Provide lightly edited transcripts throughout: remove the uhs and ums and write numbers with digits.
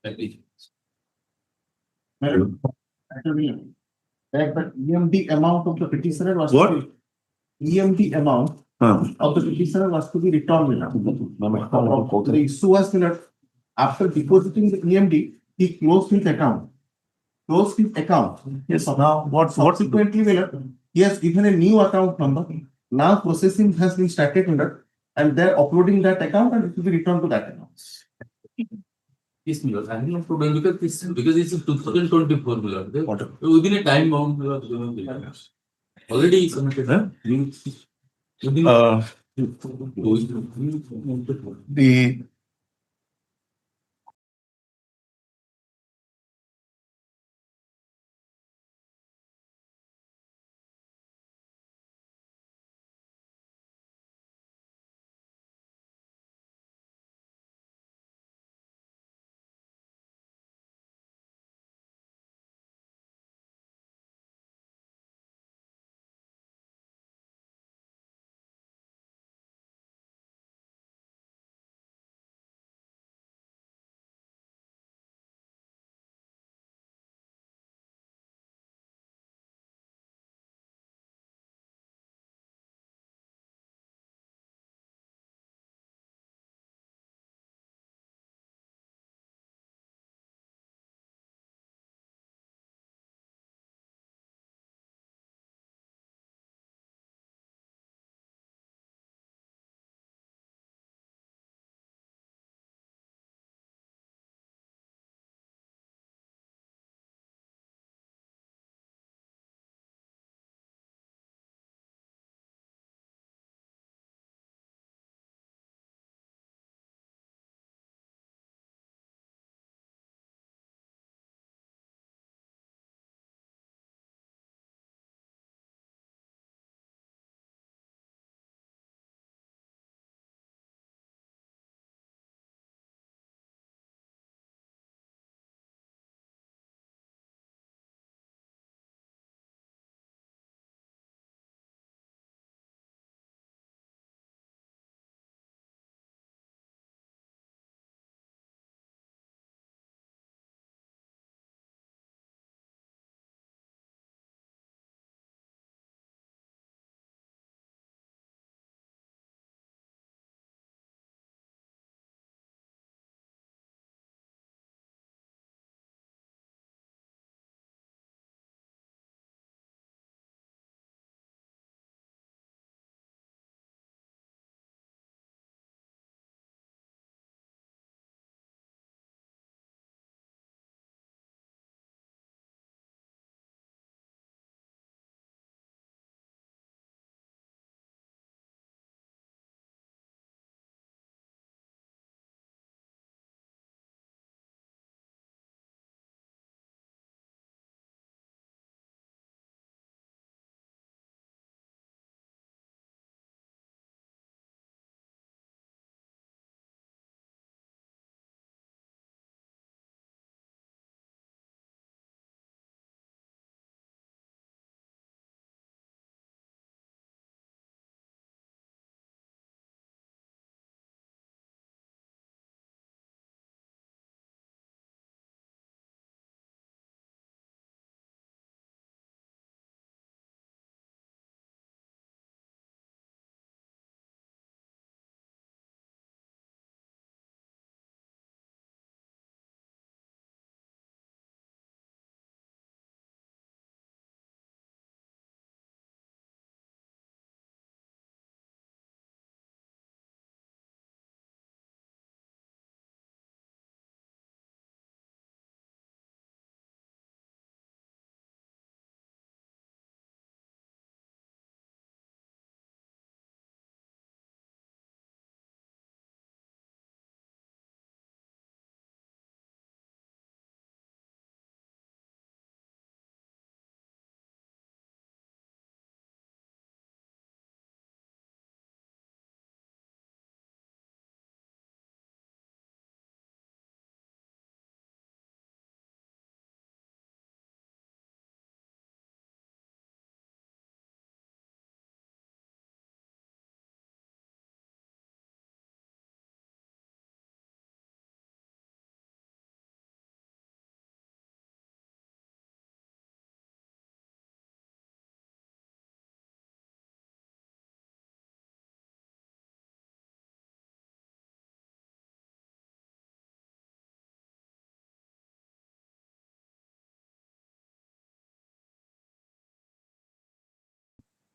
Madam, the EMD amount of the petitioner was What? to be, EMD amount of the petitioner was to be returned. The issue was that after depositing the EMD, he closed his account. Yes, now what's Subsequently, he has given a new account number. Now processing has been started and they're uploading that account and it will be returned to that account. Yes, I have no problem because it's a 2024 within a time bound already submitted. the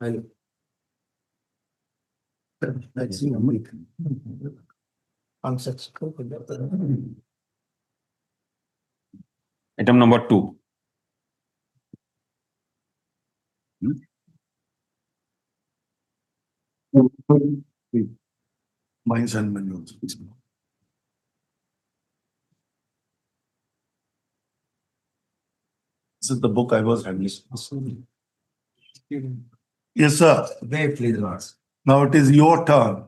Item number 2. Mines and minerals. This is the book I was handling. Yes, sir. Wait, please, Lord. Now it is your turn.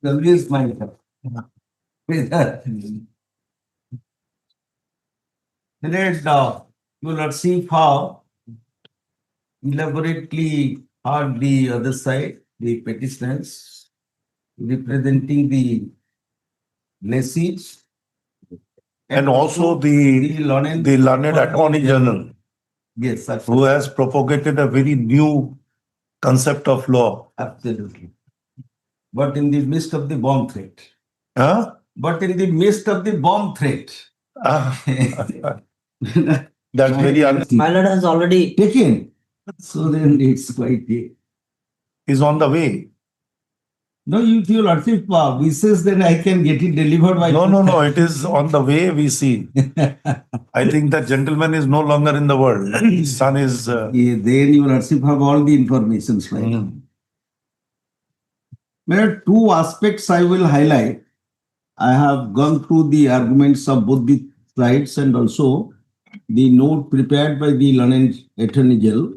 W is my turn. You will see how elaborately heard the other side, the petitioners, representing the lessees. And also the learned Attorney General, Yes, who has propagated a very new concept of law. absolutely. But in the midst of the bomb threat. Huh? But in the midst of the bomb threat. Ah, That's very My lord has already taken. So then it's quite is on the way. No, if your lordship wishes, then I can get it delivered by. No, it is on the way, we see. I think that gentleman is no longer in the world. His son is. Yeah, then your lordship have all the information. Right? There are two aspects I will highlight. I have gone through the arguments of both the sides and also the note prepared by the learned Attorney General.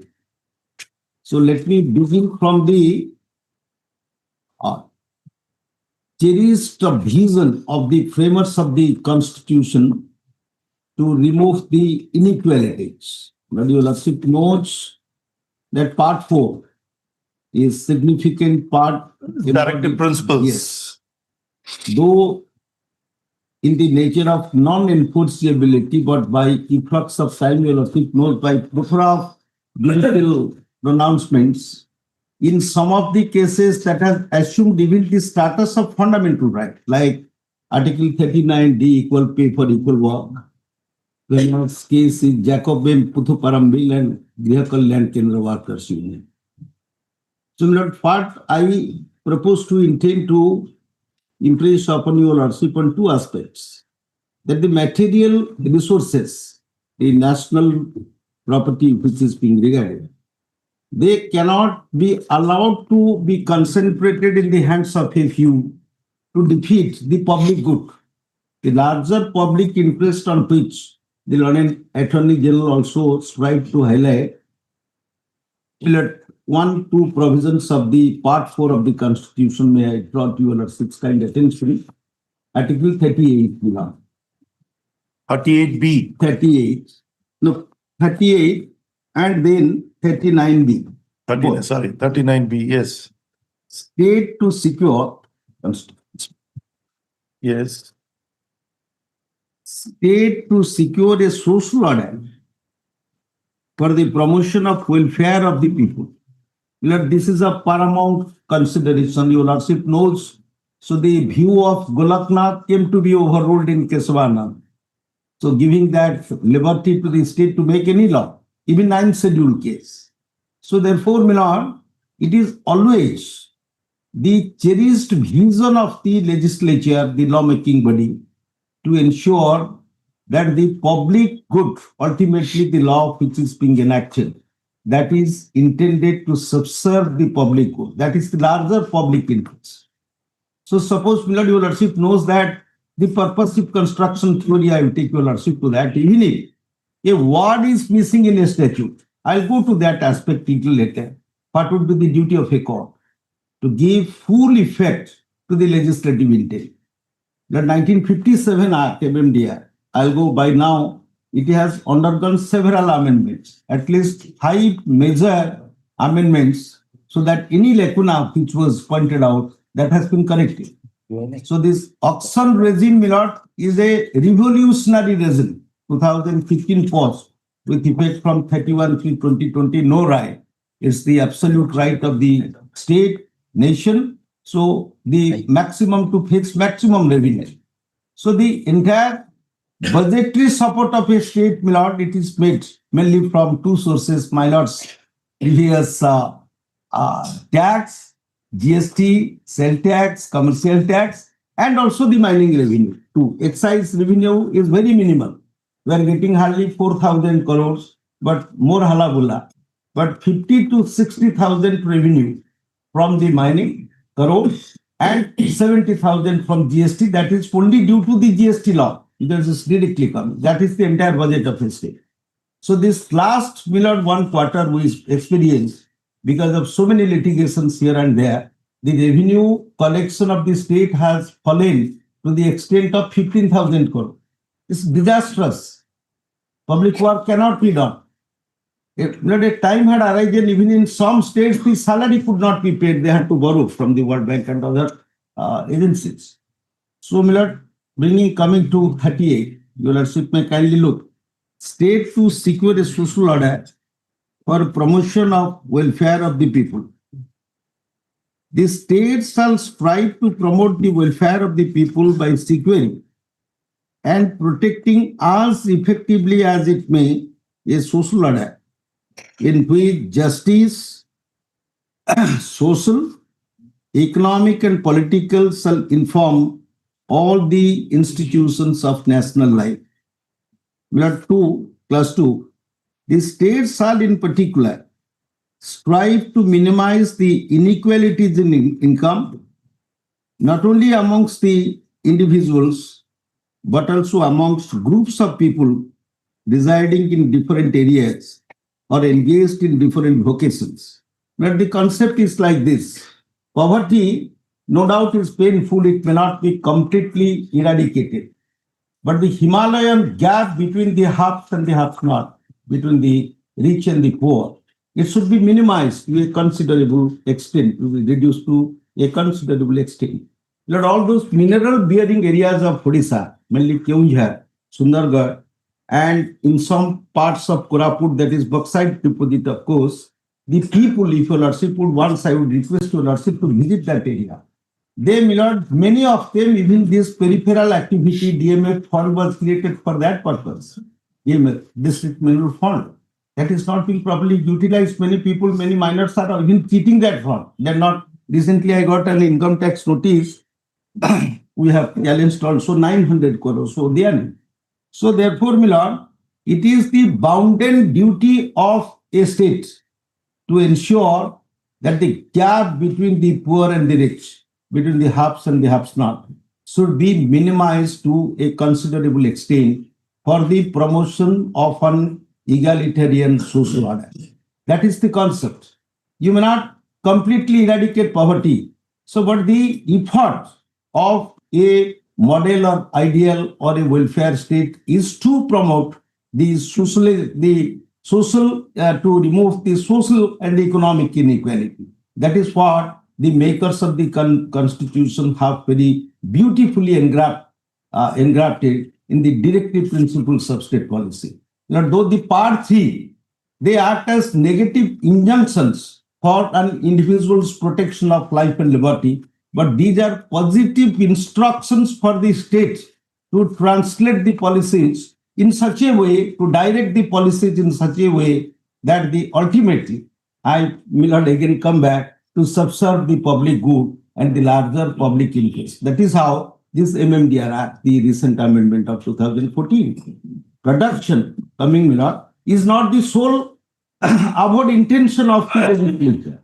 So let me begin from the cherished vision of the framers of the Constitution to remove the inequalities. But your lordship knows that part 4 is significant part. Directive principles. Yes. Though in the nature of non-enforceability, but by effects of time, your lordship knows by plethora of judicial pronouncements, in some of the cases that has assumed even the status of fundamental right, like Article 39D, equal pay for equal work. The case is Jacob M. Puthuparambil and Grihakalyan Kendra Workers Union. So, Lord, part I propose to intend to impress upon your lordship on two aspects. That the material resources, the national property which is being regarded, they cannot be allowed to be concentrated in the hands of a few to defeat the public good. The larger public interest on which the learned Attorney General also strive to highlight. Pillar 1, 2 provisions of the part 4 of the Constitution, may I draw to your lordship's kind attention. Article 38. 38B. 38. No, 38 and then 39B. 39B, yes. State to secure. Yes. State to secure a social order for the promotion of welfare of the people. This is a paramount consideration. Your lordship knows. So the view of Golaknath came to be overruled in Kesavana. So giving that liberty to the state to make any law, even 9th schedule case. So therefore, my lord, it is always the cherished vision of the legislature, the lawmaking body, to ensure that the public good, ultimately the law which is being enacted, that is intended to subserve the public good. That is the larger public interest. So suppose, my lord, your lordship knows that the purposive construction theory, I will take your lordship to that. Even if a word is missing in a statute, I'll go to that aspect little later. What would be the duty of a court? To give full effect to the legislative intent. The 1957 Act, MMDR, I'll go by now, it has undergone several amendments, at least 5 major amendments, so that any lacuna which was pointed out, that has been corrected. So this auction regime, my lord, is a revolutionary regime. 2015 post with effect from 31/3/2020, no right. It's the absolute right of the state, nation. So the maximum to fix maximum revenue. So the entire budgetary support of a state, my lord, it is made mainly from two sources, my lords. previous tax, GST, sale tax, commercial tax, and also the mining revenue too. Excise revenue is very minimal. We are getting hardly 4,000 crores, but more halabulla. But 50 to 60,000 revenue from the mining crores and 70,000 from GST. That is only due to the GST law. Because it's directly coming. That is the entire budget of the state. So this last 1 quarter we experienced because of so many litigations here and there, the revenue collection of the state has fallen to the extent of 15,000 crore. It's disastrous. Public work cannot be done. If a time had arisen, even in some states, the salary could not be paid. They had to borrow from the World Bank and other agencies. So, coming to 38, your Lordship may kindly look. State to secure a social order for promotion of welfare of the people. The state shall strive to promote the welfare of the people by securing and protecting as effectively as it may a social order in which justice, social, economic and political shall inform all the institutions of national life. Class 2, the state shall in particular strive to minimize the inequalities in income, not only amongst the individuals, but also amongst groups of people residing in different areas or engaged in different vocations. But the concept is like this. Poverty, no doubt, is painful. It may not be completely eradicated. But the Himalayan gap between the haves and the have-not, between the rich and the poor, it should be minimized to a considerable extent, to be reduced to a considerable extent. Let all those mineral-bearing areas of Odisha, mainly Keonjhar, Sundargarh, and in some parts of Koraput, that is bauxite deposit, of course, the people, if your Lordship would once, I would request your Lordship to visit that area. They, many of them, even this peripheral activity, DMF fund was created for that purpose. DMF, District Mineral Fund. That is not being properly utilized. Many people, many miners are even cheating that fund. They're not. Recently, I got an income tax notice. We have challenged also 900 crores. So they are. So therefore, Milord, it is the bounden duty of a state to ensure that the gap between the poor and the rich, between the haves and the have-not, should be minimized to a considerable extent for the promotion of an egalitarian social order. That is the concept. You may not completely eradicate poverty. So, but the effort of a model or ideal or a welfare state is to promote the social, to remove the social and economic inequality. That is what the makers of the Constitution have very beautifully engrafted in the directive principles of state policy. Now, though the part 3, they act as negative injunctions for an individual's protection of life and liberty, but these are positive instructions for the state to translate the policies in such a way, to direct the policies in such a way that the ultimately, I will not again come back, to subserve the public good and the larger public interest. That is how this MMDR Act, the recent amendment of 2014, production, coming Milord, is not the sole avowed intention of the legislature.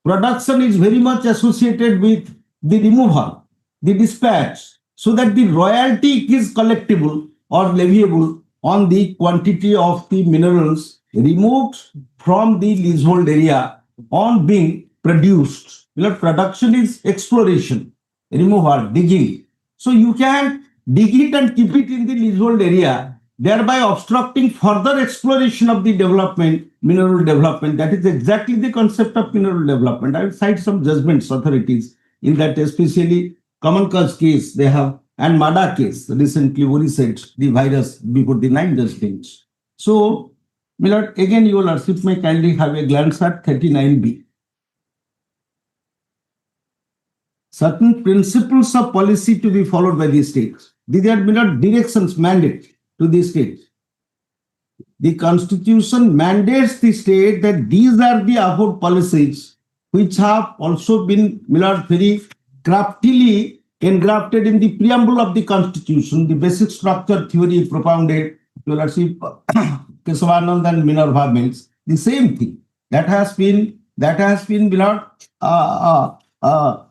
Production is very much associated with the removal, the dispatch, so that the royalty is collectible or leviable on the quantity of the minerals removed from the leasehold area on being produced. Production is exploration, removal, digging. So you can dig it and keep it in the leasehold area, thereby obstructing further exploration of the development, mineral development. That is exactly the concept of mineral development. I will cite some judgments, authorities, in that especially Common Cause case they have, and MADA case, recently Orissa, the virus before the 9 judgments. So, Milord, again, your Lordship may kindly have a glance at 39B. Certain principles of policy to be followed by the states. These are Milord directions, mandate to the states. the Constitution mandates the state that these are the above policies which have also been very craftily engrafted in the preamble of the Constitution, the basic structure theory propounded, Your Lordship, Kesavanand and Minerva Mills, the same thing that has been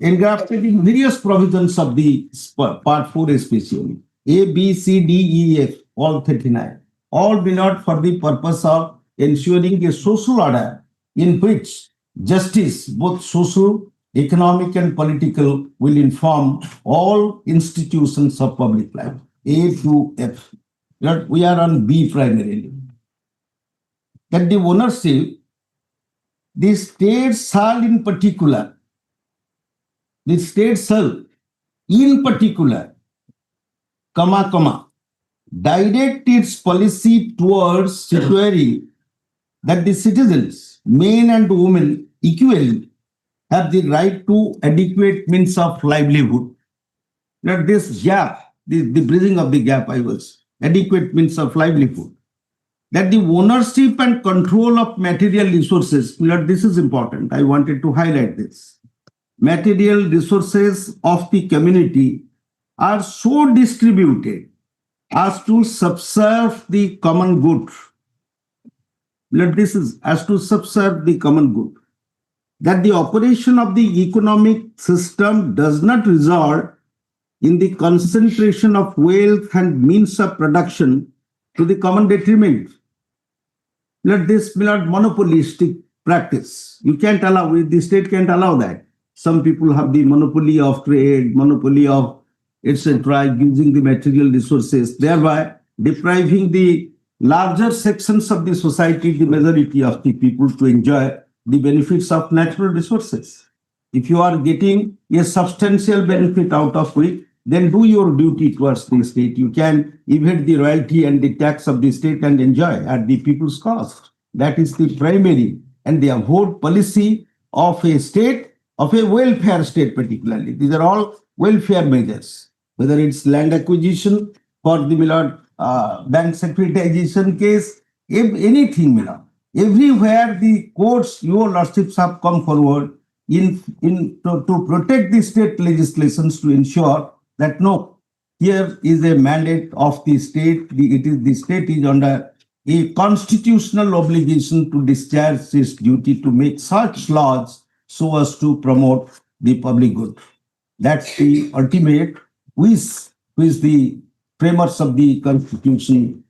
engrafted in various provisions of the Part 4 especially, A, B, C, D, E, F, all 39, all belong for the purpose of ensuring a social order in which justice, both social, economic and political, will inform all institutions of public life, A to F. We are on B primarily. That the ownership, the state shall in particular, direct its policy towards securing that the citizens, men and women, equally have the right to adequate means of livelihood. That this gap, the bridging of the gap, adequate means of livelihood. That the ownership and control of material resources, this is important, I wanted to highlight this. Material resources of the community are so distributed as to subserve the common good. This is as to subserve the common good. That the operation of the economic system does not result in the concentration of wealth and means of production to the common detriment. This monopolistic practice. You can't allow it, the state can't allow that. Some people have the monopoly of trade, monopoly of etc., using the material resources, thereby depriving the larger sections of the society, the majority of the people, to enjoy the benefits of natural resources. If you are getting a substantial benefit out of it, then do your duty towards the state. You can evade the royalty and the tax of the state and enjoy at the people's cost. That is the primary and the avowed policy of a state, of a welfare state particularly. These are all welfare measures, whether it's land acquisition for the bank securitization case, if anything, everywhere the courts, your lordships, have come forward to protect the state legislations to ensure that no, here is a mandate of the state. The state is under a constitutional obligation to discharge its duty to make such laws so as to promote the public good. That's the ultimate wish which the framers of the Constitution,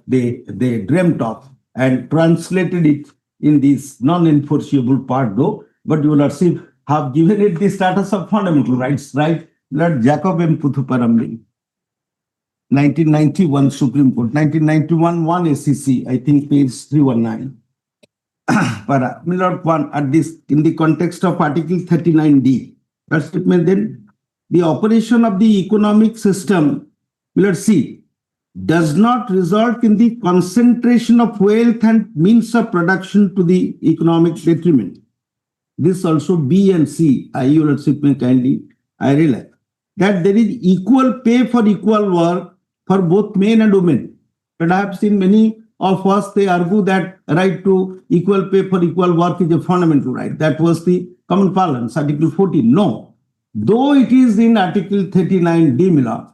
they dreamt of and translated it in this non-enforceable part though, but your lordship have given it the status of fundamental rights, right? Lord Jacob M. Puthuparamli, 1991 Supreme Court, 1991 1 SCC, I think page 319. Lord one at this in the context of Article 39D. That statement then, the operation of the economic system, Lord C, does not result in the concentration of wealth and means of production to the economic detriment. This also B and C, your lordship may kindly, I realize that there is equal pay for equal work for both men and women. But I have seen many of us, they argue that right to equal pay for equal work is a fundamental right. That was the common parlance, Article 14. No, though it is in Article 39D,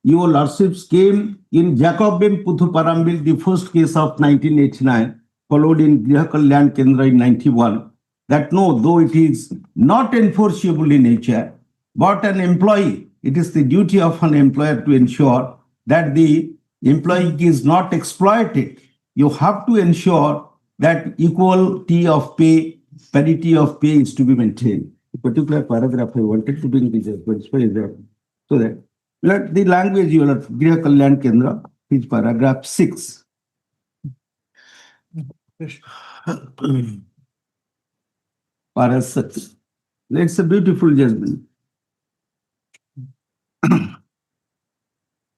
your lordships came in Jacob M. Puthuparambil, the first case of 1989, followed in Griha Kalyan Kendra in 91, that no, though it is not enforceable in nature, but an employee, it is the duty of an employer to ensure that the employee is not exploited. You have to ensure that equality of pay, parity of pay is to be maintained. A particular paragraph I wanted to bring this up, so that the language you will Griha Kalyan Kendra is paragraph 6. Para 6. It's a beautiful judgment.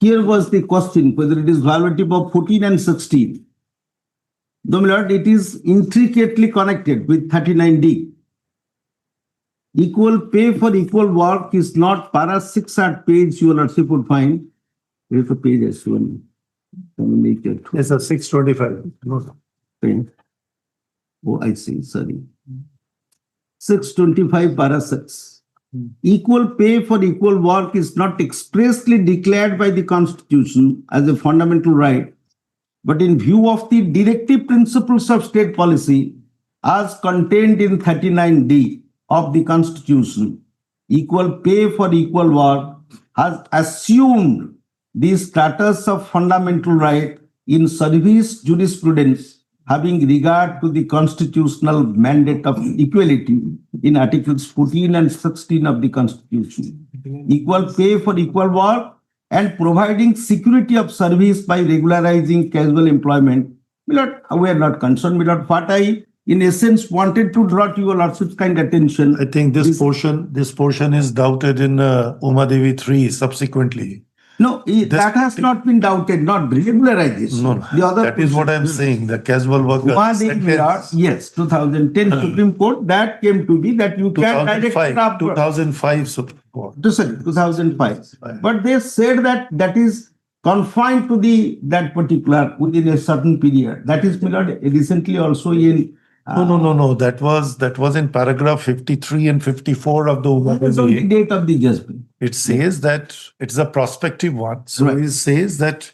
Here was the question whether it is violative of 14 and 16. Though, my lord, it is intricately connected with 39D. Equal pay for equal work is not para 6 at page, your lordship would find. Here's the page as well. Let me make it. It's a 625. Oh, I see, sorry. 625 para 6. Equal pay for equal work is not expressly declared by the Constitution as a fundamental right, but in view of the directive principles of state policy as contained in 39D of the Constitution, equal pay for equal work has assumed the status of fundamental right in service jurisprudence, having regard to the constitutional mandate of equality in Articles 14 and 16 of the Constitution. Equal pay for equal work and providing security of service by regularizing casual employment. We are not concerned. What I, in essence, wanted to draw to your lordship's kind attention. I think this portion is doubted in Umadevi 3 subsequently. No, that has not been doubted, not regularization. No, The other that is what I'm saying. The casual worker. Yes, 2010 Supreme Court, that came to be that you can direct 2005 Supreme Court. 2005. But they said that that is confined to that particular within a certain period. That is recently also in. No. That was in paragraph 53 and 54 of the What is the Umadevi. date of the judgment? It says that it's a prospective one. So Right. it says that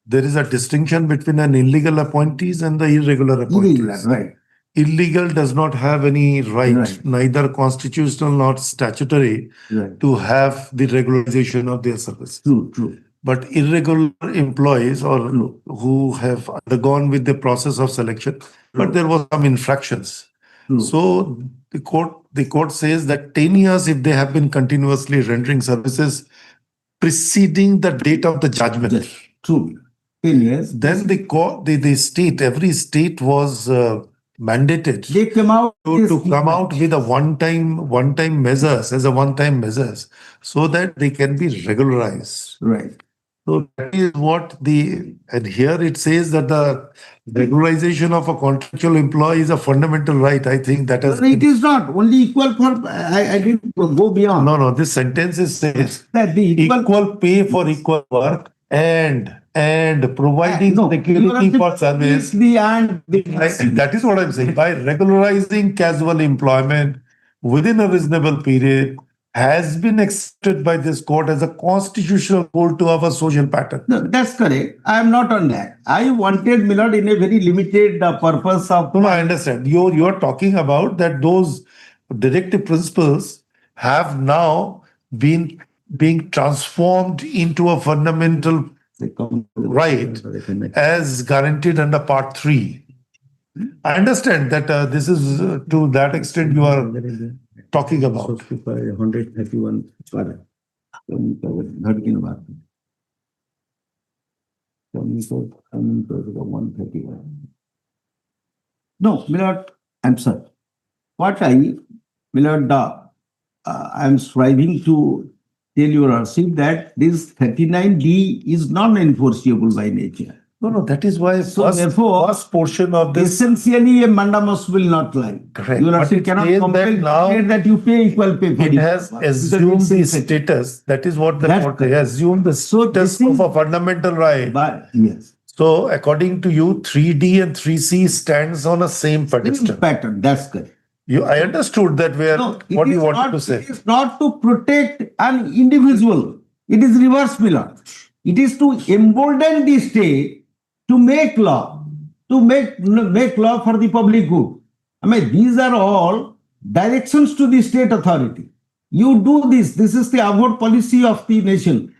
there is a distinction between an illegal appointees and the irregular appointees. Illegal, right. Illegal does not have any right, Right. neither constitutional nor statutory, Right. to have the regularization of their service. True. But irregular employees or who have undergone with the process of selection, but there was some infractions. True. So the court says that 10 years, if they have been continuously rendering services preceding the date of the judgment, Yes, true. 10 years. then every state was mandated They came out to come out with a one-time measures as a one-time measures so that they can be regularized. Right. So that is what and here it says that the regularization of a contractual employee is a fundamental right. I think that has. It is not only equal for. I didn't go beyond. No. This sentence says That the equal pay for equal work and providing security for service. That is what I'm saying. By regularizing casual employment within a reasonable period has been accepted by this court as a constitutional goal to our social pattern. No, that's correct. I am not on that. I wanted, Milord, in a very limited purpose of. No, I understand. You're talking about that those directive principles have now been being transformed into a fundamental right as guaranteed under Part 3. I understand that this is to that extent you are talking about. 131 para. 131. No, Milord, I'm sorry. What Milord, I'm striving to tell your worship that this 39D is non-enforceable by nature. No, that is why first portion of this. Essentially, a mandamus will not lie. Correct. Your But worship it cannot says compel that now that you pay equal pay for It has assumed the status. That is what the That's court correct. has assumed the So status this is- of a fundamental right. But yes, So according to you, 3D and 3C stands on a same pedestal. pattern, that's correct. I understood that No, what it you is wanted not- to say. It is not to protect an individual. It is reverse, Milord. It is to embolden the state to make law, to make law for the public good. I mean, these are all directions to the state authority. You do this. This is the outward policy of the nation.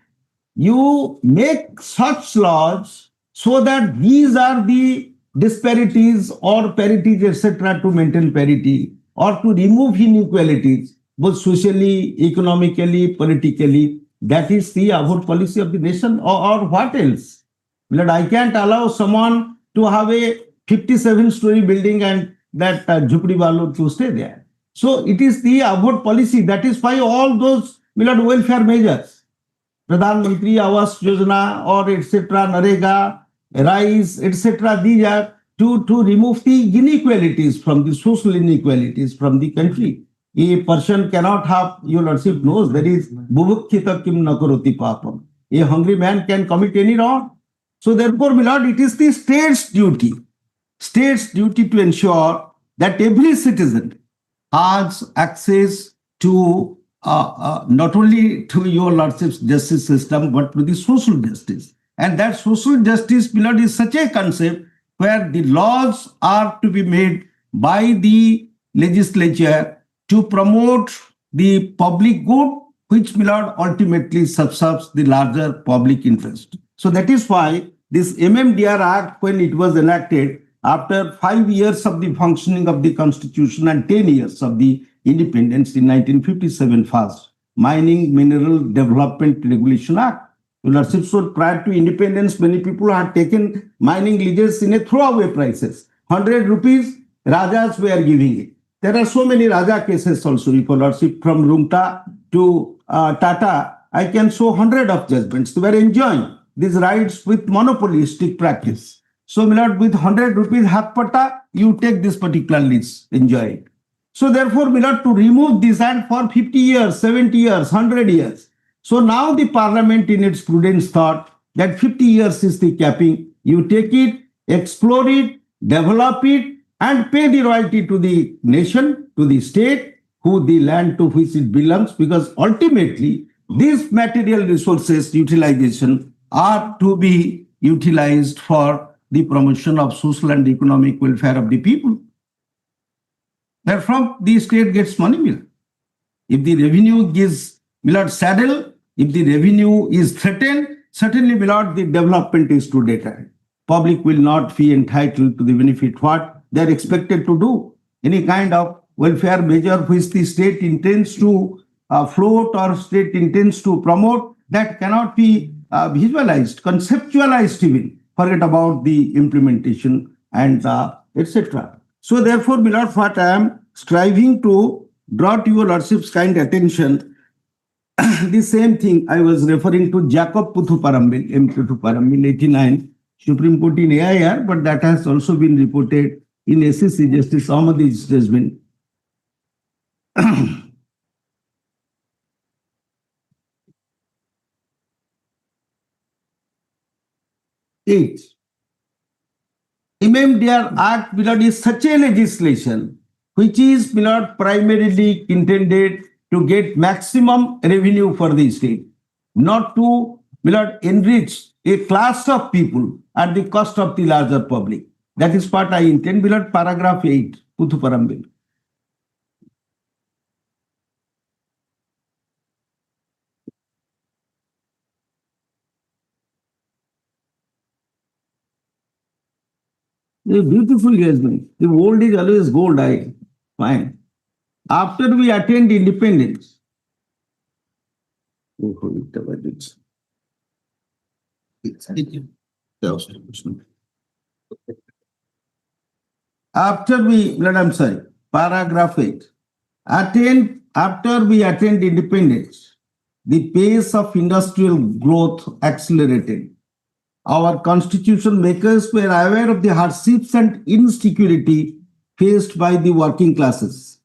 You make such laws so that these are the disparities or parities, etc., to maintain parity or to remove inequalities, both socially, economically, politically. That is the outward policy of the nation, or what else? But I can't allow someone to have a 57-story building and that Jhupri Balu to stay there. So it is the outward policy. That is why all those welfare measures, Pradhan Mantri Awas Yojana or etc., Narega, RISE, etc., these are to remove the inequalities from the social inequalities from the country. A person cannot have, your lordship knows, there is bubukkhita kim nakaroti papam. A hungry man can commit any wrong. So therefore, my lord, it is the state's duty to ensure that every citizen has access to not only to your lordship's justice system, but to the social justice. And that social justice, my lord, is such a concept where the laws are to be made by the legislature to promote the public good, which, my lord, ultimately subserves the larger public interest. So that is why this MMDR Act, when it was enacted, after 5 years of the functioning of the Constitution and 10 years of the independence in 1957 first, Mining Mineral Development Regulation Act. So prior to independence, many people had taken mining leases in a throwaway prices. 100 rupees, Rajas were giving it. There are so many Raja cases also, Your Lordship, from Rumta to Tata. I can show 100 of judgments. They were enjoying these rights with monopolistic practice. So, my lord, with 100 rupees half patta, you take this particular lease, enjoy it. So, therefore, my lord, to remove this and for 50 years, 70 years, 100 years. So, now the parliament in its prudence thought that 50 years is the capping. You take it, explore it, develop it, and pay the royalty to the nation, to the state, who the land to which it belongs, because ultimately, these material resources utilization are to be utilized for the promotion of social and economic welfare of the people. Therefrom, the state gets money, my lord. If the revenue gives, my lord, saddle, if the revenue is threatened, certainly, my lord, the development is to deter. Public will not be entitled to the benefit what they are expected to do. Any kind of welfare measure which the state intends to float or state intends to promote, that cannot be visualized, conceptualized even. Forget about the implementation and etc. So therefore, my lord, what I am striving to draw to your lordship's kind attention, the same thing I was referring to Jacob Puthuparambil, M. Puthuparambil, 89, Supreme Court in AIR, but that has also been reported in SEC Justice Ahmadi's judgment. Eight. MMDR Act, my lord, is such a legislation which is, my lord, primarily intended to get maximum revenue for the state, not to, my lord, enrich a class of people at the cost of the larger public. That is what I intend, my lord. Paragraph 8, Puthuparambil. A beautiful judgment. The old is always gold, I find. After we attained independence, paragraph 8. After we attained independence, the pace of industrial growth accelerated. Our constitution makers were aware of the hardships and insecurity faced by the working classes.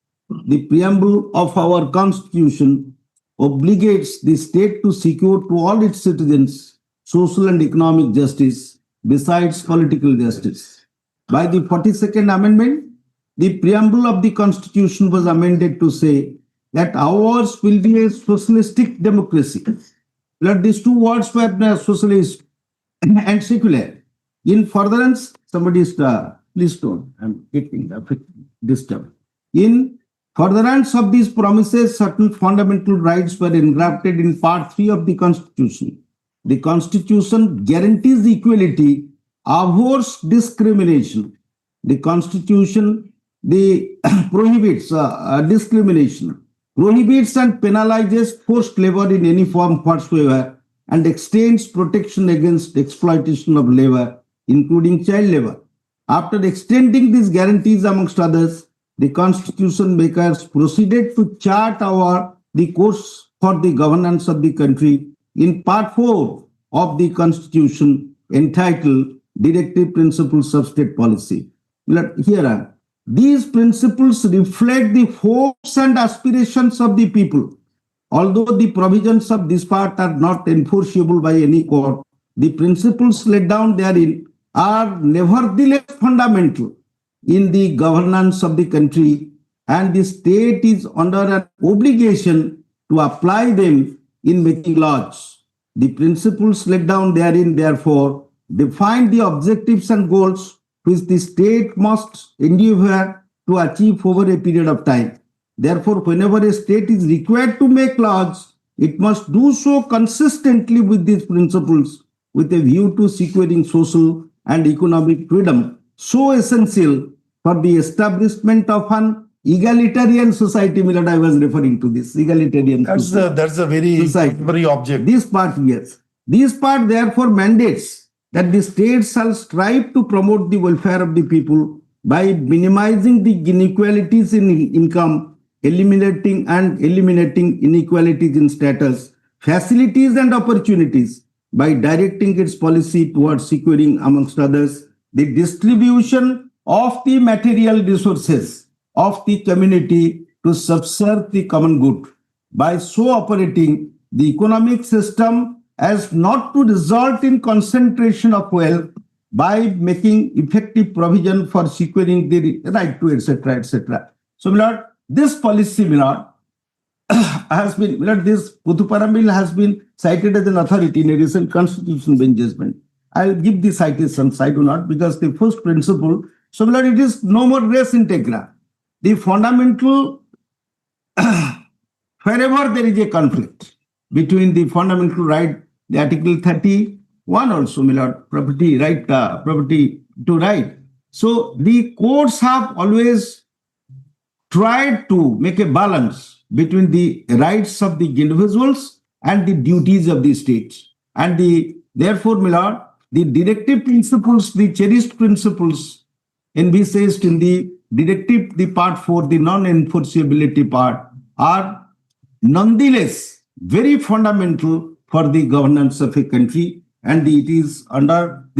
The preamble of our constitution obligates the state to secure to all its citizens social and economic justice besides political justice. By the 42nd Amendment, the preamble of the constitution was amended to say that ours will be a socialistic democracy. Let these two words were socialist and secular. In furtherance, somebody is please don't, I'm getting disturbed. In furtherance of these promises, certain fundamental rights were engrafted in Part 3 of the Constitution. The Constitution guarantees equality, abhors discrimination. The Constitution prohibits discrimination, prohibits and penalizes forced labor in any form whatsoever, and extends protection against exploitation of labor, including child labor. After extending these guarantees, amongst others, the constitution makers proceeded to chart the course for the governance of the country in Part 4 of the Constitution, entitled Directive Principles of State Policy. Here, these principles reflect the hopes and aspirations of the people. Although the provisions of this part are not enforceable by any court, the principles laid down therein are nevertheless fundamental in the governance of the country, and the state is under an obligation to apply them in making laws. The principles laid down therein, therefore, define the objectives and goals which the state must endeavor to achieve over a period of time. Therefore, whenever a state is required to make laws, it must do so consistently with these principles, with a view to securing social and economic freedom, so essential for the establishment of an egalitarian society. Milord, I was referring to this egalitarian society. That's a very object. This part, yes. This part therefore mandates that the state shall strive to promote the welfare of the people by minimizing the inequalities in income, eliminating inequalities in status, facilities and opportunities, by directing its policy towards securing, amongst others, the distribution of the material resources of the community to subserve the common good. By so operating the economic system as not to result in concentration of wealth, by making effective provision for securing the right to etc., etc. So, Milord, this policy, Milord, has been, Milord, this Puthuparam bill has been cited as an authority in a recent constitutional bench judgment. I'll give the citations, I do not, because the first principle, so Milord, it is no more res integra. The fundamental, wherever there is a conflict between the fundamental right, the Article 31 also, Milord, property right, property to right. So the courts have always tried to make a balance between the rights of the individuals and the duties of the state. And therefore, Milord, the directive principles, the cherished principles envisaged in the directive, the part 4, the non-enforceability part, are nonetheless very fundamental for the governance of a country, and the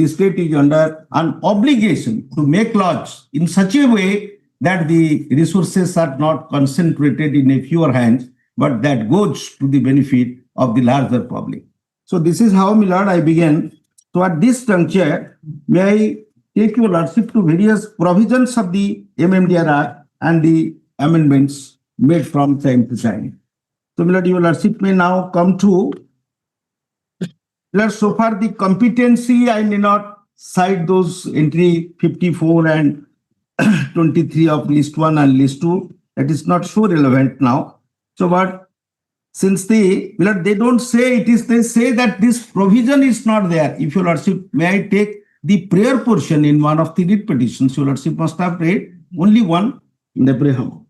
state is under an obligation to make laws in such a way that the resources are not concentrated in a fewer hands, but that goes to the benefit of the larger public. So this is how, Milord, I began. So at this juncture, may I take your lordship to various provisions of the MMDR Act and the amendments made from time to time. So, Milord, your lordship may now come to, Milord, so far the competency, I may not cite those entry 54 and 23 of list 1 and list 2. That is not so relevant now. So, but since Milord, they don't say it is, they say that this provision is not there. If your lordship, may I take the prayer portion in one of the writ petitions? Your lordship must have read only one in the preamble.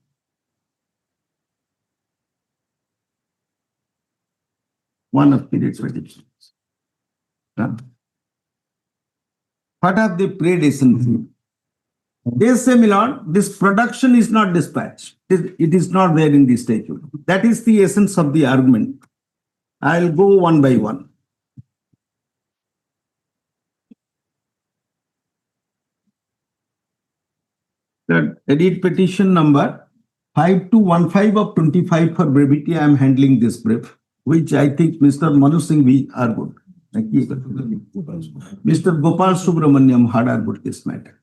One of the writ petitions. What have they prayed essentially? They say, Milord, this production is not dispatched. It is not there in the statute. That is the essence of the argument. I'll go one by one. The edit petition number 5215 of 25 for brevity. I am handling this brief, which I think Mr. Manu Singh we are good. Mr. Gopal Subramaniam had argued this matter.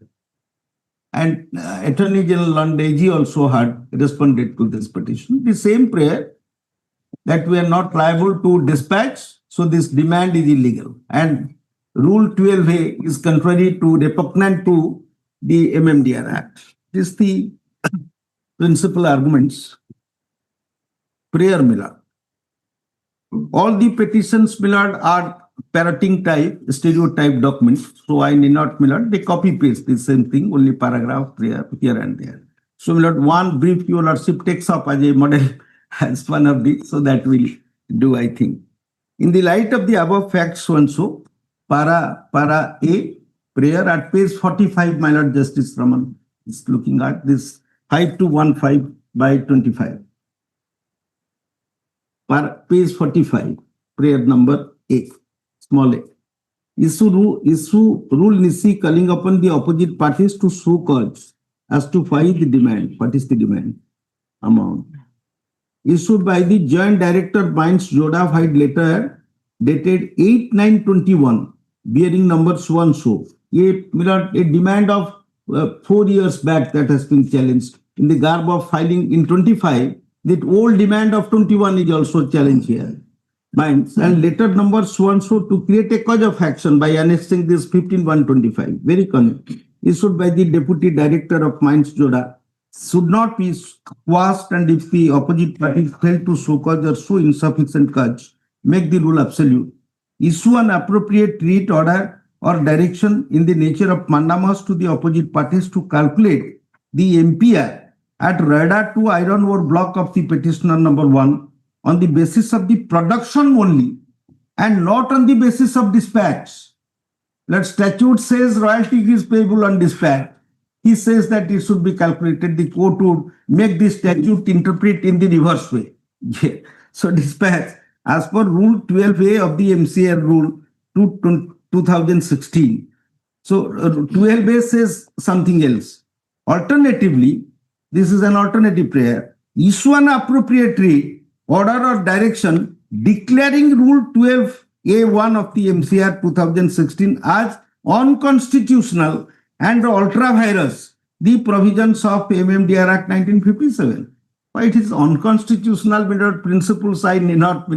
And Attorney General and AG also had responded to this petition. The same prayer that we are not liable to dispatch, so this demand is illegal. And Rule 12A is contrary to, repugnant to the MMDR Act. This is the principal arguments. Prayer, Milord. All the petitions, Milord, are parroting type, stereotype documents. So I need not, Milord, they copy paste the same thing, only paragraph here and there. So, Milord, one brief your lordship takes up as a model as one of these, so that will do, I think. In the light of the above facts, so and so, para A, prayer at page 45, my Lord Justice Raman is looking at this 5215 by 25. Page 45, prayer number A. Small a. Issue rule nisi calling upon the opposite parties to show cause as to why the demand. What is the demand amount? Issued by the Joint Director Mines Joda White letter dated 8/9/21 bearing number so and so. A demand of 4 years back that has been challenged. In the garb of filing in 25, that old demand of 21 is also challenged here. Mines and letter number so and so to create a cause of action by annexing this 15125. Very correct. Issued by the Deputy Director of Mines Joda should not be quashed, and if the opposite party fail to show cause or show insufficient cause, make the rule absolute. Issue an appropriate writ order or direction in the nature of mandamus to the opposite parties to calculate the MPR at radar 2 iron ore block of the petitioner number 1 on the basis of the production only and not on the basis of dispatch. That statute says royalty is payable on dispatch. He says that it should be calculated. The court would make the statute interpret in the reverse way. Yeah. So dispatch, as per Rule 12A of the MCR Rule 2016. So 12A says something else. Alternatively, this is an alternative prayer. Issue an appropriate writ, order or direction declaring Rule 12A1 of the MCR 2016 as unconstitutional and ultra-virus the provisions of MMDR Act 1957. Why it is unconstitutional without principles, I need not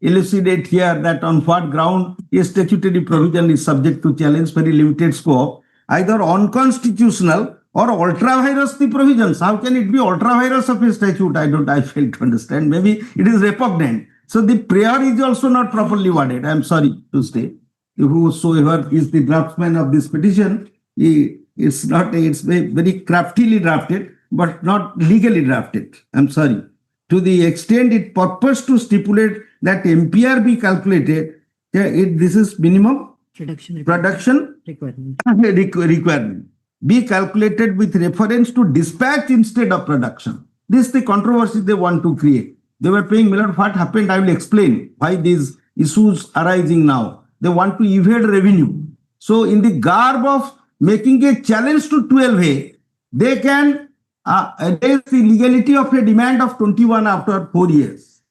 elucidate here that on what ground a statutory provision is subject to challenge, very limited scope, either unconstitutional or ultra-virus the provisions. How can it be ultra-virus of a statute? I fail to understand. Maybe it is repugnant. So the prayer is also not properly worded. I am sorry to state. Whosoever is the draftsman of this petition, it's very craftily drafted, but not legally drafted. I'm sorry. To the extent it purpose to stipulate that MPR be calculated, this is minimum production requirement. Be calculated with reference to dispatch instead of production. This is the controversy they want to create. They were paying Millard. What happened? I will explain why these issues arising now. They want to evade revenue. So in the garb of making a challenge to 12A, they can raise the legality of a demand of 21 after 4 years.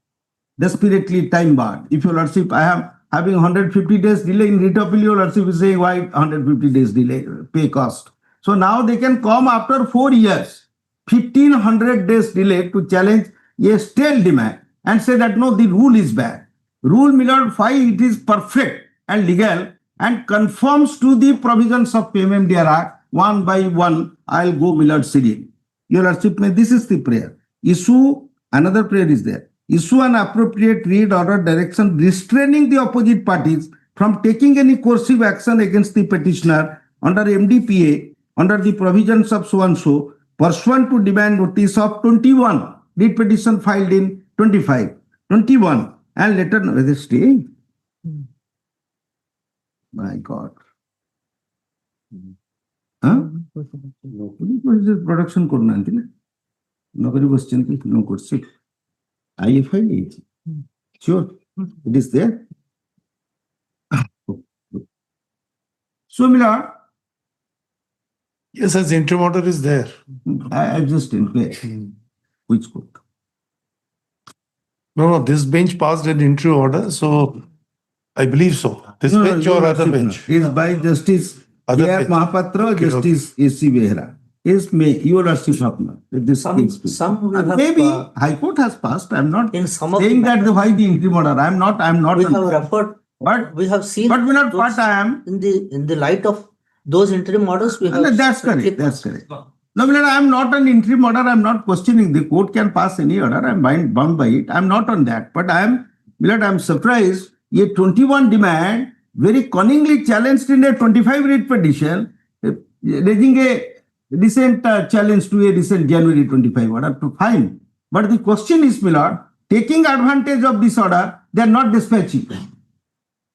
Desperately time barred. If your lordship, I am having 150 days delay in writ appeal, your lordship is saying why 150 days delay, pay cost. So now they can come after 4 years, 1500 days delay to challenge a stale demand and say that no, the rule is bad. Rule Millard 5, it is perfect and legal and conforms to the provisions of MMDR Act. One by one, I'll go Millard City. Your lordship, this is the prayer. Issue, another prayer is there. Issue an appropriate writ order direction restraining the opposite parties from taking any coercive action against the petitioner under MDPA under the provisions of so and so pursuant to demand notice of 21. Read petition filed in 25, 21 and letter no stay. My God. Production করনা না নকরি বসছেন কি no করছে IFI sure it is there. So Millard, Yes, as interim order is there. I just inquire which court. No, this bench passed an interim order, so I believe so. This bench or other bench? Is by Justice Other A.R. bench. Mahapatra, Okay, Justice A.C. Behra. Is may your lordship of this case. Some will have, Maybe High Court has passed. I'm not in some of saying the that the why the interim order. I'm not. we have referred, But we have seen. but Millard, those- what I am. in the light of those interim orders, we have. That's correct. That's correct. No, Millard, I'm not an interim order. I'm not questioning. The court can pass any order. I'm bound by it. I'm not on that. But Millard, I'm surprised. A 21 demand very cunningly challenged in a 25 writ petition, raising a recent challenge to a recent January 25 order to fine. But the question is, Millard, taking advantage of this order, they are not dispatching.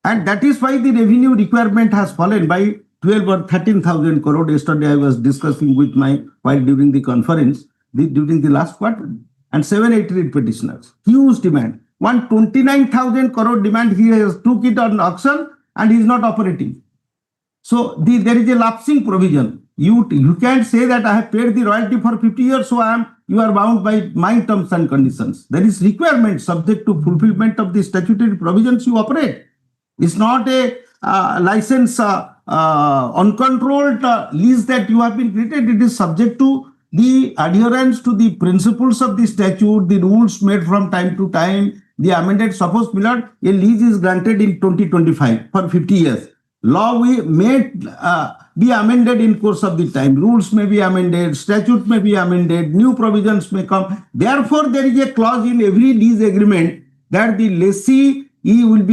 And that is why the revenue requirement has fallen by 12 or 13,000 crore. Yesterday I was discussing with while during the conference, during the last quarter, and 780 writ petitioners. Huge demand. 129,000 crore demand, he has took it on auction and he is not operating. So there is a lapsing provision. You can't say that I have paid the royalty for 50 years, so you are bound by my terms and conditions. There is requirement subject to fulfillment of the statutory provisions you operate. It's not a license uncontrolled lease that you have been created, it is subject to the adherence to the principles of the statute, the rules made from time to time, the amended. Suppose, Milord, a lease is granted in 2025 for 50 years. Law may be amended in course of the time. Rules may be amended, statute may be amended, new provisions may come. Therefore, there is a clause in every lease agreement that the lessee will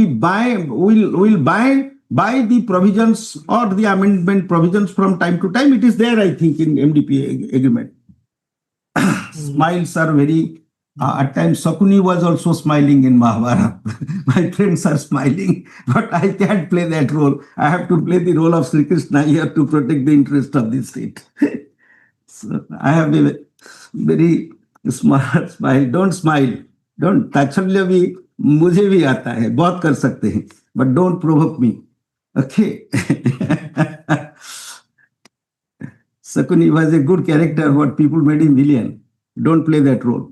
bind by the provisions or the amendment provisions from time to time. It is there, I think, in MDP agreement. Smiles are very, at times Sakuni was also smiling in Mahabharata. My friends are smiling, but I can't play that role. I have to play the role of Sri Krishna here to protect the interest of the state. So I have a very smart smile. Don't smile. Don't. Tachalya bhi mujhe bhi aata hai. Bahut kar sakte hain. But don't provoke me. Okay. Sakuni was a good character. What people made him villain. Don't play that role.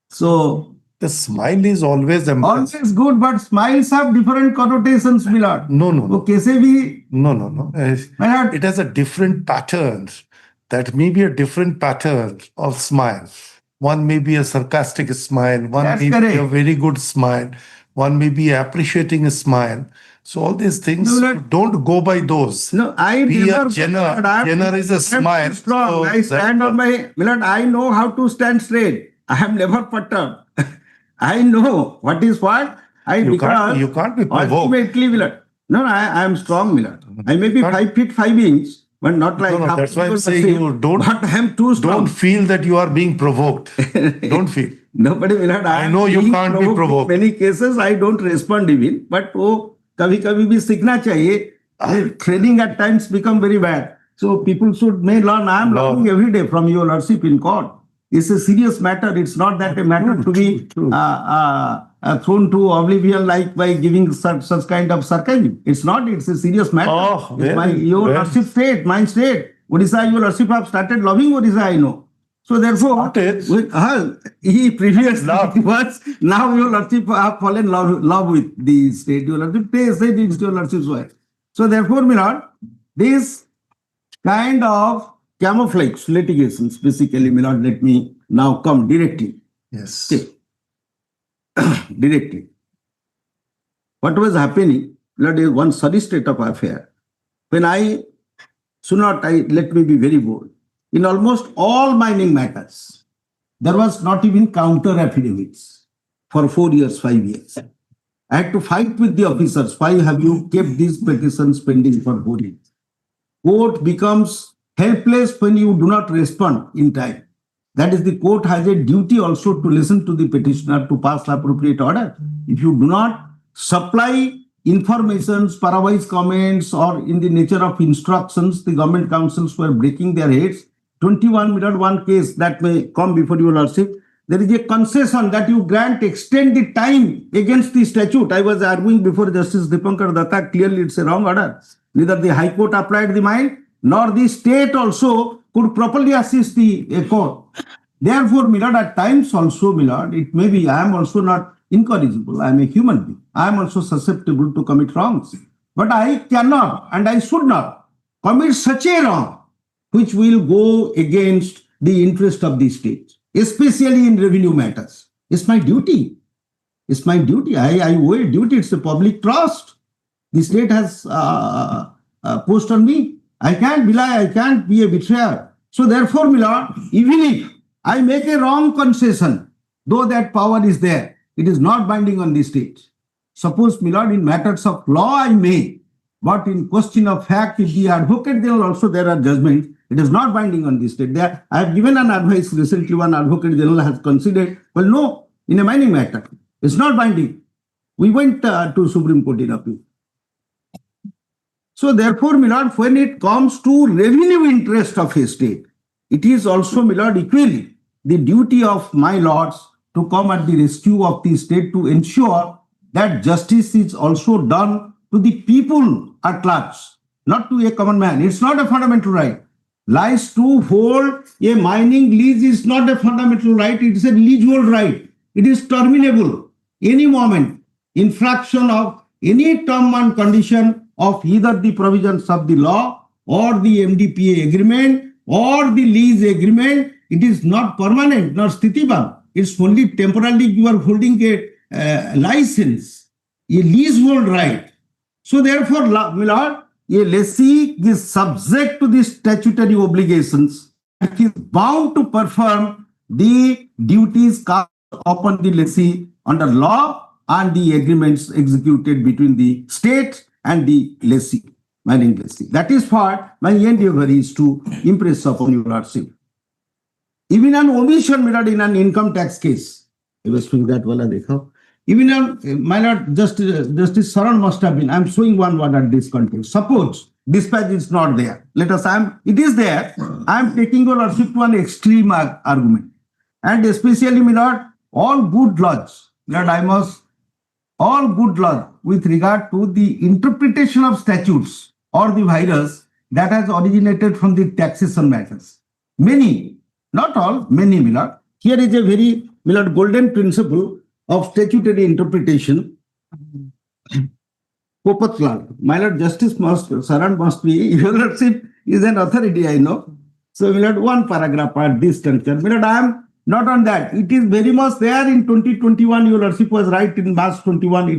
So The smile is always embarrassing. always good, but smiles have different connotations, Milord. No, no, वो no. कैसे भी No. Milord, It has a different pattern. That may be a different pattern of smile. One may be a sarcastic smile. One That's may be a correct. very good smile. One may be appreciating a smile. So all these things, No, like- don't go by those. no, I Be a never. Jenner. Milord, I'm- Jenner is a I'm smile. strong. So I stand that- on my Milord. I know how to stand straight. I am never perturbed. I know what is what. You can't be provoked. Ultimately, Milord. No, I am strong, Milord. I may be Can't- 5 feet 5 inch, but not like. No, half that's why I'm people saying say, you don't- But I am too strong. Don't feel that you are being provoked. Don't feel. Nobody, Milord. I am know you being can't be In provoked. many cases, I don't respond even. But वो कभी-कभी भी सीखना चाहिए. Training at times become very bad. So people may learn. I am learning every day from your lordship in court. It's a serious matter. It's not that a matter to be thrown to oblivion like by giving such kind of sarcasm. It's not. It's a serious matter. Oh, It's very, your very. lordship state, my state. Odisha, your lordship have started loving Odisha, I know. So therefore, Started? he previously Love. was, now your lordship have fallen love with the state. Your lordship said it's your lordship's wife. So therefore, Milord, this kind of camouflage litigations, basically, Milord, let me now come directly. Yes. Okay. Directly. What was happening, Milord, is one sorry state of affair. When let me be very bold. In almost all mining matters, there was not even counter affidavits for 4 years, 5 years. I had to fight with the officers. Why have you kept these petitions pending for 4 years? Court becomes helpless when you do not respond in time. That is, the court has a duty also to listen to the petitioner to pass appropriate order. If you do not supply informations, parawise comments, or in the nature of instructions, the government councils were breaking their heads. 21 Milord, one case that may come before your lordship. There is a concession that you extend the time against the statute. I was arguing before Justice Dipankar Datta, clearly it's a wrong order. Neither the High Court applied the mind, nor the state also could properly assist the court. Therefore, Milord, at times also, Milord, it may be, I am also not incorrigible. I am a human being. I am also susceptible to commit wrongs. But I cannot and I should not commit such a wrong which will go against the interest of the state, especially in revenue matters. It's my duty. It's my duty. I owe a duty. It's a public trust. The state has posed on me. I can't belie. I can't be a betrayer. So therefore, Milord, even if I make a wrong concession, though that power is there, it is not binding on the state. Suppose, Milord, in matters of law I may, but in question of fact, if the advocate general also there are judgments, it is not binding on the state. There, I have given an advice recently, one advocate general has considered, well, no, in a mining matter, it's not binding. We went to Supreme Court in appeal. So therefore, Milord, when it comes to revenue interest of a state, it is also, Milord, equally the duty of my lords to come at the rescue of the state to ensure that justice is also done to the people at large, not to a common man. It's not a fundamental right. Lies to hold a mining lease is not a fundamental right. It is a leasehold right. It is terminable any moment. Infraction of any term and condition of either the provisions of the law or the MDPA agreement or the lease agreement. It is not permanent, not stitiban. It's only temporarily you are holding a license, a leasehold right. So therefore, my lord, a lessee is subject to the statutory obligations and is bound to perform the duties cast upon the lessee under law and the agreements executed between the state and the lessee, mining lessee. That is what my endeavor is to impress upon your lordship. Even an omission made in an income tax case, I was doing that wala dekho. Even my lord, Justice Saran must have been. I'm showing one word at this context. Suppose dispatch is not there. Let us. It is there. I'm taking your lordship to an extreme argument, and especially, my lord, all good laws. Lord, all good laws with regard to the interpretation of statutes or the virus that has originated from the taxation matters. Many, not all, many, my lord. Here is a very, my lord, golden principle of statutory interpretation. My lord, Justice Saran must be, your lordship is an authority, I know. So, my lord, one paragraph at this juncture. My lord, I am not on that. It is very much there in 2021. Your lordship was right in March 21.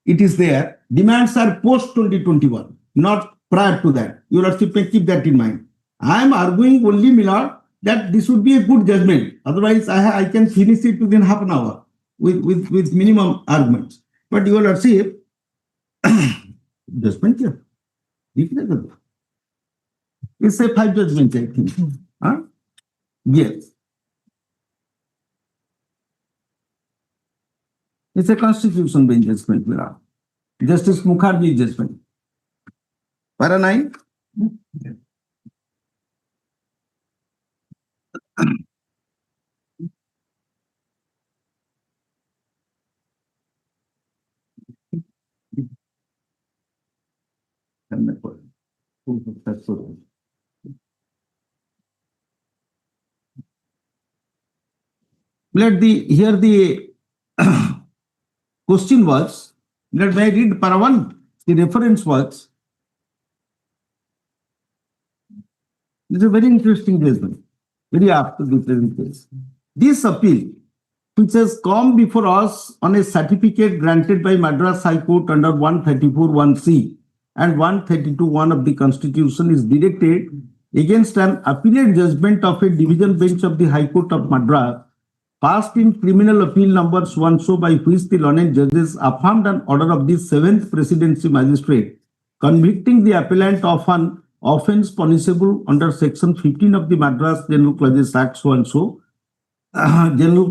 It is there. Demands are post 2021, not prior to that. Your lordship may keep that in mind. I am arguing only, my lord, that this would be a good judgment. Otherwise, I can finish it within half an hour with minimum arguments. But your lordship, judgment here. It's a 5 judgment, I think. Huh? Yes. It's a constitution bench judgment, Mira. Justice Mukherjee judgment. Para 9. Here the question was, let me read para 1. The reference was, it's a very interesting judgment, very after the present case. This appeal, which has come before us on a certificate granted by Madras High Court under 134(1)(c) and 132(1) of the Constitution, is directed against an appellate judgment of a division bench of the High Court of Madras, passed in criminal appeal number so by which the learned judges affirmed an order of the 7th Presidency Magistrate, convicting the appellant of an offence punishable under section 15 of the Madras General Clauses Act General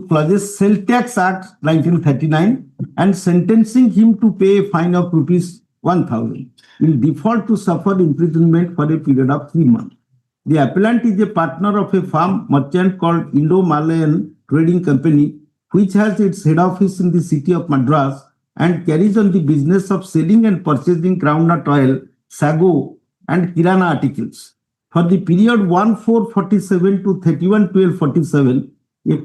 Clauses Sale Tax Act 1939, and sentencing him to pay a fine of ₹1,000 in default to suffer imprisonment for a period of 3 months. The appellant is a partner of a farm merchant called Indo-Malayan Trading Company, which has its head office in the city of Madras and carries on the business of selling and purchasing groundnut oil, sago, and kirana articles. For the period 1/4/47 to 31/12/47, the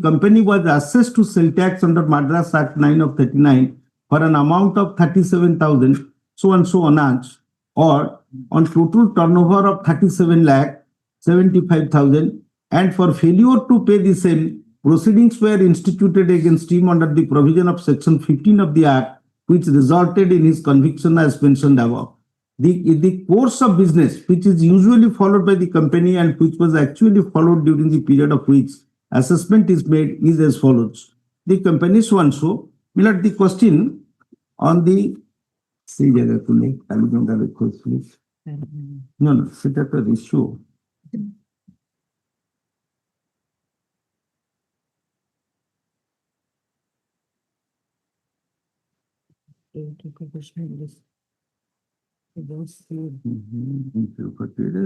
company was assessed to sell tax under Madras Act 9 of 39 for an amount of 37,000 anans, or on total turnover of 37,75,000, and for failure to pay the same, proceedings were instituted against him under the provision of section 15 of the Act, which resulted in his conviction as mentioned above. The course of business, which is usually followed by the company and which was actually followed during the period of which assessment is made, is as follows. The company so-and-so, the question on the no, set up a ratio. It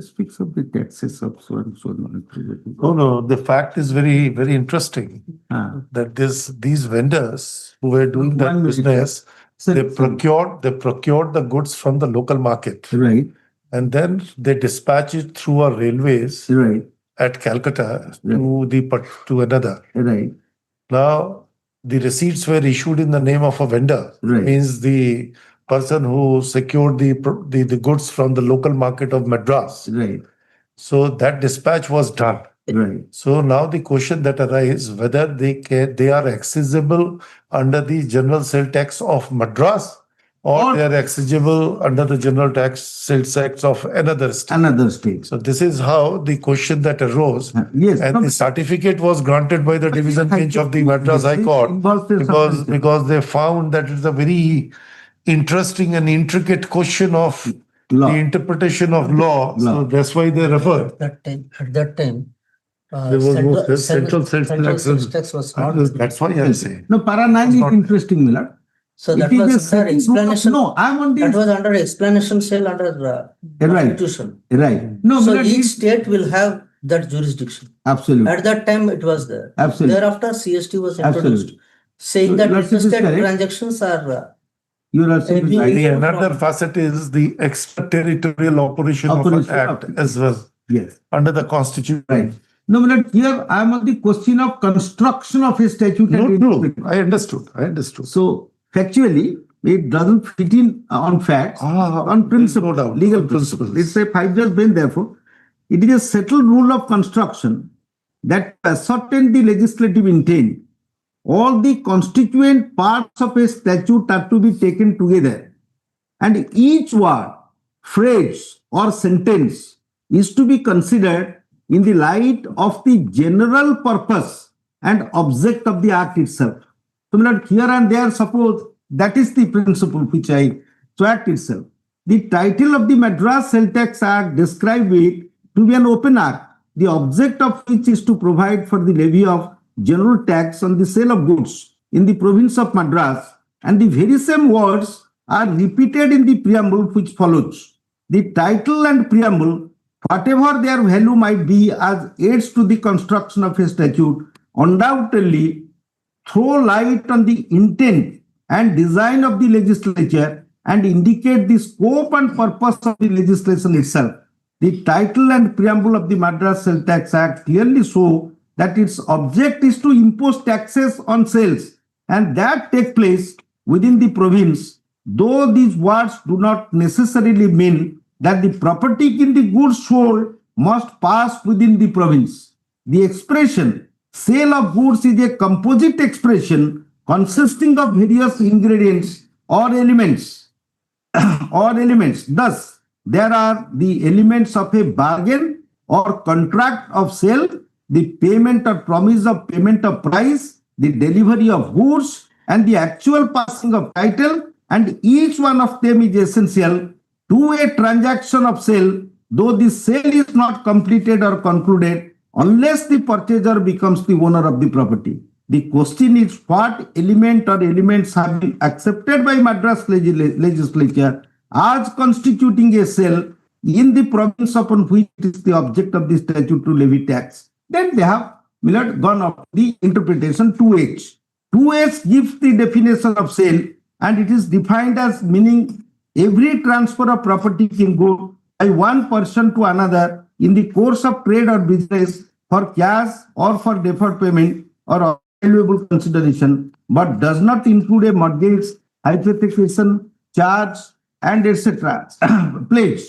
speaks of the taxes of so and so. No, the fact is very, very interesting that these vendors who were doing that business, they procured the goods from the local market. Right. And then they dispatch it through our railways at Calcutta to another. Right. Now, the receipts were issued in the name of a vendor. Right. Means the person who secured the goods from the local market of Madras. Right, So that dispatch was done. right. So now the question that arises whether they are accessible under the general sale tax of Madras or they are accessible under the general sales tax of another state. Another state. So this is how the question that arose. Yes. And the certificate was granted by the division bench of the Madras High Court because they found that it's a very interesting and intricate question of Law. the interpretation of law. So that's why they referred. At that time, There was no central sales tax was not. That's why I'm saying. No, para 9 is interesting, Millard. So that It is was a under second explanation. No, I'm on That this. was under explanation cell under Right. constitution. Right. No, So Millard, each state will have that jurisdiction. absolutely. At that time, it was there. Absolutely. Thereafter, CST was introduced, Absolutely. saying So that your assist is interstate correct. transactions are You are absolutely Maybe- right. The another facet is the extraterritorial operation of an Operation act of- as well Yes. under the constitution. Right. No, Millard, here I am on the question of construction of a statute. No, and no, interpretation. I understood. So factually, it doesn't fit in on facts, on principle, no doubt. legal On principle. principles. It's a 5-judge bench, therefore. It is a settled rule of construction that to ascertain the legislative intent, all the constituent parts of a statute are to be taken together, and each word, phrase, or sentence is to be considered in the light of the general purpose and object of the act itself. So, Millard, here and there, suppose that is the principle which so act itself. The title of the Madras Sale Tax Act describes it to be an open act, the object of which is to provide for the levy of general tax on the sale of goods in the province of Madras, and the very same words are repeated in the preamble which follows. The title and preamble, whatever their value might be as aids to the construction of a statute, undoubtedly throw light on the intent and design of the legislature and indicate the scope and purpose of the legislation itself. The title and preamble of the Madras Sale Tax Act clearly show that its object is to impose taxes on sales, and that take place within the province, though these words do not necessarily mean that the property in the goods sold must pass within the province. The expression sale of goods is a composite expression consisting of various ingredients or elements. Thus, there are the elements of a bargain or contract of sale, the payment or promise of payment of price, the delivery of goods, and the actual passing of title, and each one of them is essential to a transaction of sale, though the sale is not completed or concluded unless the purchaser becomes the owner of the property. The question is what element or elements have been accepted by Madras legislature as constituting a sale in the province upon which it is the object of the statute to levy tax. Then they have gone up the interpretation 2H. 2H gives the definition of sale, and it is defined as meaning every transfer of property can go by one person to another in the course of trade or business for cash or for deferred payment or valuable consideration, but does not include a mortgage, hypothecation, charge, and etc. pledge.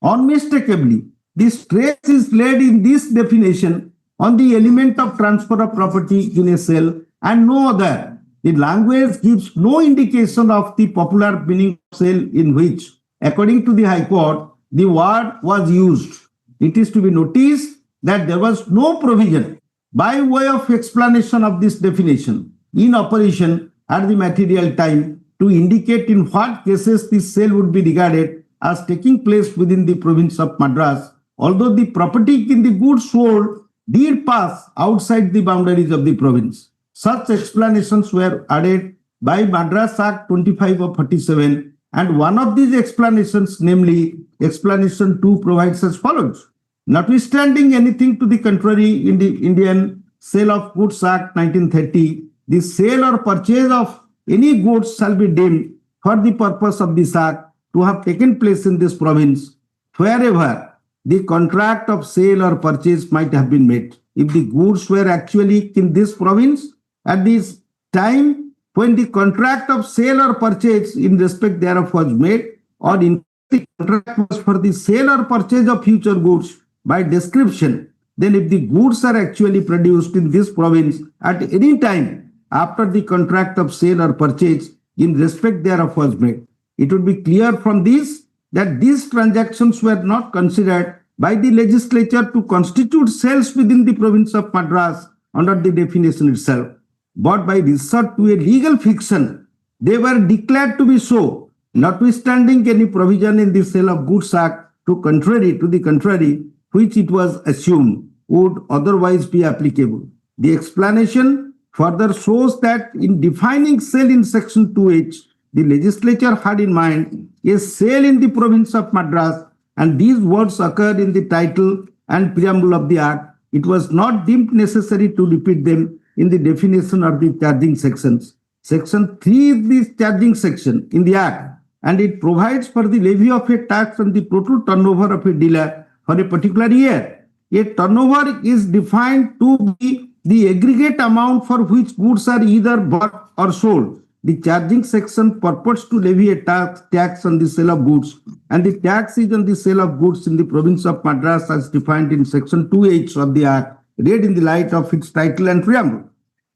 Unmistakably, the stress is laid in this definition on the element of transfer of property in a sale and no other. The language gives no indication of the popular meaning of sale in which, according to the High Court, the word was used. It is to be noticed that there was no provision by way of explanation of this definition in operation at the material time to indicate in what cases this sale would be regarded as taking place within the province of Madras, although the property in the goods sold did pass outside the boundaries of the province. Such explanations were added by Madras Act 25 of 47, and one of these explanations, namely explanation 2, provides as follows. Notwithstanding anything to the contrary in the Indian Sale of Goods Act 1930, the sale or purchase of any goods shall be deemed for the purpose of this act to have taken place in this province wherever the contract of sale or purchase might have been made. If the goods were actually in this province at this time when the contract of sale or purchase in respect thereof was made, or in the contract was for the sale or purchase of future goods by description, then if the goods are actually produced in this province at any time after the contract of sale or purchase in respect thereof was made, it would be clear from this that these transactions were not considered by the legislature to constitute sales within the province of Madras under the definition itself, but by resort to a legal fiction, they were declared to be so, notwithstanding any provision in the Sale of Goods Act to the contrary, which it was assumed would otherwise be applicable. The explanation further shows that in defining sale in section 2H, the legislature had in mind a sale in the province of Madras, and these words occurred in the title and preamble of the Act. It was not deemed necessary to repeat them in the definition of the charging sections. Section 3 is the charging section in the Act, and it provides for the levy of a tax on the total turnover of a dealer for a particular year. A turnover is defined to be the aggregate amount for which goods are either bought or sold. The charging section purports to levy a tax on the sale of goods, and the tax is on the sale of goods in the province of Madras as defined in section 2H of the Act, read in the light of its title and preamble.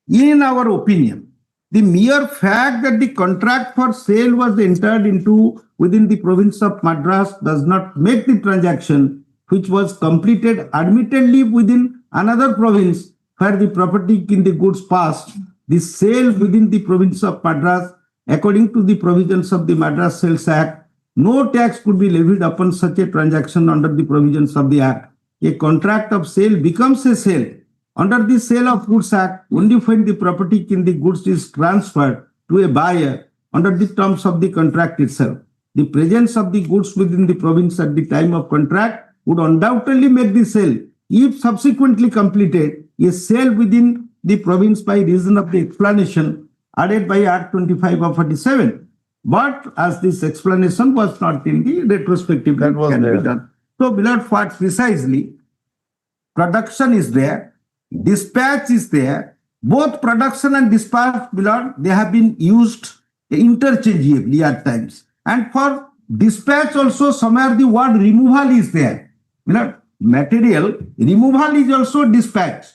In our opinion, the mere fact that the contract for sale was entered into within the province of Madras does not make the transaction, which was completed admittedly within another province where the property in the goods passed, the sale within the province of Madras, according to the provisions of the Madras Sales Act, no tax could be levied upon such a transaction under the provisions of the Act. A contract of sale becomes a sale under the Sale of Goods Act only when the property in the goods is transferred to a buyer under the terms of the contract itself. The presence of the goods within the province at the time of contract would undoubtedly make the sale, if subsequently completed, a sale within the province by reason of the explanation added by Act 25 of 47. But as this explanation was not in the retrospective, That was can there. be done. So, below what precisely, production is there, dispatch is there. Both production and dispatch, below, they have been used interchangeably at times. And for dispatch also, somewhere the word removal is there. Below, material removal is also dispatch.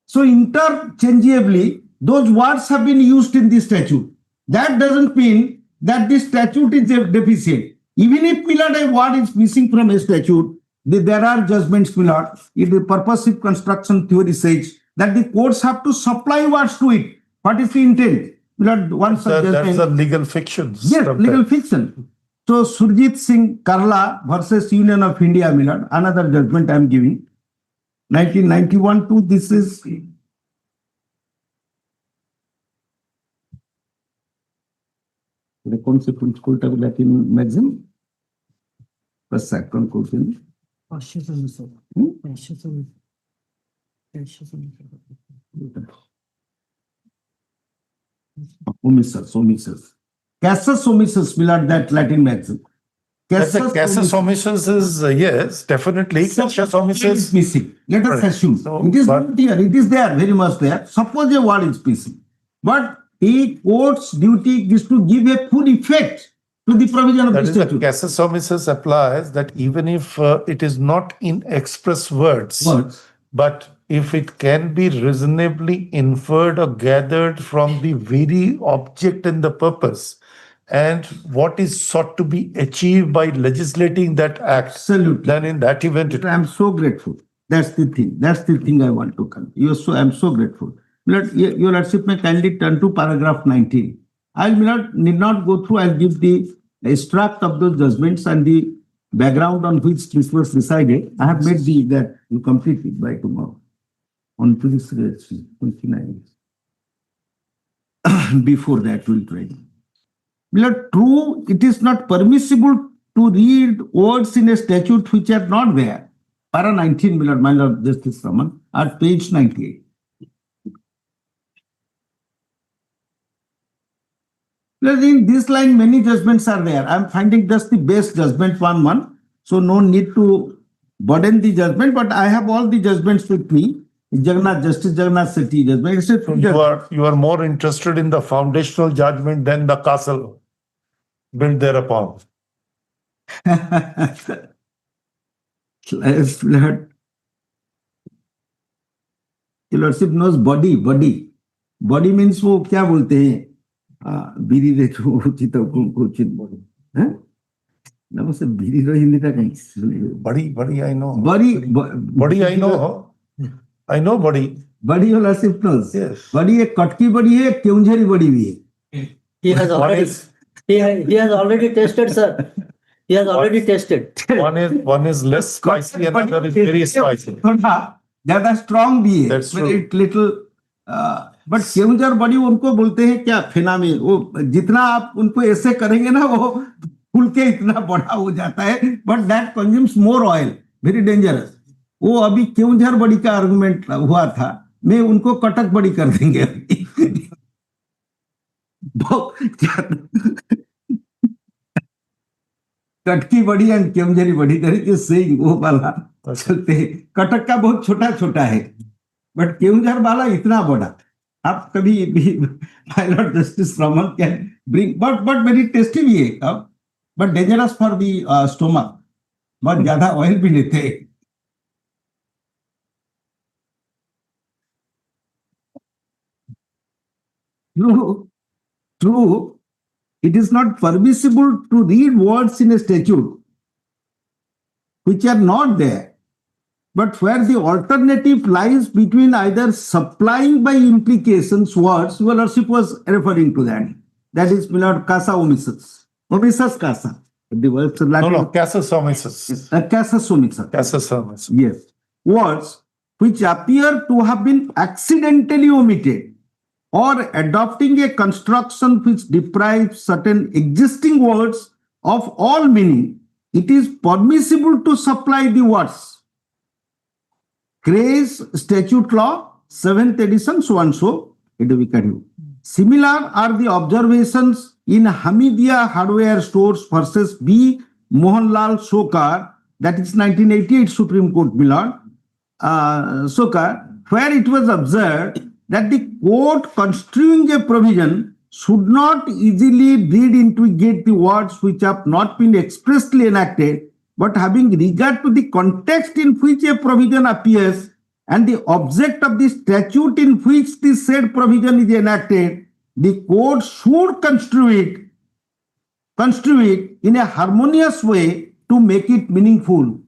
So interchangeably, those words have been used in the statute. That doesn't mean that the statute is deficient. Even if a word is missing from a statute, there are judgments, if the purposive construction theory says that the courts have to supply words to it. What is the intent? One such That's judgment. a legal fiction. Yes, legal fiction. So Surjit Singh Karla versus Union of India, another judgment I am giving. 1991 to this is the concept in school Latin magazine. First second question. Omissus. Casus omissus, that Latin magazine. Casus omissus is, yes, definitely. Casus omissus is missing. Let us Right. assume. So, It is but- not here. It is there, very much there. Suppose a word is missing. But the court's duty is to give a full effect to the provision of That the is, the statute. casus omissus applies that even if it is not in express words, Words. but if it can be reasonably inferred or gathered from the very object and the purpose, and what is sought to be achieved by legislating that act, Absolutely. then in that event, it I am so grateful. That's the thing. That's the thing I want to come. I'm so grateful. Your Lordship may kindly turn to paragraph 19. I need not go through. I'll give the extract of those judgments and the background on which this was decided. I have made that you complete it by tomorrow. On to this 29. Before that, we'll try. True, it is not permissible to read words in a statute which are not there. Para 19, my Lord Justice Raman, at page 98. In this line, many judgments are there. I'm finding just the base judgment 1-1. So no need to burden the judgment, but I have all the judgments with me. Justice Jagannath Sethi judgment. It's a So you are more interested in the foundational judgment than the castle built thereupon. Flood. Your Lordship knows body. Body means वो क्या बोलते हैं बीरी देखो उचित कुचित हैं ना वो सब बीरी रो हिंदी का कहीं Body, I know. बड़ी I know body. बड़ी Your Lordship knows. Yes. बड़ी एक कटकी बड़ी है एक केउंझरी बड़ी भी है. He has One already, is he has already tested, sir. He has already tested. one is less spicy and another is very spicy. थोड़ा ज्यादा स्ट्रॉन्ग भी है. That's true. But little but Keonjhar बड़ी उनको बोलते हैं क्या फेना में वो जितना आप उनको ऐसे करेंगे ना वो फूल के इतना बड़ा हो जाता है but that consumes more oil very dangerous. वो अभी केउंझर बड़ी का आर्गुमेंट हुआ था मैं उनको कटक बड़ी कर देंगे कटकी बड़ी एंड केउंझरी बड़ी तरीके से वो वाला चलते हैं. कटक का बहुत छोटा छोटा है बट केउंझर वाला इतना बड़ा. आप कभी भी my Lord justice Raman can bring but very tasty भी है but dangerous for the stomach. बहुत ज्यादा ऑयल भी लेते हैं. True, it is not permissible to read words in a statute which are not there, but where the alternative lies between either supplying by implications words, Your Lordship was referring to that. That is, Milord, casa omissus. Omissus casa. The words are No, casus omissus. Casus omissus. Casus omissus. Yes. Words which appear to have been accidentally omitted or adopting a construction which deprives certain existing words of all meaning, it is permissible to supply the words. Gray's Statute Law, 7th edition, so and so, it will continue. Similar are the observations in Hamidia Hardware Stores versus B. Mohanlal Sokar, that is 1988 Supreme Court, Milord, Sokar, where it was observed that the court construing a provision should not easily read into it the words which have not been expressly enacted, but having regard to the context in which a provision appears and the object of the statute in which the said provision is enacted, the court should construe it in a harmonious way to make it meaningful.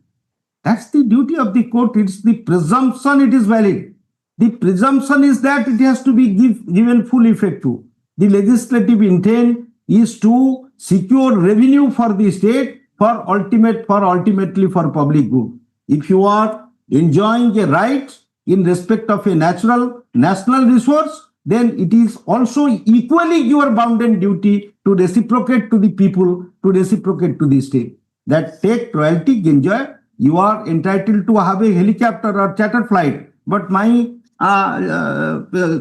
That's the duty of the court. It's the presumption it is valid. The presumption is that it has to be given full effect to. The legislative intent is to secure revenue for the state ultimately for public good. If you are enjoying a right in respect of a national resource, then it is also equally your bounden duty to reciprocate to the people, to reciprocate to the state. That take royalty, enjoy. You are entitled to have a helicopter or charter flight, but my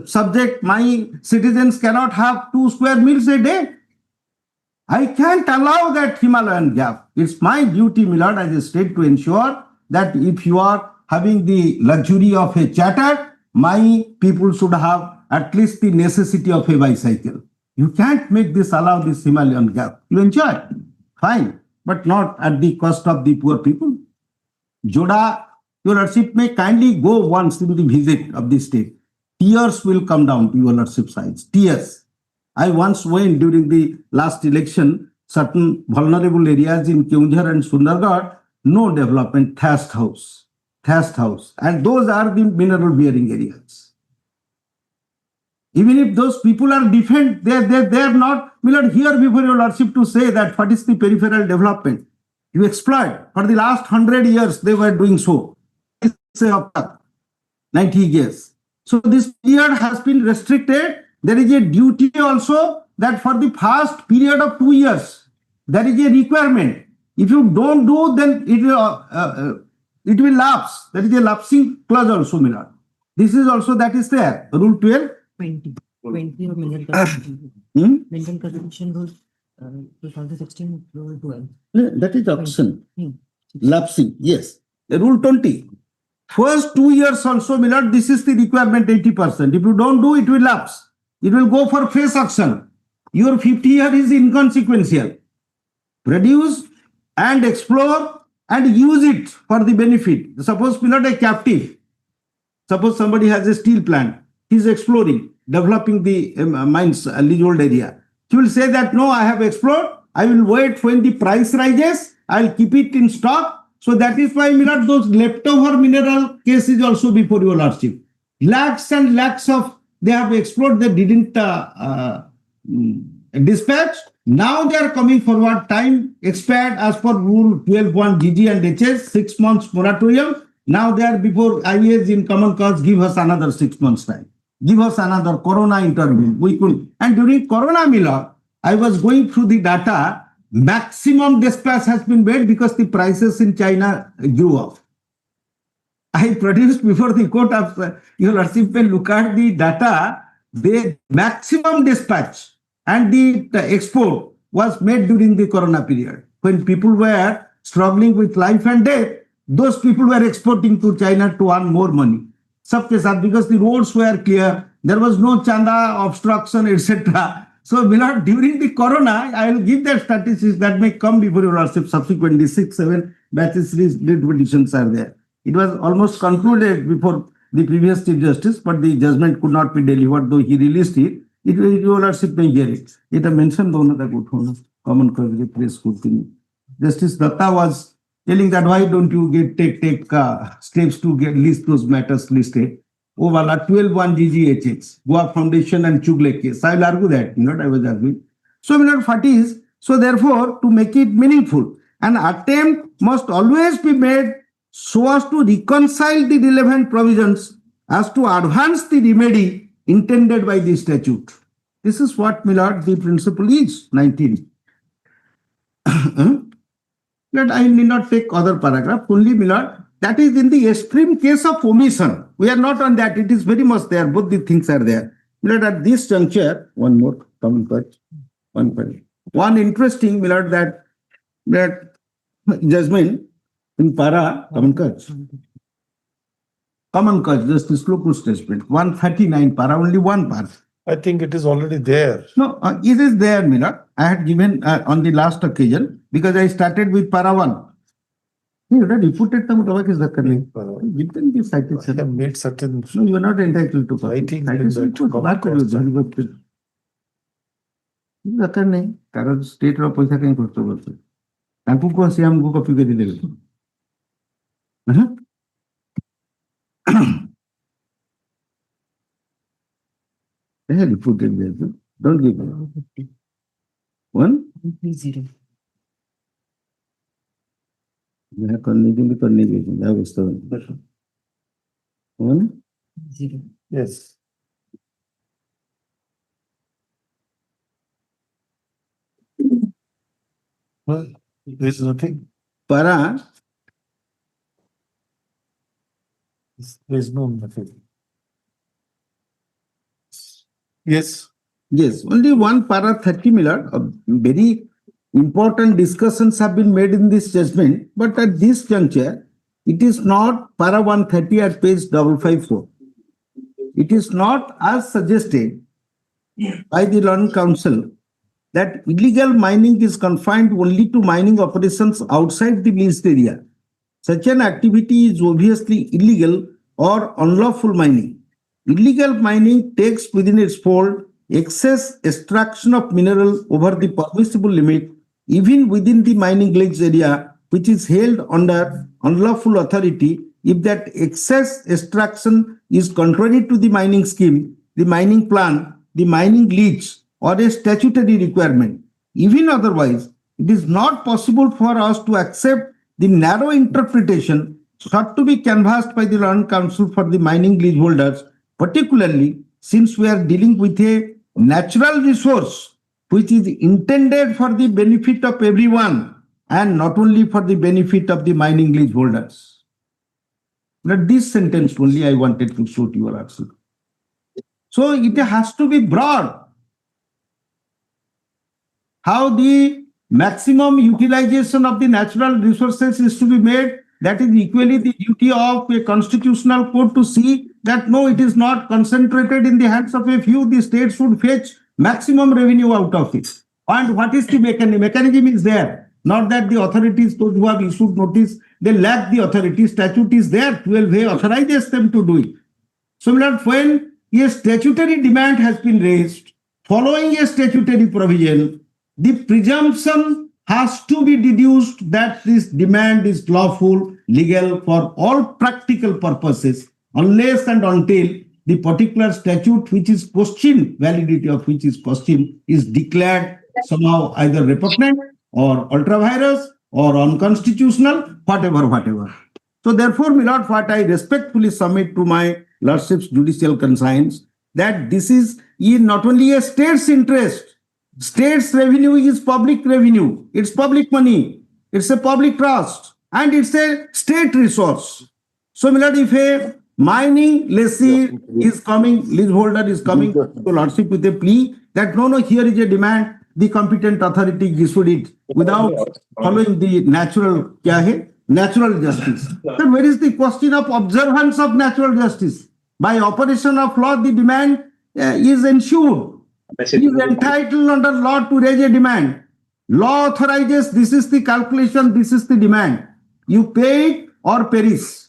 subject, my citizens cannot have 2 square meals a day. I can't allow that Himalayan gap. It's my duty, Milord, as a state to ensure that if you are having the luxury of a charter, my people should have at least the necessity of a bicycle. You can't make this, allow this Himalayan gap. You enjoy, fine, but not at the cost of the poor people. Joda, Your Lordship may kindly go once in the visit of the state. Tears will come down to Your Lordship's eyes. Tears. I once went during the last election, certain vulnerable areas in Keonjhar and Sundargarh, no development, thatched house. And those are the mineral bearing areas. Even if those people are different, they are not, we are here before Your Lordship to say that what is the peripheral development. You exploit. For the last 100 years, they were doing so. Say up to 90 years. So this period has been restricted. There is a duty also that for the past period of 2 years, there is a requirement. If you don't do, then it will lapse. There is a lapsing clause also, Milord. This is also that is there. Rule 12. 20 of Minimum Consumption. Minimum Consumption Rule 2016 Rule 12. That is option. Hmm. Lapsing, yes. Rule 20. First 2 years also, my lord, this is the requirement 80%. If you don't do, it will lapse. It will go for face action. Your 50 year is inconsequential. Produce and explore and use it for the benefit. Suppose, my lord, a captive. Suppose somebody has a steel plant. He is exploring, developing the mines, leasehold area. He will say that, no, I have explored. I will wait when the price rises. I will keep it in stock. So that is why, my lord, those leftover mineral case is also before your lordship. Lakhs and lakhs of they have explored, they didn't dispatch. Now they are coming forward. Time expired as per rule 12.1 GG and HS, 6 months moratorium. Now they are before IAs in common cause, give us another 6 months time. Give us another corona intervene. We could. And during corona, my lord, I was going through the data. Maximum dispatch has been made because the prices in China grew up. I produced before the court of your lordship, look at the data, the maximum dispatch and the export was made during the corona period. When people were struggling with life and death, those people were exporting to China to earn more money. Because the roads were clear, there was no chanda, obstruction, etc. So, Milord, during the corona, I will give that statistics that may come before your lordship subsequently. 6-7 batches petitions are there. It was almost concluded before the previous Chief Justice, but the judgment could not be delivered, though he released it. Your lordship may hear it. It mentioned common cause press scrutiny. Justice Datta was telling that why don't you take steps to get list those matters listed. Oh, 12.1 GGHX, Goa Foundation and Chugle case. I will argue that, I was arguing. So, Milord, what is? So, therefore, to make it meaningful, an attempt must always be made so as to reconcile the relevant provisions as to advance the remedy intended by the statute. This is what, Milord, the principle is, 19. That I need not take other paragraph, only, Milord, that is in the extreme case of omission. We are not on that. It is very much there. Both the things are there. Milord, at this juncture, one more common cause. One interesting, Milord, that judgment in para common cause. Common cause, Justice Locus statement, 139 para, only one part. I think it is already there. No, it is there, Milord. I had given on the last occasion because I started with para 1. You have reported them to is the correct. You can be cited. I have made certain. No, you are not entitled to writing. कारण state रो पैसा कहीं खर्च करते तांको को से हमको copy कर देले they reported there. Don't give me 130. मैं करने के लिए करने के लिए अवस्था 0. Yes. Well, there is nothing. para There is no nothing. Yes. yes, only one para 30 Milord. Very important discussions have been made in this judgment, but at this juncture, it is not para 130 at page 554. It is not as suggested by the Learned Council that illegal mining is confined only to mining operations outside the leased area. Such an activity is obviously illegal or unlawful mining. Illegal mining takes within its fold excess extraction of mineral over the permissible limit, even within the mining lease area, which is held under unlawful authority if that excess extraction is contrary to the mining scheme, the mining plan, the mining lease, or a statutory requirement. Even otherwise, it is not possible for us to accept the narrow interpretation sought to be canvassed by the Learned Council for the mining leaseholders, particularly since we are dealing with a natural resource which is intended for the benefit of everyone and not only for the benefit of the mining leaseholders. But this sentence only I wanted to show to your answer. So it has to be broad. How the maximum utilization of the natural resources is to be made that is equally the duty of a constitutional court to see that no, it is not concentrated in the hands of a few. The state should fetch maximum revenue out of it. And what is the mechanism? Mechanism is there. Not that the authorities, those who have issued notice, they lack the authority. Statute is there. 12A authorizes them to do it. So, when a statutory demand has been raised, following a statutory provision, the presumption has to be deduced that this demand is lawful, legal for all practical purposes, unless and until the particular statute which is questioned, validity of which is questioned, is declared somehow either repugnant or ultra-virus or unconstitutional, whatever. So therefore, my lord, what I respectfully submit to my lordship's judicial conscience, that this is not only a state's interest. State's revenue is public revenue. It's public money. It's a public trust. And it's a state resource. So, my lord, if a mining lessee is coming, leaseholder is coming to lordship with a plea that no, here is a demand, the competent authority issued it without following the natural justice. Then where is the question of observance of natural justice? By operation of law, the demand is ensured. He is entitled under law to raise a demand. Law authorizes, this is the calculation, this is the demand. You pay it or perish.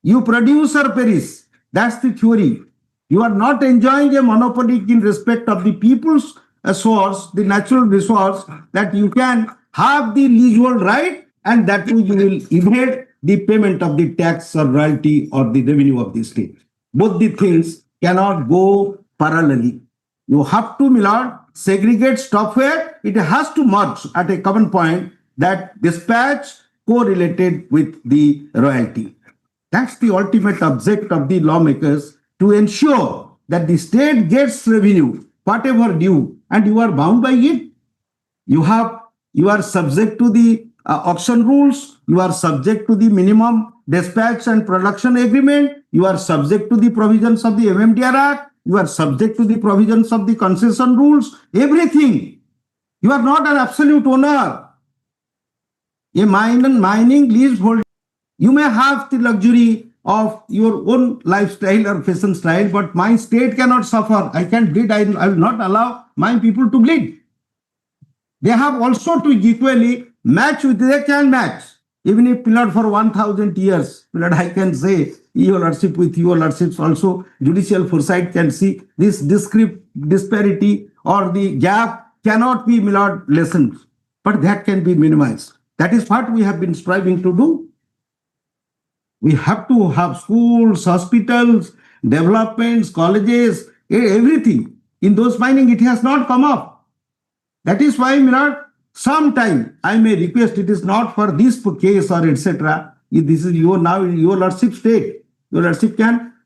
You produce or perish. That's the theory. You are not enjoying a monopoly in respect of the people's source, the natural resource, that you can have the legal right, and that too you will evade the payment of the tax or royalty or the revenue of the state. Both the things cannot go parallelly. You have to, my lord, segregate stopware. It has to merge at a common point, that dispatch correlated with the royalty. That's the ultimate object of the lawmakers, to ensure that the state gets revenue, whatever due, and you are bound by it. You are subject to the auction rules. You are subject to the minimum dispatch and production agreement. You are subject to the provisions of the MMDR Act. You are subject to the provisions of the concession rules. Everything. You are not an absolute owner. A mining leaseholder, you may have the luxury of your own lifestyle or fashion style, but my state cannot suffer. I can bleed. I will not allow my people to bleed. They have also to equally match with, they can match. Even if pillared for 1,000 years, pillared, I can say, your lordship with your lordships also, judicial foresight can see this disparity or the gap cannot be, my lord, lessened, but that can be minimized. That is what we have been striving to do. We have to have schools, hospitals, developments, colleges, everything. In those mining, it has not come up. That is why, my lord, sometime I may request, it is not for this case or etc. This is your lordship state. Your lordship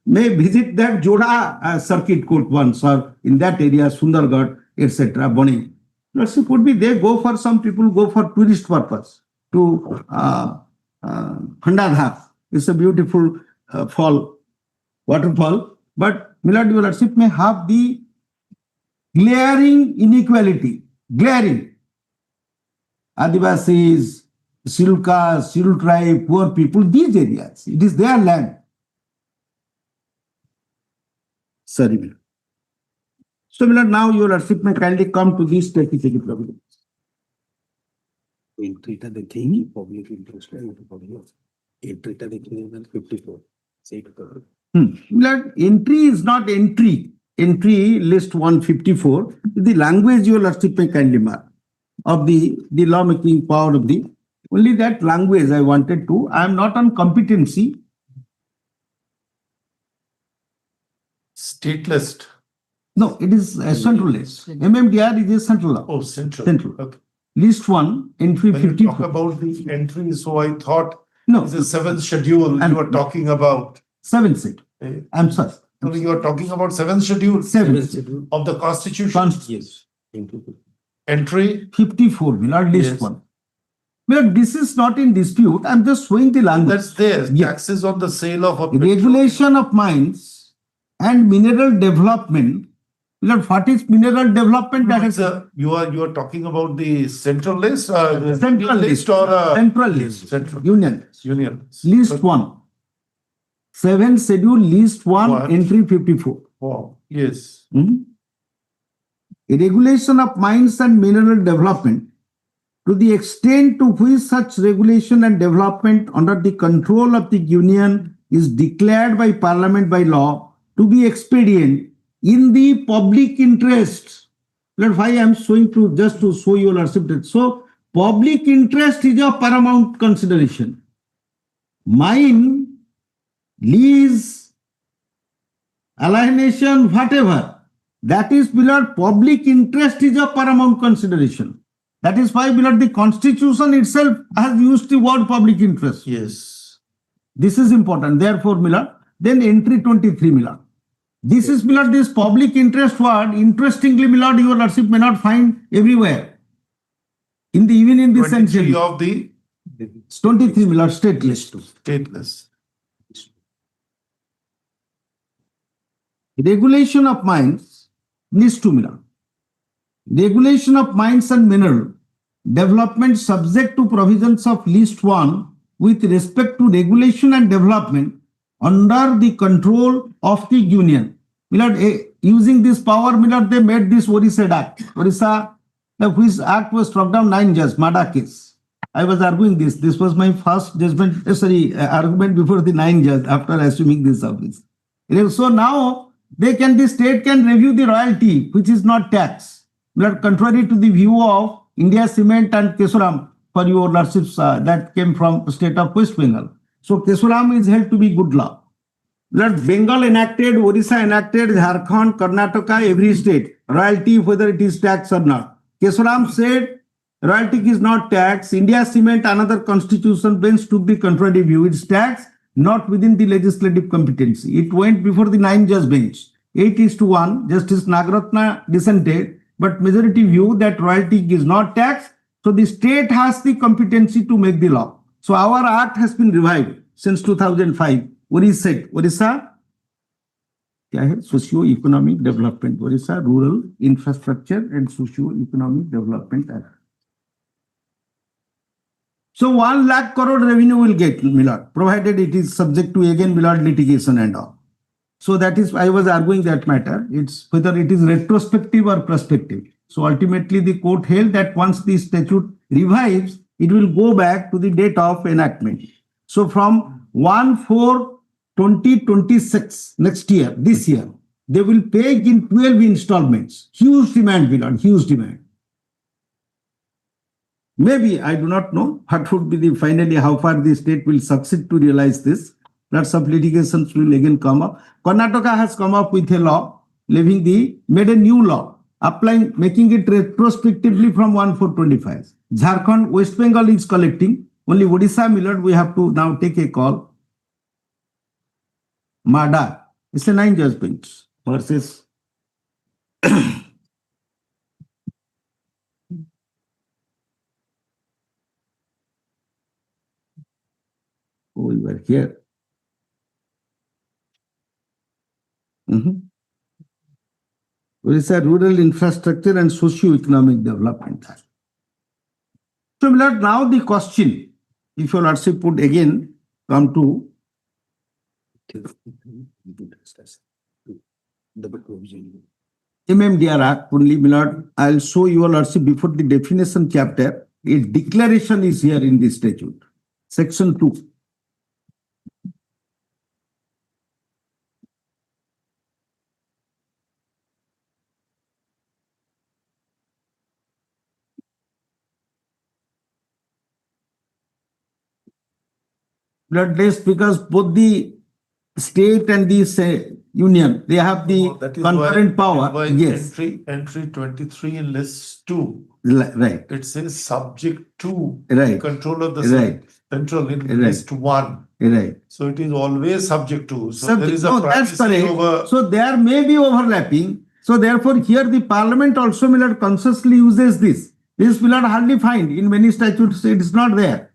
may visit that Joda circuit court once, or in that area, Sundargarh, etc. Boni. Lordship would be, they go for, some people go for tourist purpose to Khandadhar. It's a beautiful waterfall. But my lord, your lordship may have the glaring inequality, glaring. Adivasis, Silkas, Sil tribe, poor people, these areas. It is their land. Sorry, my lord. So, my lord, now your lordship may kindly come to these statutory provisions. Entry-টা দেখেই public interest entry-টা দেখে 54 সেইটা করো। Lord, entry is not entry. Entry list 154. The language your lordship may kindly mark of the lawmaking power of the, only that language I wanted to. I am not on competency. State list. No, it is a central list. MMDR is a central law. Oh, central. Central. Okay. List 1, entry When you 54. talk about the entry, so I thought No, it's a seventh schedule And- you are talking about. 7th set. Eh, I'm sorry. So you are talking about seventh schedule 7th. of the constitution. Yes. Entry. 54, my lord, list Yes. 1. Well, this is not in dispute. I'm just showing the language. That's there. Yeah. Taxes on the sale of a Regulation of mines and mineral development My lord, what is mineral development? That is You are talking about the central list, Central list. or central list, central union, union list 1. 7 schedule, list 1, One. entry 54. Wow. Yes. A regulation of mines and mineral development to the extent to which such regulation and development under the control of the union is declared by parliament by law to be expedient in the public interest. That's why I am showing to just to show you lordship that. So public interest is a paramount consideration. Mine, lease, alienation, whatever, that is below public interest is a paramount consideration. That is why below the constitution itself has used the word public interest. Yes. This is important. Therefore, Miller, then entry 23, Miller. This is Miller, this public interest word. Interestingly, Miller, your lordship may not find everywhere. Even in the 23 century. of the 23, Miller, state list. stateless. Regulation of mines, list 2, Miller. Regulation of mines and mineral development subject to provisions of list 1 with respect to regulation and development under the control of the union. Millard, using this power, Millard, they made this Orissa Act. Orissa, which act was struck down 9 judges, Mada case. I was arguing this. This was my first judgment, argument before the 9 judges after assuming this office. So now the state can review the royalty, which is not tax. Contrary to the view of India Cement and CORAM, for your lordships, that came from the state of West Bengal. So CORAM is held to be good law. Bengal enacted, Orissa enacted, Jharkhand, Karnataka, every state, royalty, whether it is tax or not. CORAM said royalty is not tax. India Cement, another constitution bench took the contrary view. It's tax, not within the legislative competency. It went before the 9-judge bench. 8:1, Justice Nagaratna dissented, but majority view that royalty is not tax. So the state has the competency to make the law. So our act has been revived since 2005. Orissa, socio-economic development. Orissa Rural Infrastructure and Socio-Economic Development Act. So 1 lakh crore revenue will get, Millard, provided it is subject to again Millard litigation and all. So that is, I was arguing that matter. It's whether it is retrospective or prospective. So ultimately the court held that once the statute revives, it will go back to the date of enactment. So from 1/4/2026, next year, this year, they will pay in 12 installments. Huge demand, Millard, huge demand. Maybe, I do not know what would be the finally how far the state will succeed to realize this. Lots of litigations will again come up. Karnataka has come up with a law, made a new law, applying, making it retrospectively from 1/4/25. Jharkhand, West Bengal is collecting. Only Odisha, Millard, we have to now take a call. Mada, it's a 9-judge bench versus we were here. Orissa Rural Infrastructure and Socio-Economic Development. So now the question, if your lordship would again come to MMDR Act, only Millard, I'll show your lordship before the definition chapter, a declaration is here in the statute. Section 2. Bloodless, because both the state and the union, they have the concurrent power. Yes. Entry 23 in list 2. Right. It says subject to Right. control of the Right. central in Right. list 1. Right. So it is always subject to. So there is a No, that's privacy correct. over. So there may be overlapping. So therefore, here the parliament also Millard consciously uses this. This Millard hardly find in many statutes. It is not there.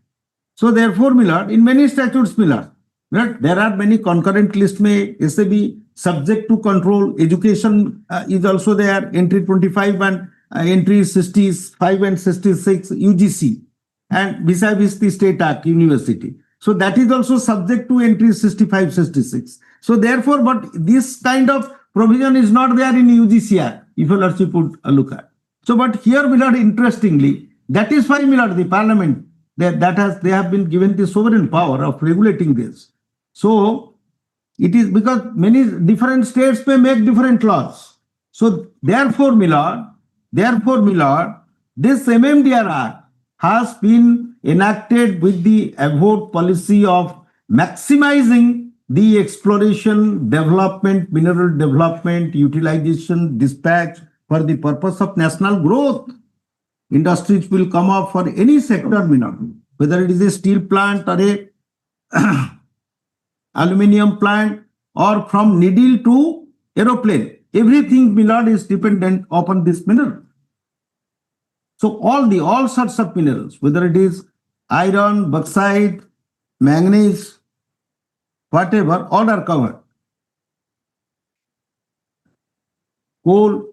So therefore, Millard, in many statutes, Millard, there are many concurrent lists may ऐसे भी subject to control. Education is also there, entry 25 and entry 65 and 66 UGC, and vis-a-vis the state act university. So that is also subject to entry 65, 66. So therefore, but this kind of provision is not there in UGC Act, if you lordship would look at. So, but here, my lord, interestingly, that is why, my lord, the parliament, they have been given the sovereign power of regulating this. So it is because many different states may make different laws. So therefore, my lord, this MMDR Act has been enacted with the avowed policy of maximizing the exploration, development, mineral development, utilization, dispatch for the purpose of national growth. Industries will come up for any sector, whether it is a steel plant or a aluminium plant or from needle to aeroplane. Everything, is dependent upon this mineral. So all sorts of minerals, whether it is iron, bauxite, manganese, whatever, all are covered. Coal.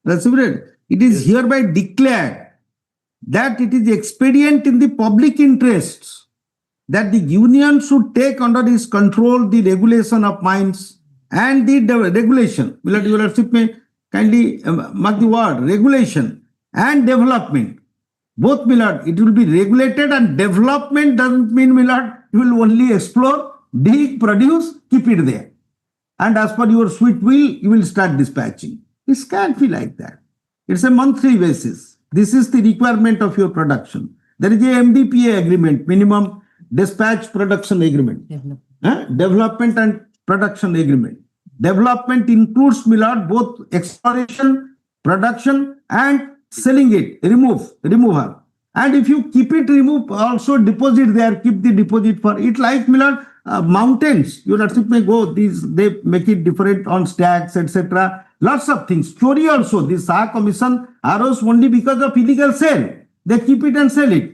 That's it. It is hereby declared that it is expedient in the public interests that the union should take under its control the regulation of mines and the regulation. Will your lordship may kindly mark the word regulation and development. Both, my lord, it will be regulated, and development doesn't mean, my lord, you will only explore, dig, produce, keep it there. And as per your sweet will, you will start dispatching. This can't be like that. It's a monthly basis. This is the requirement of your production. There is a MDPA agreement, minimum dispatch production agreement. Development and production agreement. Development includes, my lord, both exploration, production, and selling it, removal. And if you keep it remove, also deposit there, keep the deposit for it, like, my lord, mountains. Your lordship may go, they make it different on stacks, etc. Lots of things. Story also, this Saha Commission arose only because of illegal sale. They keep it and sell it.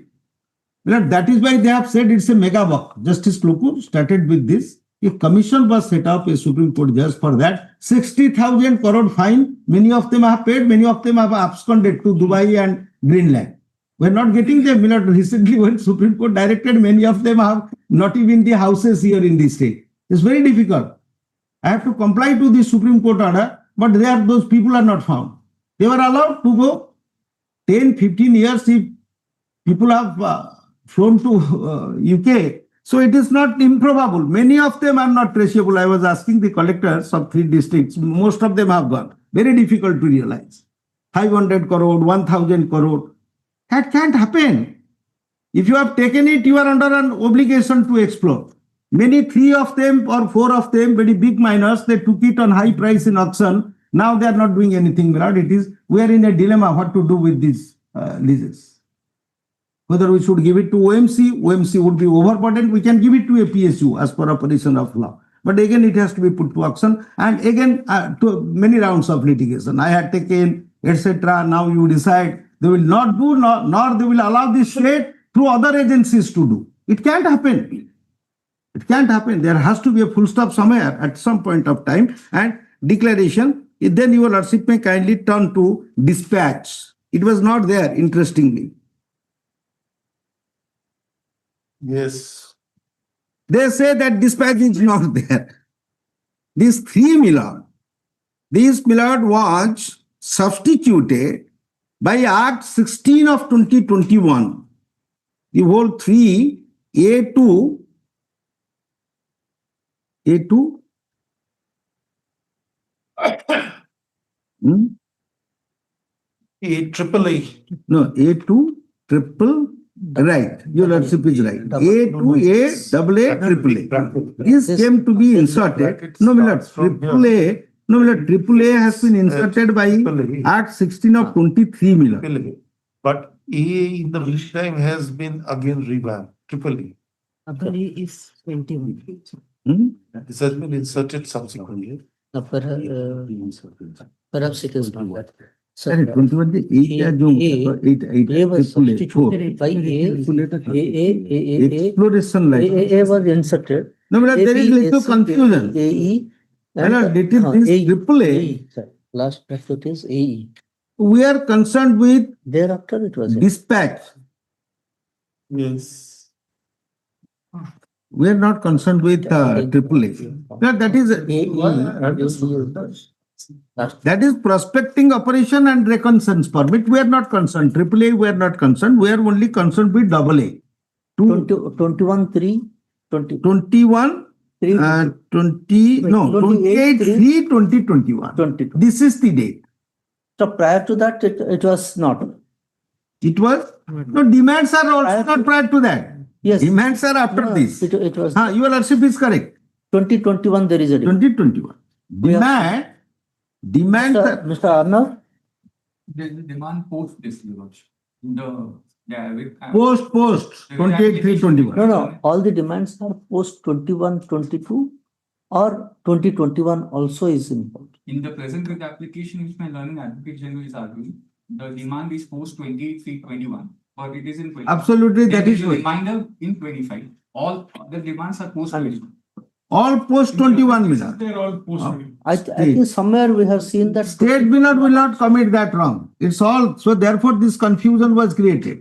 That is why they have said it's a mega buck. Justice Klukur started with this. A commission was set up, a Supreme Court judge for that. 60,000 crore fine. Many of them have paid, many of them have absconded to Dubai and Greenland. We're not getting them. Recently, when Supreme Court directed, many of them have not even the houses here in the state. It's very difficult. I have to comply to the Supreme Court order, but those people are not found. They were allowed to go 10, 15 years if people have flown to UK. So it is not improbable. Many of them are not traceable. I was asking the collectors of 3 districts. Most of them have gone. Very difficult to realize. 500 crore, 1,000 crore. That can't happen. If you have taken it, you are under an obligation to explore. Many 3 of them or 4 of them, very big miners, they took it on high price in auction. Now they are not doing anything. We are in a dilemma what to do with these leases. Whether we should give it to OMC, OMC would be overburdened. We can give it to a PSU as per operation of law. But again, it has to be put to auction. And again, to many rounds of litigation. I had taken, etc. Now you decide they will not do, nor they will allow this state through other agencies to do. It can't happen. It can't happen. There has to be a full stop somewhere at some point of time. And declaration, then your lordship may kindly turn to dispatch. It was not there, interestingly. Yes. They say that dispatch is not there. This 3 million, this million was substituted by Act 16 of 2021. The whole 3, A2, No, A2, triple, right. Your lordship is right. A2, A, double A, triple A. This came to be inserted. No, my lord, triple A. No, my lord, triple A has been inserted by Act 16 of 23 million. But A in the meantime has been again revamped. Triple A. Upper A is 21. This has been inserted subsequently. Perhaps it is not that. Sir, अरे 21 से 8 या जो A was substituted by exploration like A was inserted. no but there is little confusion. AE. Well, this triple A, Sir, last bracket is AE. we are concerned with Thereafter it was. dispatch. Yes. We are not concerned with triple A. No, that is that is prospecting operation and reconnaissance permit. We are not concerned. Triple A, we are not concerned. We are only concerned with double A. 21-3, 21, 20, no, 28/3/2021. 22. This is the date. So prior to that, it was not. It was, no, demands are also not prior to that. Yes. Demands are after No, this. It was Your lordship is correct. 2021, there is a difference. 2021. Demand, Mr. Arnav? There is a demand post this, Your Lordship. post, 28/3/21. No, all the demands are post 21-22 or 2021 also is involved. In the present with application, which my learning advocate general is arguing, the demand is post 28/3/21, but it is in 25. Absolutely, that There is a right. reminder in 25. All the demands are post 21. All post 21 Miller. They're all post 21. I think somewhere we have seen that. State Miller will not commit that wrong. It's all, so therefore this confusion was created.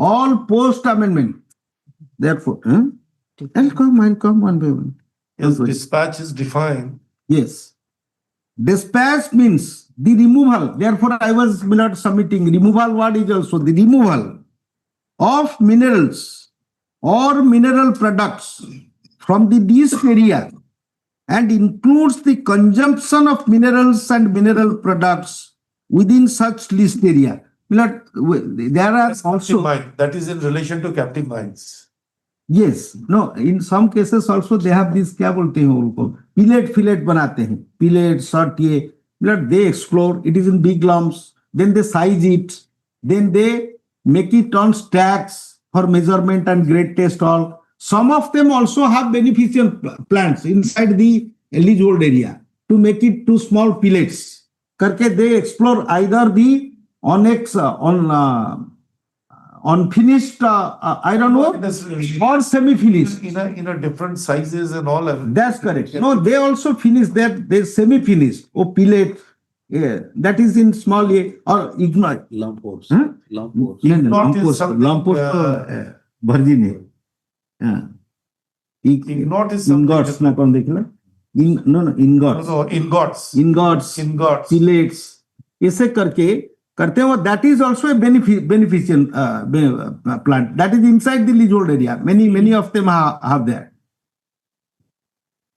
All post amendment. Therefore, I'll come one by one. Yes, dispatch is defined. Yes. Dispatch means the removal. Therefore, I was not submitting. Removal word is also the removal of minerals or mineral products from the list area and includes the consumption of minerals and mineral products within such list area. There are Captive also, mine. That is in relation to captive mines. yes, no, in some cases also they have this, क्या बोलते हैं उनको, fillet बनाते हैं, fillet, short ये, they explore, it is in big lumps, then they size it, then they make it on stacks for measurement and grade test all. Some of them also have beneficial plants inside the leasehold area to make it to small pellets. Karke they explore either the unfinished iron ore or semi-finished. In a different sizes and all. That's correct. No, they also finish that. They semi-finished. Or pellet. Yeah, that is in small or ignite. Lump ores. Huh? Lump ores. Ignot is something, virgin है. Ignot is something Ingots ना कौन देखला? Ingots. No, ingots. Ingots. Pellets. ऐसे करते हैं वो. That is also a beneficial plant. That is inside the leasehold area. Many of them have that.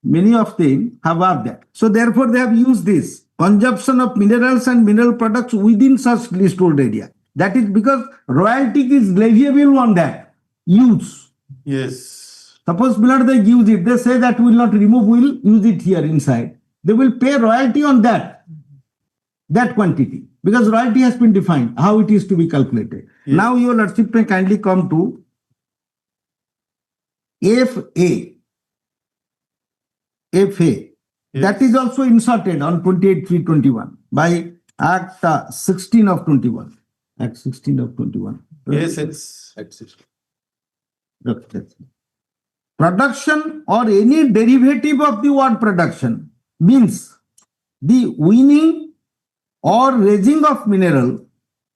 Many of them have that. So therefore they have used this consumption of minerals and mineral products within such leasehold area. That is because royalty is leviable on that use. Yes. Suppose they use it, they say that we will not remove, we will use it here inside. They will pay royalty on that quantity, because royalty has been defined, how it is to be calculated. Yes. Now your lordship may kindly come to FA. Yes. That is also inserted on 28/3/21 by Act 16 of 21. Act 16 of 21. Yes, it's. Production or any derivative of the word production means the winning or raising of mineral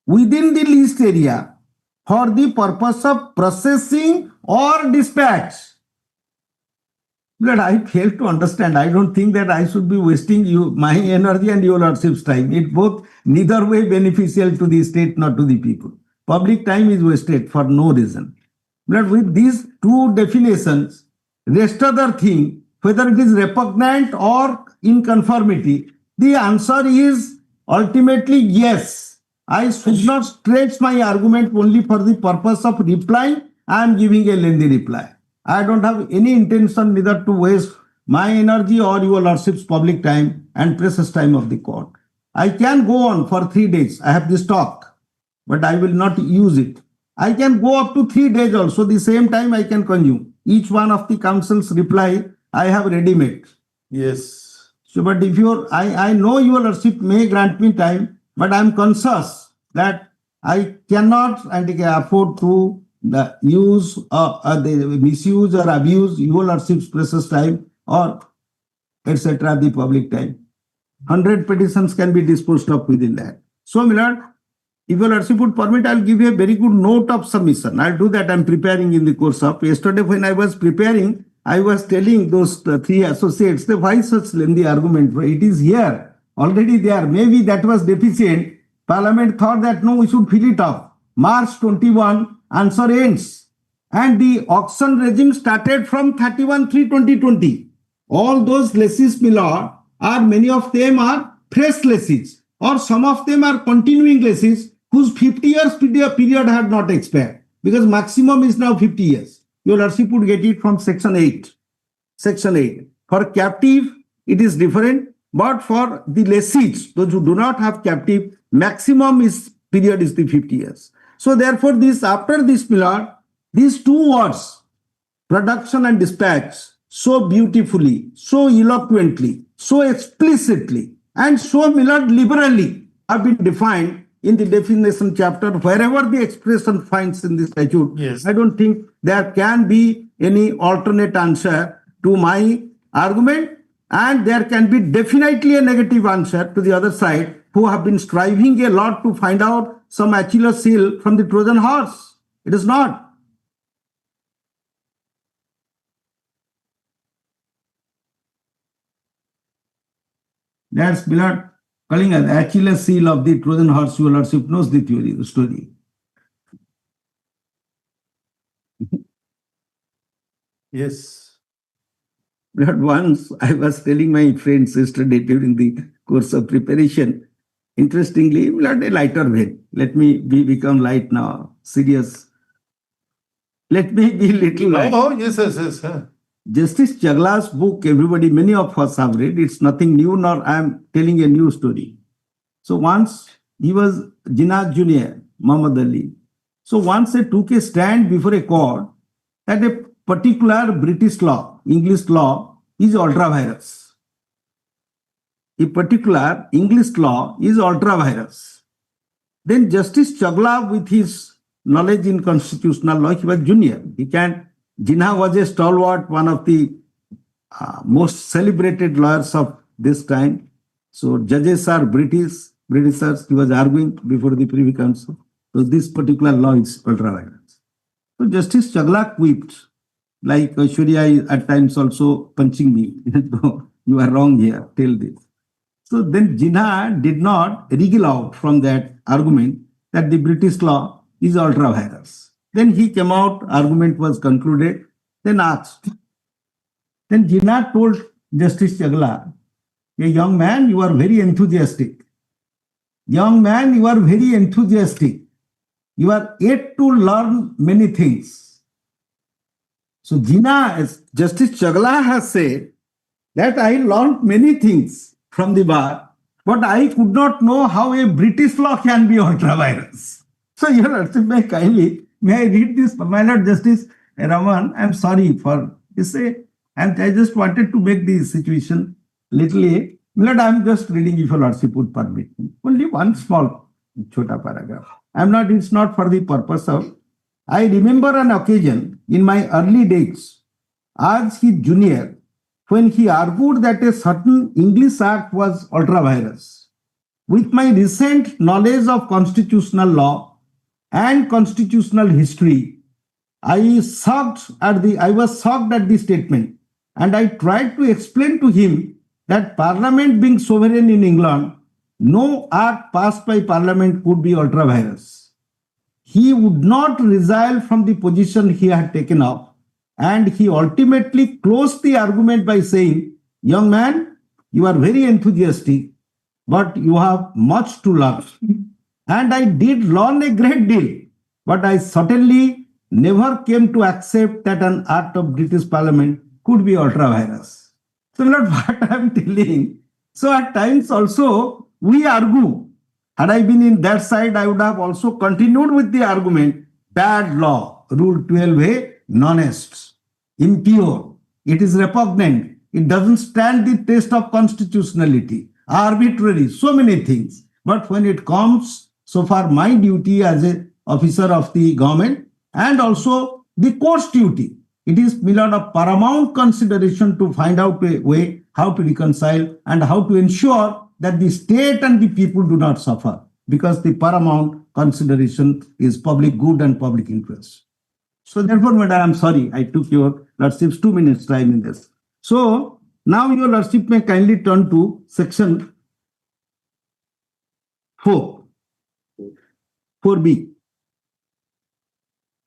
within the leased area for the purpose of processing or dispatch. But I fail to understand. I don't think that I should be wasting my energy and your lordship's time. It both neither way beneficial to the state nor to the people. Public time is wasted for no reason. But with these two definitions, rest other thing, whether it is repugnant or in conformity, the answer is ultimately yes. I should not stretch my argument only for the purpose of replying. I am giving a lengthy reply. I don't have any intention neither to waste my energy or your lordship's public time and precious time of the court. I can go on for 3 days. I have this talk, but I will not use it. I can go up to 3 days also. The same time I can consume. Each one of the counsel's reply I have ready-made. Yes. So, but if I know your lordship may grant me time, But I'm conscious that I cannot and afford to the use the misuse or abuse your lordship's precious time or etc. the public time. 100 petitions can be disposed of within that. So, my lord, if your lordship would permit, I'll give you a very good note of submission. I'll do that. I'm preparing in the course of yesterday when I was preparing, I was telling those three associates, why such lengthy argument? It is here, already there. Maybe that was deficient. Parliament thought that no, we should fill it up. March 21, answer ends. And the auction regime started from 31/3/2020. All those lessees, my lord, are many of them are fresh lessees, or some of them are continuing lessees whose 50 years period had not expired, because maximum is now 50 years. Your lordship would get it from section 8. Section 8. For captive, it is different, but for the lessees, those who do not have captive, maximum period is the 50 years. So therefore, after this, my lord, these two words, production and dispatch, so beautifully, so eloquently, so explicitly, and so, my lord, liberally have been defined in the definition chapter, wherever the expression finds in the statute. Yes. I don't think there can be any alternate answer to my argument, and there can be definitely a negative answer to the other side, who have been striving a lot to find out some Achilles heel from the Trojan horse. It is not. That's beloved calling as Achilles heel of the Trojan horse. Your lordship knows the theory, the story. Yes. But once I was telling my friends yesterday during the course of preparation, interestingly, not a lighter vein. Let me become light now, serious. Let me be little light. Oh, yes, yes, yes. Huh. Justice Chagla's book, everybody, many of us have read. It's nothing new, nor I am telling a new story. So once he was Jinnah Junior, Muhammad Ali. So once he took a stand before a court that a particular British law, English law, is ultra-virus. A particular English law is ultra-virus. Then Justice Chagla, with his knowledge in constitutional law, he was junior. Jinnah was a stalwart, one of the most celebrated lawyers of this time. So judges are Britishers. He was arguing before the Privy Council. So this particular law is ultra-virus. So Justice Chagla quipped, like Aishwarya at times also punching me. You are wrong here, tell this. So then Jinnah did not wriggle out from that argument that the British law is ultra-virus. Then he came out, argument was concluded, then asked. Then Jinnah told Justice Chagla, a young man, you are very enthusiastic. Young man, you are very enthusiastic. You are yet to learn many things. So Jinnah, Justice Chagla has said that I learned many things from the bar, but I could not know how a British law can be ultra-virus. So Your Lordship, may I read this? My Lord Justice Raman, I'm sorry for this. I just wanted to make the situation little. My Lord, I'm just reading, if Your Lordship would permit me. Only one small chota paragraph. It's not for the purpose of. I remember an occasion in my early days as his junior, when he argued that a certain English act was ultra-virus. With my recent knowledge of constitutional law and constitutional history, I was shocked at the statement, and I tried to explain to him that Parliament being sovereign in England, no act passed by Parliament could be ultra-virus. He would not resile from the position he had taken up, and he ultimately closed the argument by saying, young man, you are very enthusiastic, but you have much to learn. And I did learn a great deal, but I certainly never came to accept that an act of British Parliament could be ultra-virus. So Lord, what I am telling, so at times also we argue. Had I been in that side, I would have also continued with the argument, bad law, Rule 12A, non-est, impure, it is repugnant, it doesn't stand the test of constitutionality, arbitrary, so many things. But when it comes, so far my duty as a officer of the government and also the court's duty, it is Milord of paramount consideration to find out a way how to reconcile and how to ensure that the state and the people do not suffer, because the paramount consideration is public good and public interest. So therefore, madam, I'm sorry, I took your lordship's 2 minutes time in this. So now your lordship may kindly turn to section 4B.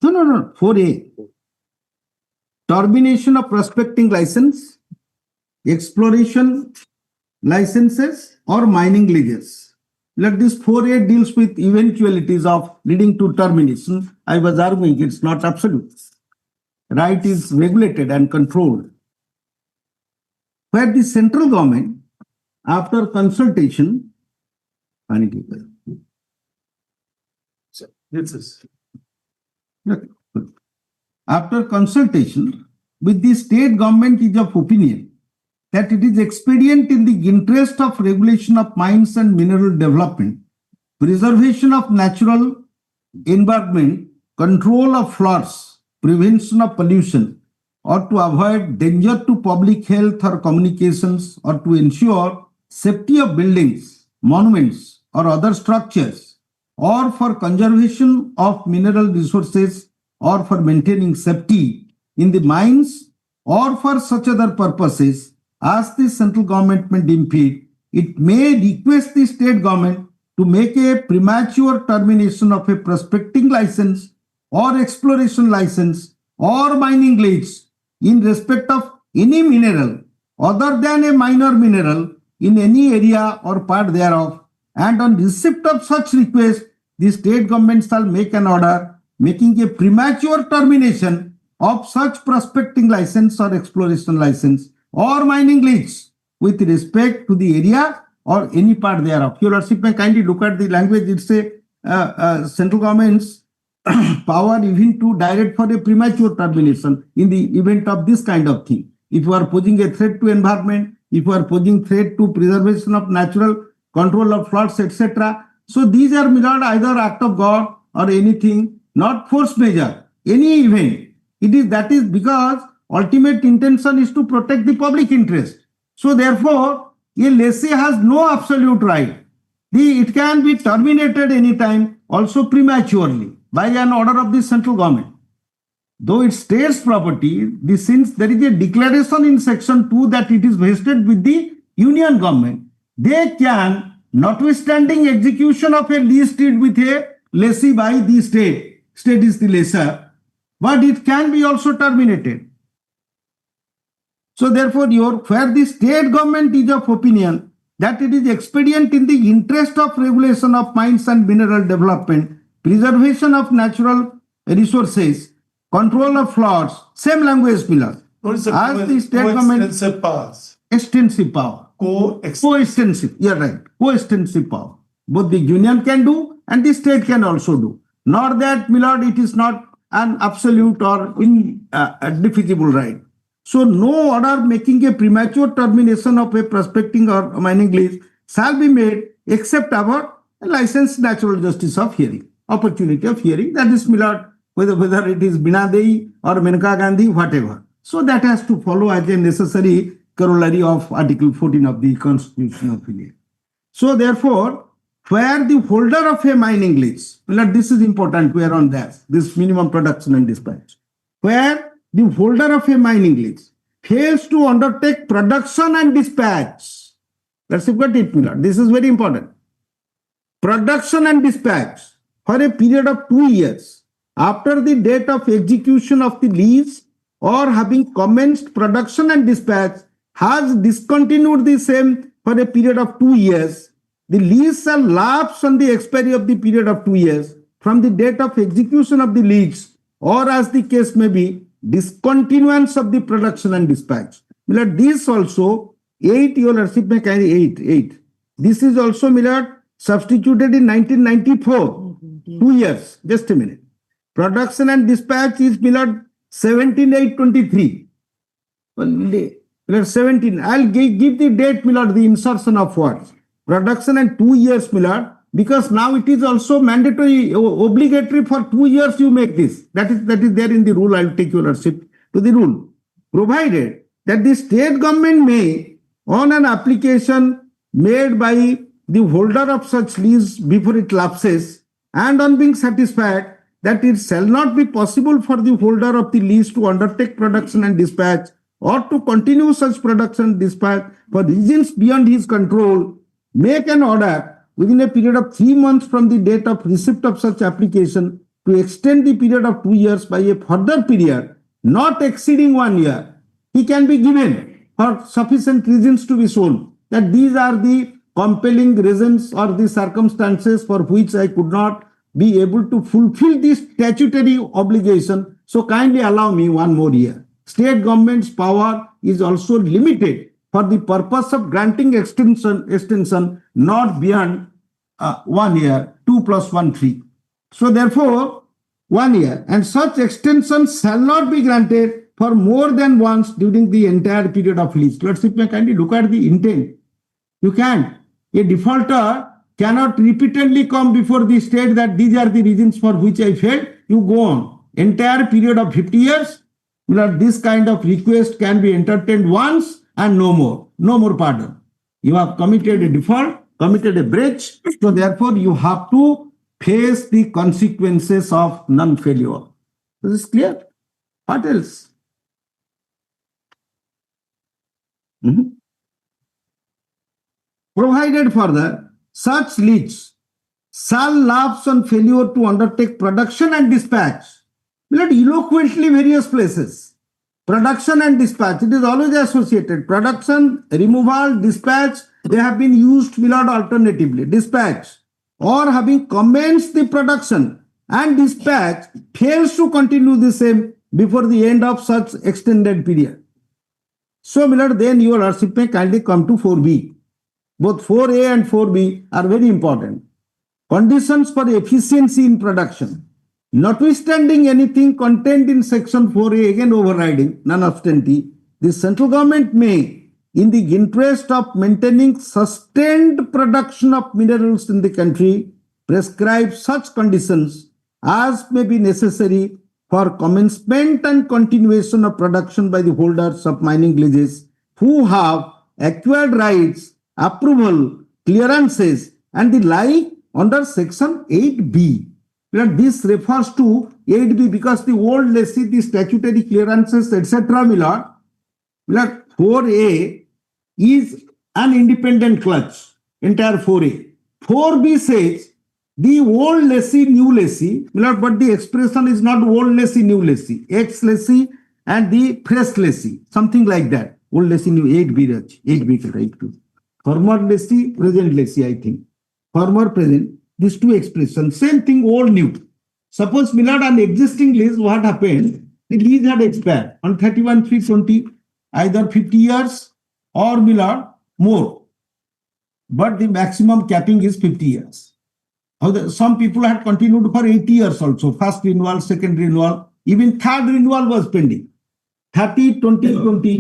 No, 4A. Termination of prospecting license, exploration licenses or mining leases. Let this 4A deals with eventualities of leading to termination. I was arguing it's not absolute. Right is regulated and controlled. Where the central government, after consultation, after consultation with the state government is of opinion that it is expedient in the interest of regulation of mines and mineral development, preservation of natural environment, control of floods, prevention of pollution, or to avoid danger to public health or communications, or to ensure safety of buildings, monuments, or other structures, or for conservation of mineral resources, or for maintaining safety in the mines, or for such other purposes as the central government may deem fit, it may request the state government to make a premature termination of a prospecting license or exploration license or mining lease in respect of any mineral other than a minor mineral in any area or part thereof, and on receipt of such request, the state government shall make an order making a premature termination of such prospecting license or exploration license or mining lease with respect to the area or any part thereof. Your Lordship may kindly look at the language. It's a central government's power even to direct for a premature termination in the event of this kind of thing. If you are posing a threat to environment, if you are posing threat to preservation of natural, control of floods, etc. So these are either act of God or anything, not force measure, any event. That is because ultimate intention is to protect the public interest. So therefore, a lessee has no absolute right. It can be terminated anytime, also prematurely, by an order of the central government. Though it's state's property, since there is a declaration in section 2 that it is vested with the union government, they can, notwithstanding execution of a lease deed with a lessee by the state is the lessor, but it can be also terminated. So therefore, where the state government is of opinion that it is expedient in the interest of regulation of mines and mineral development, preservation of natural resources, control of floods, same language, Miller. As the state government, extensive power. Co-extensive, you're right, co-extensive power. Both the union can do and the state can also do. Not that, Milord, it is not an absolute or indefeasible right. So no order making a premature termination of a prospecting or mining lease shall be made except about a licensed natural justice of hearing, opportunity of hearing. That is, Milord, whether it is Bina Dei or Menaka Gandhi, whatever. So that has to follow as a necessary corollary of Article 14 of the Constitution of India. So therefore, where the holder of a mining lease, this is important, we are on that, this minimum production and dispatch, where the holder of a mining lease fails to undertake production and dispatch. Let's look at it, Milord. This is very important. Production and dispatch for a period of 2 years after the date of execution of the lease, or having commenced production and dispatch, has discontinued the same for a period of 2 years, the lease shall lapse on the expiry of the period of 2 years from the date of execution of the lease, or as the case may be, discontinuance of the production and dispatch. This also, 8, your Lordship may carry 8. This is also, Milord, substituted in 1994, 2 years. Just a minute. Production and dispatch is, Milord, 17/8/23. 17. I'll give the date, Milord, the insertion of words. production and 2 years, my lord, because now it is also mandatory, obligatory for 2 years you make this. That is there in the rule. I will take your lordship to the rule. Provided that the state government may, on an application made by the holder of such lease before it lapses, and on being satisfied that it shall not be possible for the holder of the lease to undertake production and dispatch or to continue such production and dispatch for reasons beyond his control, make an order within a period of 3 months from the date of receipt of such application to extend the period of 2 years by a further period not exceeding 1 year. He can be given for sufficient reasons to be shown that these are the compelling reasons or the circumstances for which I could not be able to fulfill this statutory obligation. So kindly allow me 1 more year. State government's power is also limited for the purpose of granting extension not beyond 1 year, 2 plus 1, 3. So therefore, 1 year, and such extension shall not be granted for more than once during the entire period of lease. Lordship, may kindly look at the intent. You can't. A defaulter cannot repeatedly come before the state that these are the reasons for which I failed. You go on. Entire period of 50 years, this kind of request can be entertained once and no more. No more pardon. You have committed a default, committed a breach. So therefore, you have to face the consequences of non-failure. This is clear? What else? Provided further, such lease shall lapse on failure to undertake production and dispatch. Eloquently various places. Production and dispatch, it is always associated. Production, removal, dispatch, they have been used without alternatively. Dispatch, or having commenced the production and dispatch fails to continue the same before the end of such extended period. So, then your lordship may kindly come to 4B. Both 4A and 4B are very important. Conditions for efficiency in production. Notwithstanding anything contained in section 4A, again overriding, non-obstante, the central government may, in the interest of maintaining sustained production of minerals in the country, prescribe such conditions as may be necessary for commencement and continuation of production by the holders of mining leases who have acquired rights, approval, clearances, and the like under section 8B. This refers to 8B because the old lessee, the statutory clearances, etc. 4A is an independent clutch, entire 4A. 4B says the old lessee, new lessee, but the expression is not old lessee, new lessee, ex lessee and the fresh lessee, something like that. Old lessee, new 8B, 8B, right? Former lessee, present lessee, I think. Former, present, these two expressions, same thing, old, new. Suppose, an existing lease, what happened? The lease had expired on 31/3/20, either 50 years or, more. But the maximum capping is 50 years. Some people had continued for 80 years also. First renewal, second renewal, even third renewal was pending. 30, 20, 20.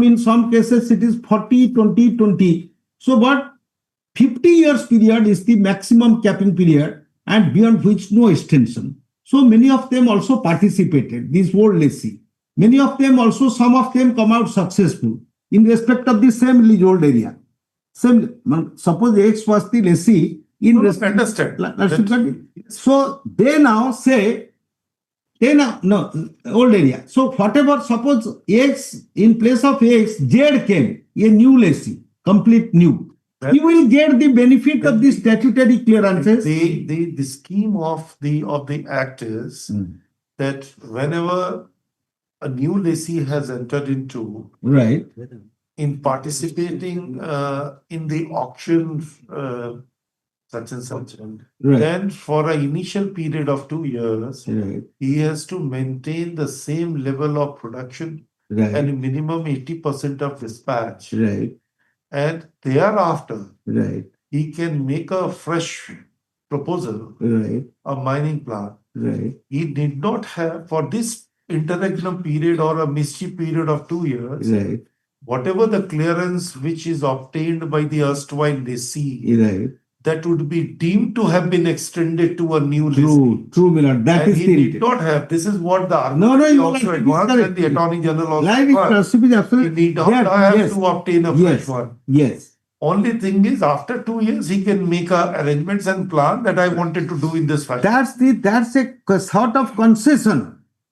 In some cases, it is 40, 20, 20. So, but 50 years period is the maximum capping period and beyond which no extension. So many of them also participated, these old lessee. Many of them also, some of them come out successful in respect of the same leasehold area. Suppose X was the lessee in respect. Understand. So they now say, old area. So whatever, suppose X, in place of X, Z came, a new lessee, complete new. You will get the benefit of the statutory clearances. The scheme of the act is that whenever a new lessee has entered into Right. in participating in the auction such and such, Right. then for an initial period of 2 years, Right. he has to maintain the same level of production Right. and minimum 80% of dispatch. Right. And thereafter, Right. he can make a fresh proposal, Right. a mining plan. Right. He did not have, for this interregnum period or a mischief period of 2 years, Right. whatever the clearance which is obtained by the erstwhile lessee, Right. that would be deemed to have been extended to a new lessee. True, true, my lord. That And is he the did intent. not have, this is what the No, argument you also are advanced correct. and the Attorney General also Live advanced. is He absolutely. need not Yes, have yes. to obtain a Yes. fresh one. Yes. Only thing is, after 2 years, he can make arrangements and plan that I wanted to do in this fashion. That's a sort of concession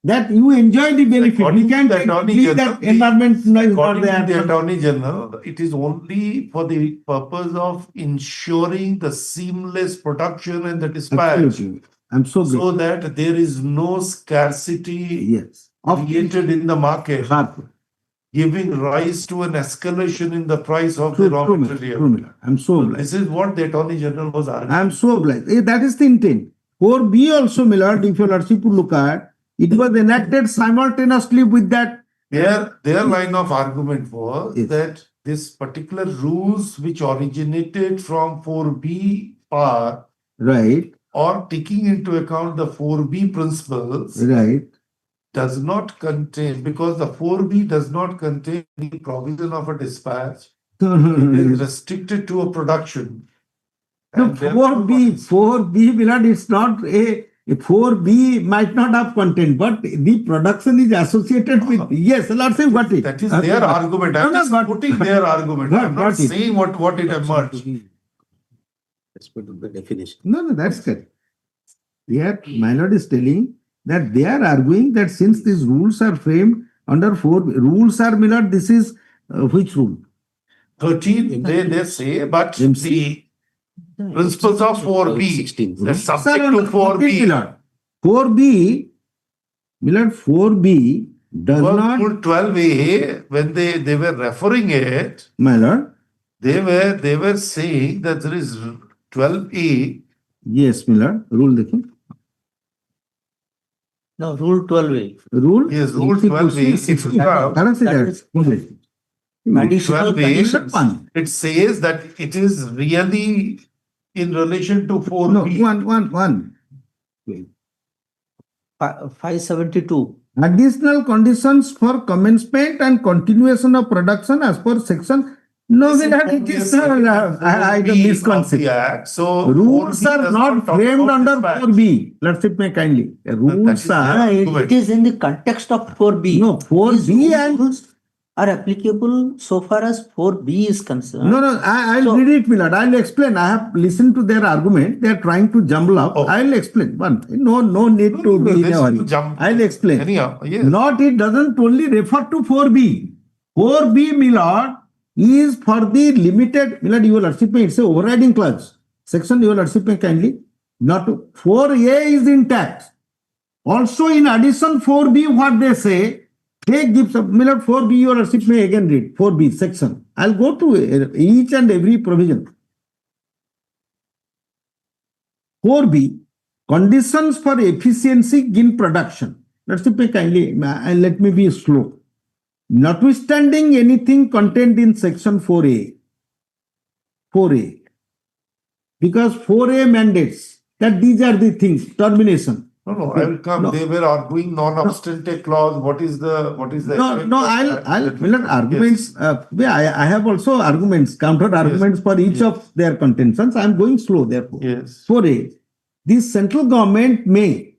that you enjoy the benefit. According You to can the Attorney believe General, that environment is not According to the there. Attorney General, it is only for the purpose of ensuring the seamless production and the dispatch, Absolutely. I'm so so glad. that there is no scarcity Yes. created in the market, True, giving rise to an escalation in the price of the raw true, my lord. material. True, my lord. I'm so So glad. this is what the Attorney General was arguing. I'm so glad. That is the intent. 4B also, my lord, if your lordship would look at, it was enacted simultaneously with that. Their line of argument was Yes. that this particular rules which originated from 4B par Right, or taking into account the 4B principles right. does not contain, because the 4B does not contain any provision of a dispatch. It is restricted to a production. No, And therefore, 4B, Milad, it's not a 4B might not have content, but the production is associated with. Yes, let's say what it. that is their argument. I'm No, just got- putting their argument. got- I'm not got it. saying what it emerged. As per the definition. No, that's correct. Here, my lord is telling that they are arguing that since these rules are framed under 4 rules are, my lord, this is which rule? 13, they say, but MC. the principles of 4B, 16. that's Sir, subject to under 4B. Milord. 4B, Milord, 4B does Well, not, Rule 12A, when they were referring it, my lord. they were saying that there is 12A. Yes, Milord, rule देखिए. No, rule 12A. Rule. Yes, Rule 12A. If you have That is That is additional 12A, conditions. it says that it is really in relation to No, 4B. one. 572. Additional conditions for commencement and continuation of production as per section. No, Milord, it is I the 4B of the misconception. Act. So Rules 4B are does not talk framed about under dispatch. 4B. Let's it me kindly. Rules is are. It is in the context of 4B. No, 4B These and. rules are applicable so far as 4B is concerned. No, I'll So- read it, Milord. I'll explain. I have listened to their argument. They are trying to jumble up. Oh. I'll explain. No need to be in a This hurry. to jump. I'll explain. Anyhow, yes. Not, it doesn't only refer to 4B. 4B, Milord, is for the limited, Milord, your lordship, it's a overriding clause. Section, your lordship, kindly. Not 4A is intact. Also, in addition, 4B, what they say, they give some, Milord, 4B, your lordship may again read, 4B section. I'll go to each and every provision. 4B, conditions for efficiency in production. Let's say kindly, and let me be slow. Notwithstanding anything contained in section 4A, because 4A mandates that these are the things, termination. No, I will come. No. They were arguing non-obstante clause. What is the? No, effect of that? I'll, That will Milord, come. arguments, I have also arguments, counter arguments for each of their contentions. I'm going slow, therefore. Yes. 4A, the central government may,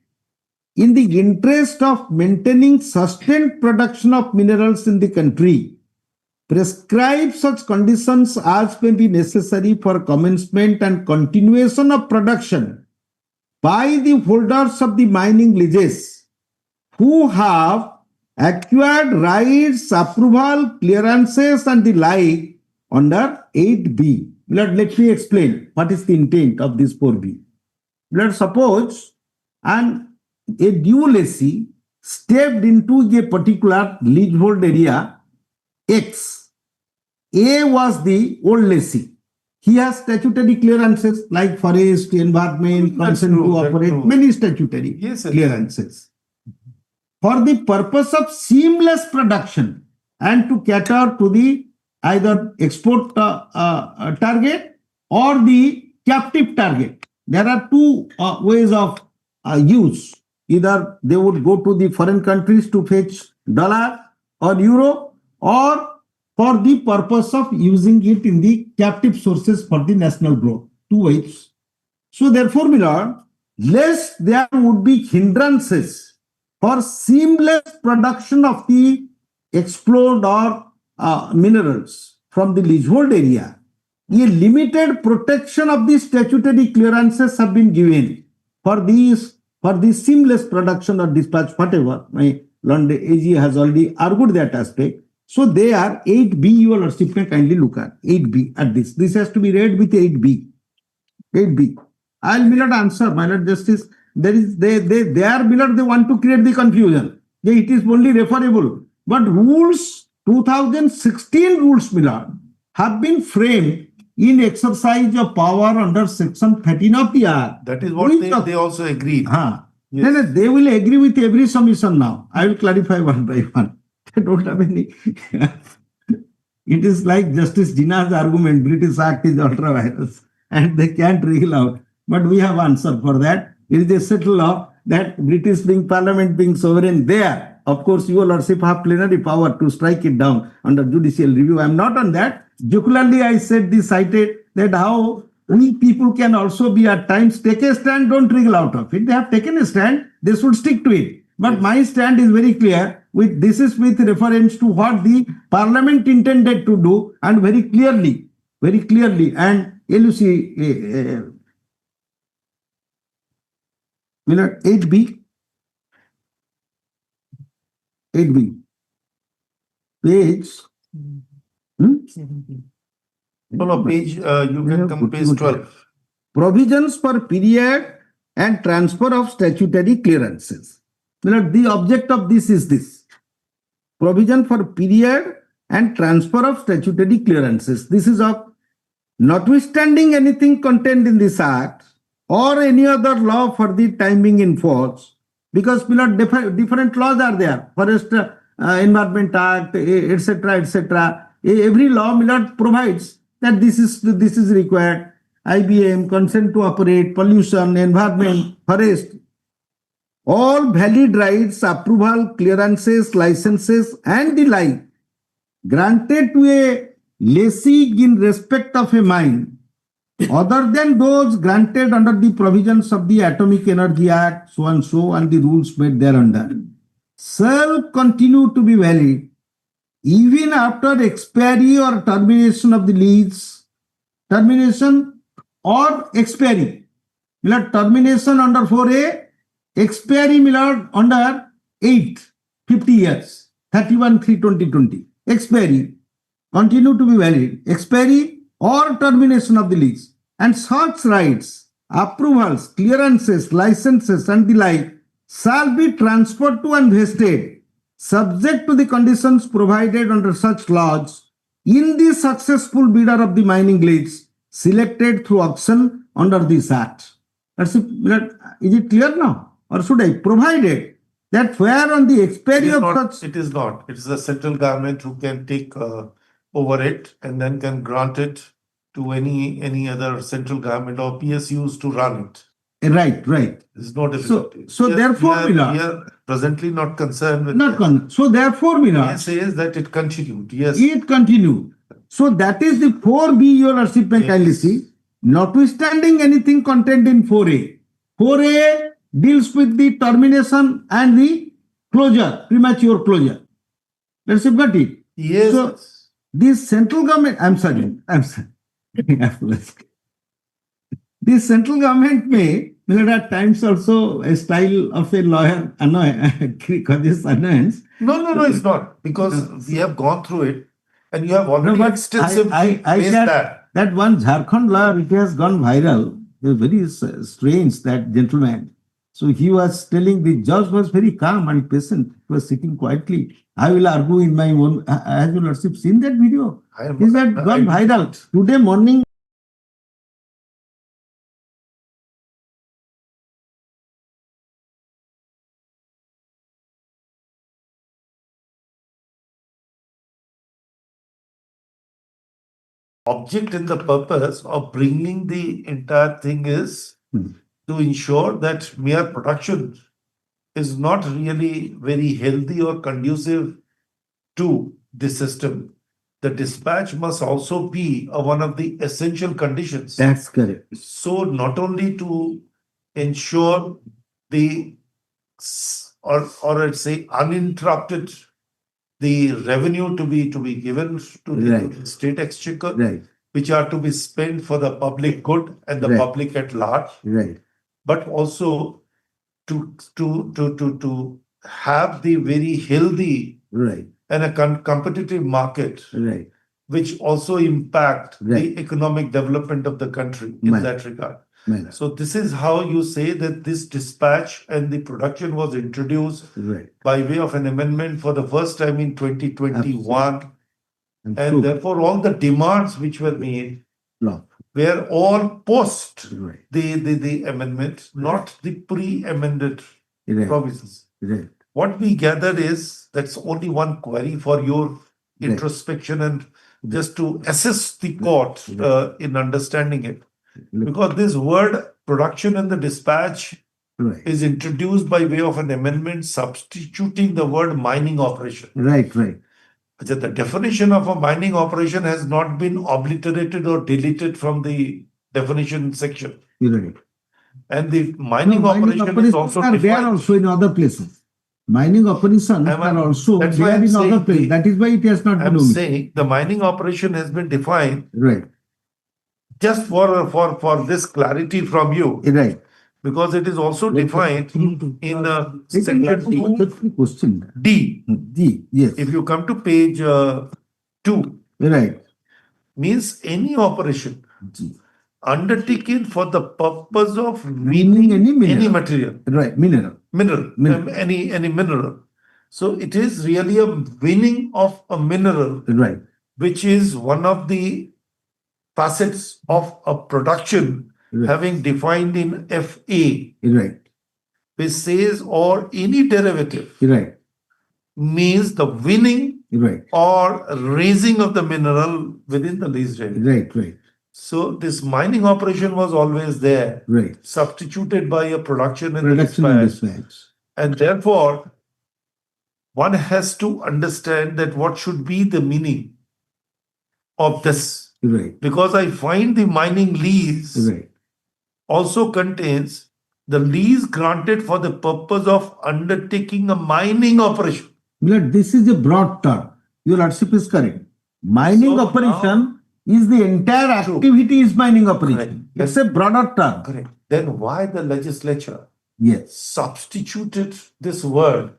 in the interest of maintaining sustained production of minerals in the country, prescribe such conditions as may be necessary for commencement and continuation of production by the holders of the mining leases who have acquired rights, approval, clearances and the like under 8B. Let me explain what is the intent of this 4B. Let's suppose a due lessee stepped into a particular leasehold area X. A was the old lessee. He has statutory clearances like forest, environment, That's consent true, to that's operate, true. many statutory Yes, sir. clearances. For the purpose of seamless production and to cater to the either export target or the captive target. There are two ways of use. Either they would go to the foreign countries to fetch dollar or euro, or for the purpose of using it in the captive sources for the national growth. Two ways. So therefore, my lord, lest there would be hindrances for seamless production of the explored or minerals from the leasehold area, a limited protection of the statutory clearances have been given for the seamless production or dispatch, whatever. My Lord AG has already argued that aspect. So they are 8B, your lordship may kindly look at 8B at this. This has to be read with 8B. 8B. I'll not answer, my lord justice. There is they are they want to create the confusion. It is only referable. But rules 2016 rules, my lord, have been framed in exercise of power under section 13 of the Act. That is what they also agreed. Yes. Then they will agree with every submission now. I will clarify one by one. They don't have any. It is like Justice Jinnah's argument, British Act is ultra virus and they can't wriggle out. But we have answer for that. It is a settled law that British being Parliament being sovereign there. Of course, your lordship have plenary power to strike it down under judicial review. I am not on that. Jocularly, I said this cited that how we people can also be at times take a stand, don't wriggle out of it. They have taken a stand, they should stick to it. But my stand is very clear. This is with reference to what the Parliament intended to do, and very clearly, and LUC 8B, page. No, page, you can come page 12. Provisions for period and transfer of statutory clearances. The object of this is this. Provision for period and transfer of statutory clearances. This is of notwithstanding anything contained in this act or any other law for the time being in force, because different laws are there. Forest Environment Act, etc., etc. Every law provides that this is required. IBM, consent to operate, pollution, environment, forest. All valid rights, approval, clearances, licenses, and the like granted to a lessee in respect of a mine, other than those granted under the provisions of the Atomic Energy Act, so and so, and the rules made thereunder, shall continue to be valid even after expiry or termination of the lease, termination or expiry. Termination under 4A, expiry under 50 years, 31/3/2020. Expiry, continue to be valid, expiry or termination of the lease, and such rights, approvals, clearances, licenses, and the like shall be transferred to and vested, subject to the conditions provided under such laws, in the successful bidder of the mining lease selected through auction under this act. Is it clear now? Or should I provide it that where on the expiry of such... It is not. It is the central government who can take over it and then can grant it to any other central government or PSUs to run it. Right. There's no difficulty. So therefore, we are presently not concerned with So therefore, it says that it continued. Yes. It continued. So that is the 4B, your lordship may kindly see. Notwithstanding anything contained in 4A. 4A deals with the termination and the closure, premature closure. Let's got it. Yes. So this central government, I'm sorry. This central government may at times also a style of a lawyer causes annoyance. No, it's not, because we have gone through it and you have already extensively I faced said that one Jharkhand lawyer, it has gone viral. It was very strange, that gentleman. So he was telling, the judge was very calm and patient. He was sitting quietly. I will argue in my own. Has your lordship seen that video? Is that gone viral? Today morning. Object and the purpose of bringing the entire thing is to ensure that mere production is not really very healthy or conducive to the system. the dispatch must also be one of the essential conditions. That's correct. So not only to ensure the or I'd say uninterrupted the revenue to be given to the Right. state exchequer, Right, which are to be spent for the public good and the Right. public at large, right, but also to have the very healthy right, and a competitive market, right. which also impact Right. the economic development of the country in Right. that regard. Right, So this is how you say that this dispatch and the production was introduced right. by way of an amendment for the first time in 2021. And And so, therefore, all the demands which were made law. were all post Right, the amendment, not the pre-amended right, provisions. right. What we gather is that's only one query for your introspection and just to assist the court in understanding it. Because this word production and the dispatch Right, is introduced by way of an amendment substituting the word mining operation. right, right. The definition of a mining operation has not been obliterated or deleted from the definition section. Right. And the mining No, mining operation is operations also are there defined. also in other places. Mining operations are also That's why there I'm in saying other places. That is why it has not been I'm omitted. saying the mining operation has been defined Right, just for this clarity from you, right. because it is also defined in section That's the question. D. D, yes. If you come to page 2, Right. means any operation G. undertaken for the purpose of Winning winning any any mineral. material, Right, mineral. Mineral. any mineral. So it is really a winning of a mineral, Right, which is one of the facets of a production Right. having defined in FA, right, which says or any derivative right, means the winning right, or raising of the mineral within the leased area. right, right, So this mining operation was always there, right. substituted by a production and Production and dispatch. dispatch. And therefore, one has to understand that what should be the meaning of this. Right, Because I find the mining lease right. also contains the lease granted for the purpose of undertaking a mining operation. But this is a broad term. Your lordship is correct. Mining So operation is the entire activity is mining operation. Correct. It's a broader term. Correct. Then why the legislature Yes. substituted this word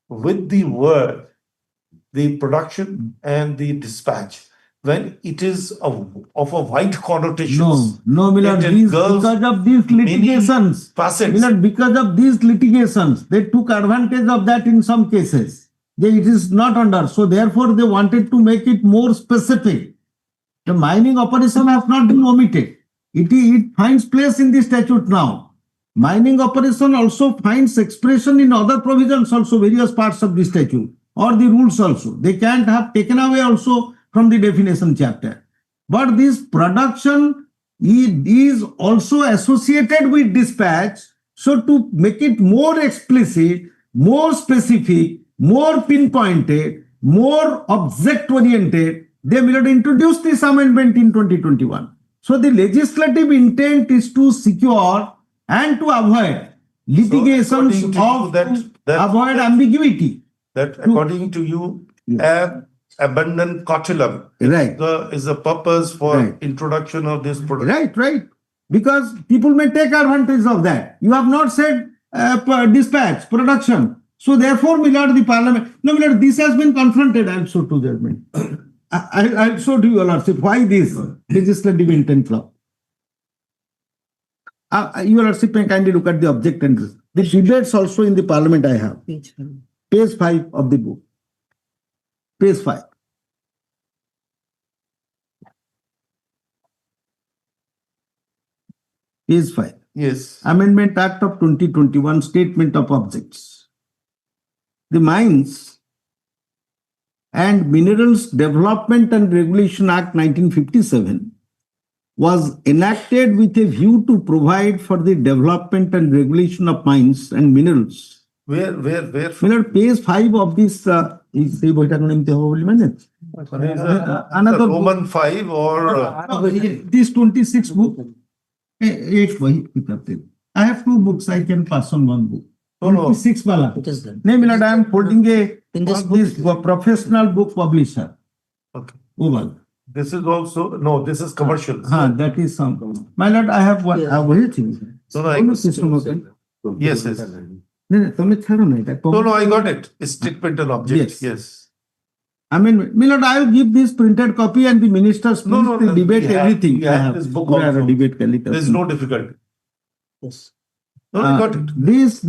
with the word, the production and the dispatch, when it is of a wide connotation? No, Millard, It these, engulfs because of these many litigations, facets. Millard, because of these litigations, they took advantage of that in some cases. It is not under, so therefore they wanted to make it more specific. The mining operation has not been omitted. It finds place in the statute now. Mining operation also finds expression in other provisions also, various parts of the statute or the rules also. They can't have taken away also from the definition chapter. But this production is also associated with dispatch. So to make it more explicit, more specific, more pinpointed, more object-oriented, they will introduce this amendment in 2021. So the legislative intent is to secure and to avoid litigations according to you, of that- avoid ambiguity. That according to you, an abundant curriculum Right. is the purpose for Right. introduction of this product. Right, right. Because people may take advantage of that. You have not said dispatch, production. So therefore, Millard, the parliament, no, Millard, this has been confronted. I'll show to judgment. I'll show to you, Lordship, why this legislative intent law. Your Lordship may kindly look at the object and the debates also in the parliament I have. Page 1. Page 5 of the book. Page 5. Page 5. Yes. Amendment Act of 2021, Statement of Objects. The Mines and Minerals Development and Regulation Act 1957 was enacted with a view to provide for the development and regulation of mines and minerals. Where? Millard, page 5 of this, Another Roman 5 or This 26 book. Eight wahi kitab the. I have two books. I can pass on one book. No, no. 26 wala. It is done. No, Milord, I am holding In this this professional book publisher. Okay. Oval. This is also, no, this is commercial. That is some. My lord, I have one. Yeah. Wahi thing. No, no, yes, yes. No, তুমি ছাড়ো না এটা। No, no, I got it. Statement and object. Yes. Yes. I mean, Milord, I will give this printed copy and the ministers No, no, please debate we have- everything. we have this book We have a also. debate There is no difficulty. Yes. No, I got it.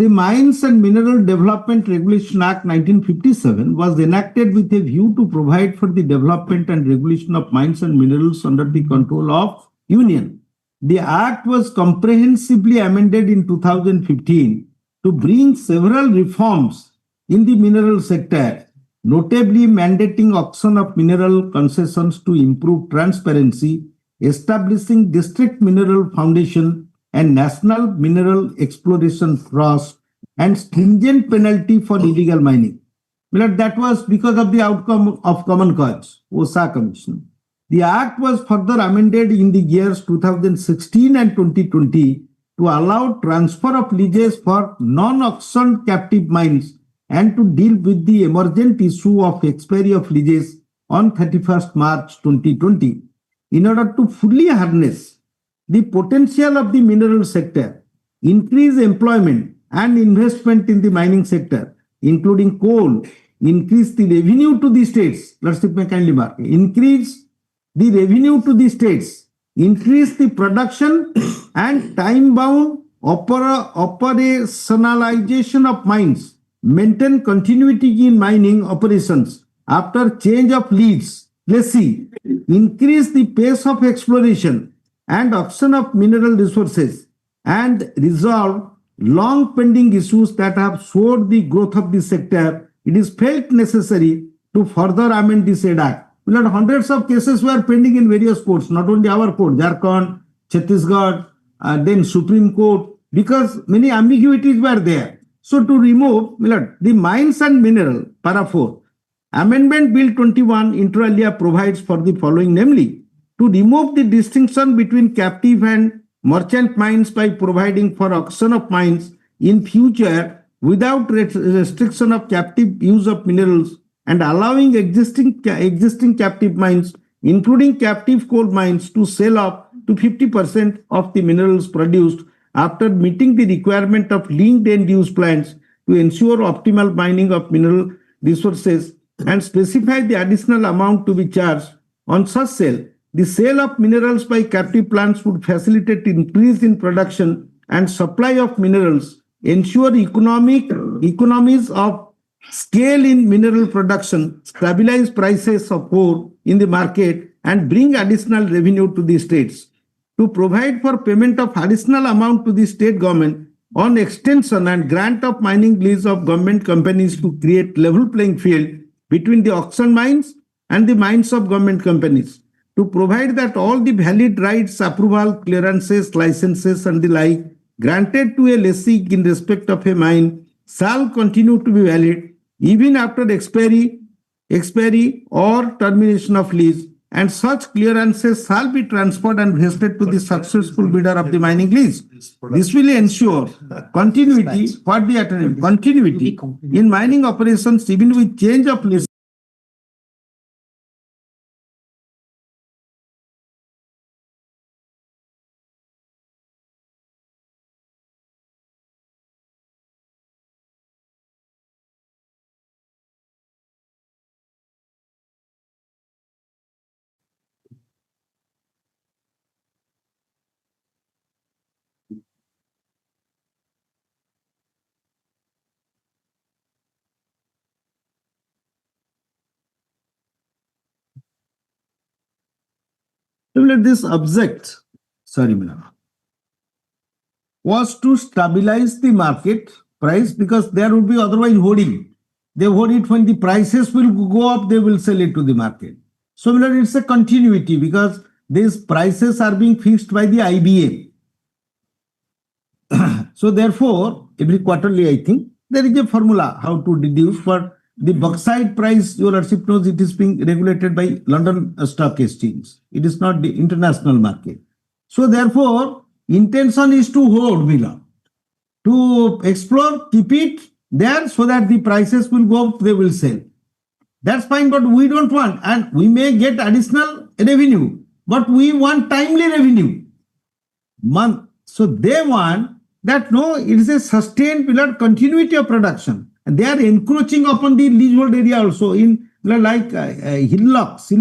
The Mines and Mineral Development Regulation Act 1957 was enacted with a view to provide for the development and regulation of mines and minerals under the control of Union. The Act was comprehensively amended in 2015 to bring several reforms in the mineral sector, notably mandating auction of mineral concessions to improve transparency, establishing district mineral foundation and national mineral exploration trust, and stringent penalty for illegal mining. That was because of the outcome of Common Cause, OSA Commission. The Act was further amended in the years 2016 and 2020 to allow transfer of leases for non-auctioned captive mines and to deal with the emergent issue of expiry of leases on 31st March 2020. In order to fully harness the potential of the mineral sector, increase employment and investment in the mining sector, including coal, increase the revenue to the states. Let's take my kindly mark. Increase the revenue to the states, increase the production and time-bound operationalization of mines, maintain continuity in mining operations after change of lessee, increase the pace of exploration and auction of mineral resources, and resolve long pending issues that have slowed the growth of the sector, it is felt necessary to further amend the said act. Hundreds of cases were pending in various courts, not only our court, Jharkhand, Chhattisgarh, then Supreme Court, because many ambiguities were there. So to remove the mines and mineral, para 4, Amendment Bill 21 inter alia provides for the following, namely, to remove the distinction between captive and merchant mines by providing for auction of mines in future without restriction of captive use of minerals and allowing existing captive mines, including captive coal mines, to sell up to 50% of the minerals produced after meeting the requirement of linked end-use plans to ensure optimal mining of mineral resources and specify the additional amount to be charged on such sale. The sale of minerals by captive plants would facilitate increase in production and supply of minerals, ensure economies of scale in mineral production, stabilize prices of ore in the market, and bring additional revenue to the states. To provide for payment of additional amount to the state government on extension and grant of mining lease of government companies to create level playing field between the auction mines and the mines of government companies. To provide that all the valid rights, approval, clearances, licenses, and the like granted to a lessee in respect of a mine shall continue to be valid even after expiry or termination of lease, and such clearances shall be transferred and vested to the successful bidder of the mining lease. This will ensure continuity in mining operations even with change of lease. This object, was to stabilize the market price because there would be otherwise hoarding. They hoard it when the prices will go up, they will sell it to the market. So it's a continuity because these prices are being fixed by the IBM. So therefore, every quarterly, I think, there is a formula how to deduce, but the bauxite price, your lordship knows it is being regulated by London Stock Exchange. It is not the international market. So therefore, intention is to hold, Mila, to explore, keep it there so that the prices will go up, they will sell. That's fine, but we don't want, and we may get additional revenue, but we want timely revenue. So they want that no, it is a sustained pillar continuity of production. And they are encroaching upon the leasehold area also in like hillocks.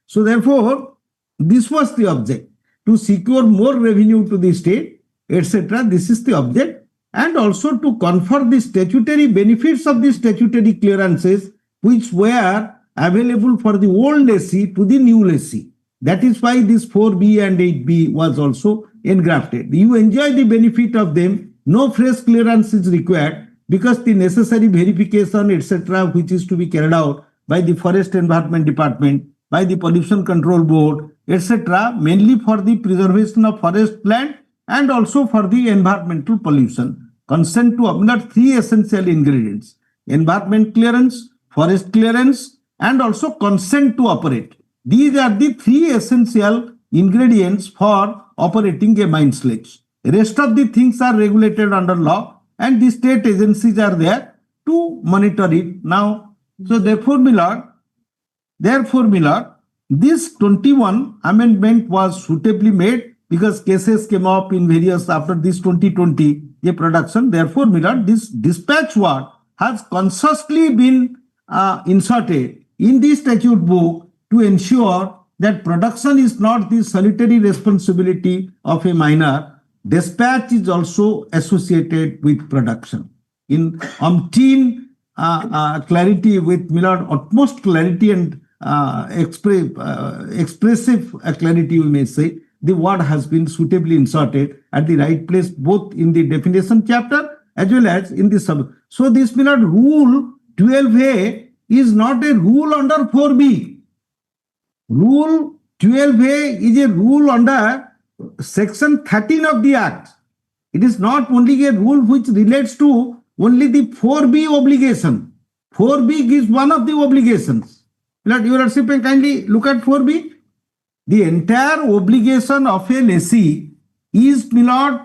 So therefore, this was the object, to secure more revenue to the state, etc. This is the object, and also to confer the statutory benefits of the statutory clearances which were available for the old lessee to the new lessee. That is why this 4B and 8B was also engrafted. You enjoy the benefit of them. No fresh clearance is required because the necessary verification, etc., which is to be carried out by the Forest Environment Department, by the Pollution Control Board, etc., mainly for the preservation of forest land and also for the environmental pollution. Consent to obtain 3 essential ingredients: environment clearance, forest clearance, and also consent to operate. These are the 3 essential ingredients for operating a mine sledge. Rest of the things are regulated under law, and the state agencies are there to monitor it now. So therefore, my lord, this 21 amendment was suitably made because cases came up in various after this 2020 a production. Therefore, my lord, this dispatch word has consciously been inserted in the statute book to ensure that production is not the solitary responsibility of a miner. Dispatch is also associated with production. In umpteen clarity, with Millard, utmost clarity and expressive clarity, we may say, the word has been suitably inserted at the right place, both in the definition chapter as well as in the sub. So this Millard rule 12A is not a rule under 4B. Rule 12A is a rule under section 13 of the Act. It is not only a rule which relates to only the 4B obligation. 4B is one of the obligations. Your Lordship, kindly look at 4B. The entire obligation of a lessee is, Milord,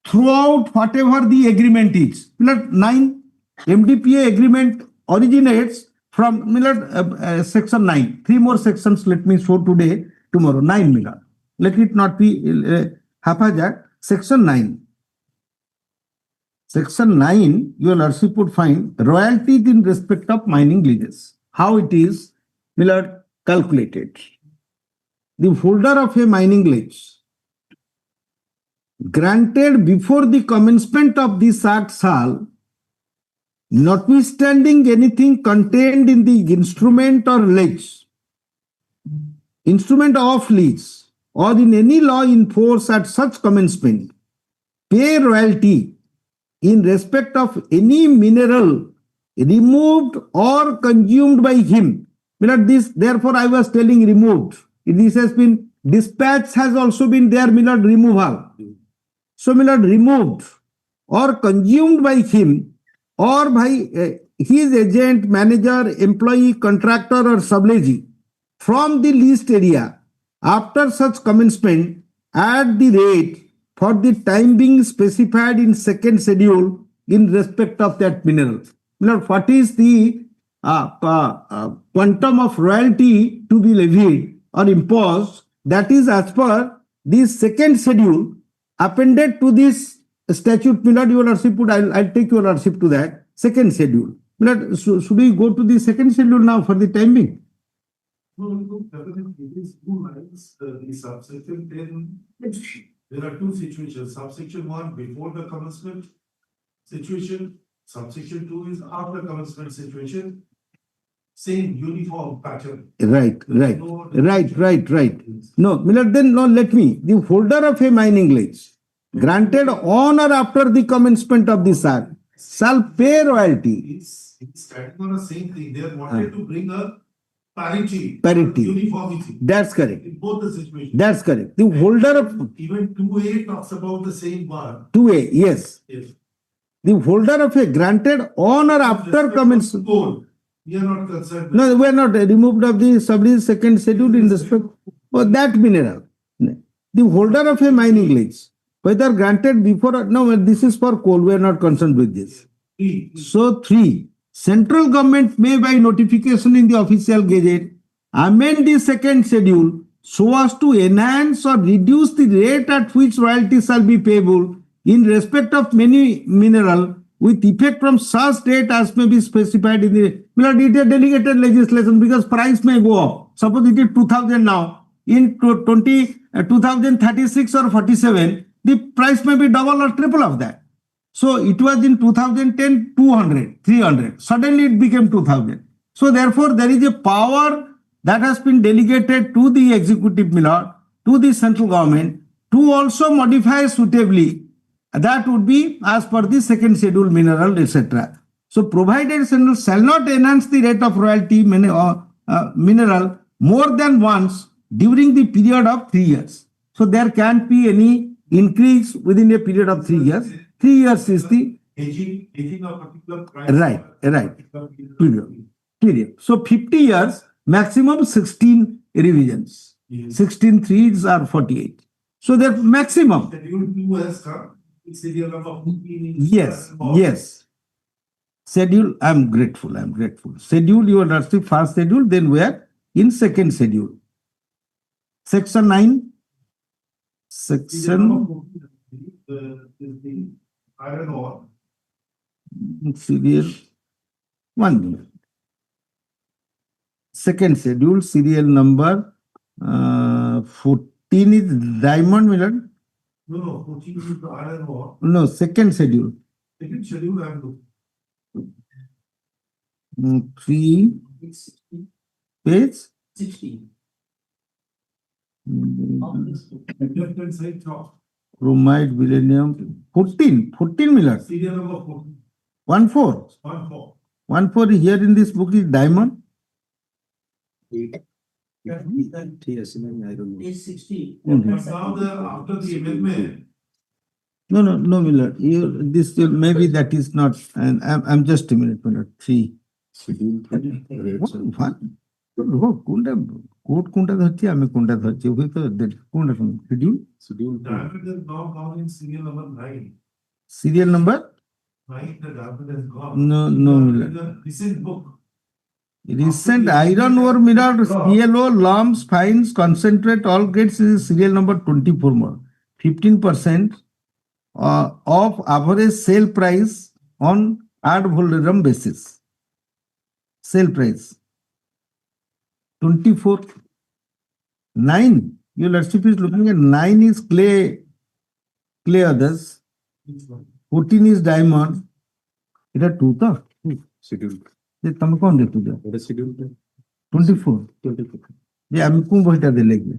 throughout whatever the agreement is. Milord, 9 MDPA agreement originates from section 9. 3 more sections let me show today, tomorrow. 9, Milord. Let it not be haphazard. Section 9. Section 9, your Lordship would find royalties in respect of mining leases. How it is, Milord, calculated. The holder of a mining lease granted before the commencement of this act shall, notwithstanding anything contained in the instrument or lease, instrument of lease, or in any law in force at such commencement, pay royalty in respect of any mineral removed or consumed by him. This, therefore, I was telling removed. This has been, dispatch has also been there, Millard, removal. So, Millard, removed or consumed by him or by his agent, manager, employee, contractor or sublessee from the leased area after such commencement at the rate for the time being specified in second schedule in respect of that mineral. Millard, what is the quantum of royalty to be levied or imposed? That is as per this second schedule appended to this statute. Millard, your Lordship, I'll take your Lordship to that second schedule. Millard, should we go to the second schedule now for the time being? No, definitely. These 2 lines, the subsection 10, there are 2 situations. Subsection 1 before the commencement situation, subsection 2 is after commencement situation. Same uniform pattern. Right. No, Millard, then no, let me. The holder of a mining lease granted on or after the commencement of this act shall pay royalty. It's standing on the same thing. They wanted to bring a parity. Uniformity. That's correct. In both the situations. That's correct. The holder of even 2A talks about the same one. 2A, yes. Yes. The holder of a granted on or after commencement. We are not concerned. No, we are not removed of the sub second schedule in respect for that mineral. The holder of a mining lease, whether granted before or no, this is for coal. We are not concerned with this. So 3. Central government may by notification in the official gazette amend the second schedule so as to enhance or reduce the rate at which royalties shall be payable in respect of many mineral with effect from such date as may be specified in the delegated legislation, because price may go up. Suppose it is 2000 now, in 2036 or 47, the price may be double or triple of that. So it was in 2010, 200, 300. Suddenly it became 2000. So therefore there is a power that has been delegated to the executive milord, to the central government, to also modify suitably. That would be as per the second schedule mineral, etc. So provided central shall not enhance the rate of royalty mineral more than once during the period of 3 years. So there can't be any increase within a period of 3 years. 3 years is the Aging of particular price. right. Period. So 50 years, maximum 16 revisions. 16 threes are 48. So the maximum. Schedule 2 has come. Serial number 14 is Yes. Schedule, I'm grateful. Schedule, you are the first schedule, then we are in second schedule. Section 9. Section the iron ore. serial 1 minute. Second schedule, serial number 14 is diamond mineral. No, 14 is the iron ore. No, second schedule. Second schedule, I have looked. 3 page 16. Left-hand side top. bromide millennium 14 miller Serial number 14. 14 14. here in this book is diamond. Yes, I don't know. Page 60. But now after the amendment, No, Miller. This maybe that is not. And I'm just a minute. 3. Schedule rates and code কোনটা ধরছি আমি কোনটা ধরছি ওই তো কোনটা schedule schedule diamond is now gone in serial number 9. Serial number 9, the diamond has gone. No, Miller. The recent book. Recent iron ore mineral PLO lumps fines concentrate all grades is serial number 24 more 15% of average sale price on ad valorem basis. Sale price 24 9. Your lordship is looking at 9 is clay others. 14 is diamond. It are 2 ta. schedule. যে তুমি কোন দেখতে যাও What is schedule? 24 যে আমি কোন বইটা দিয়ে লিখবে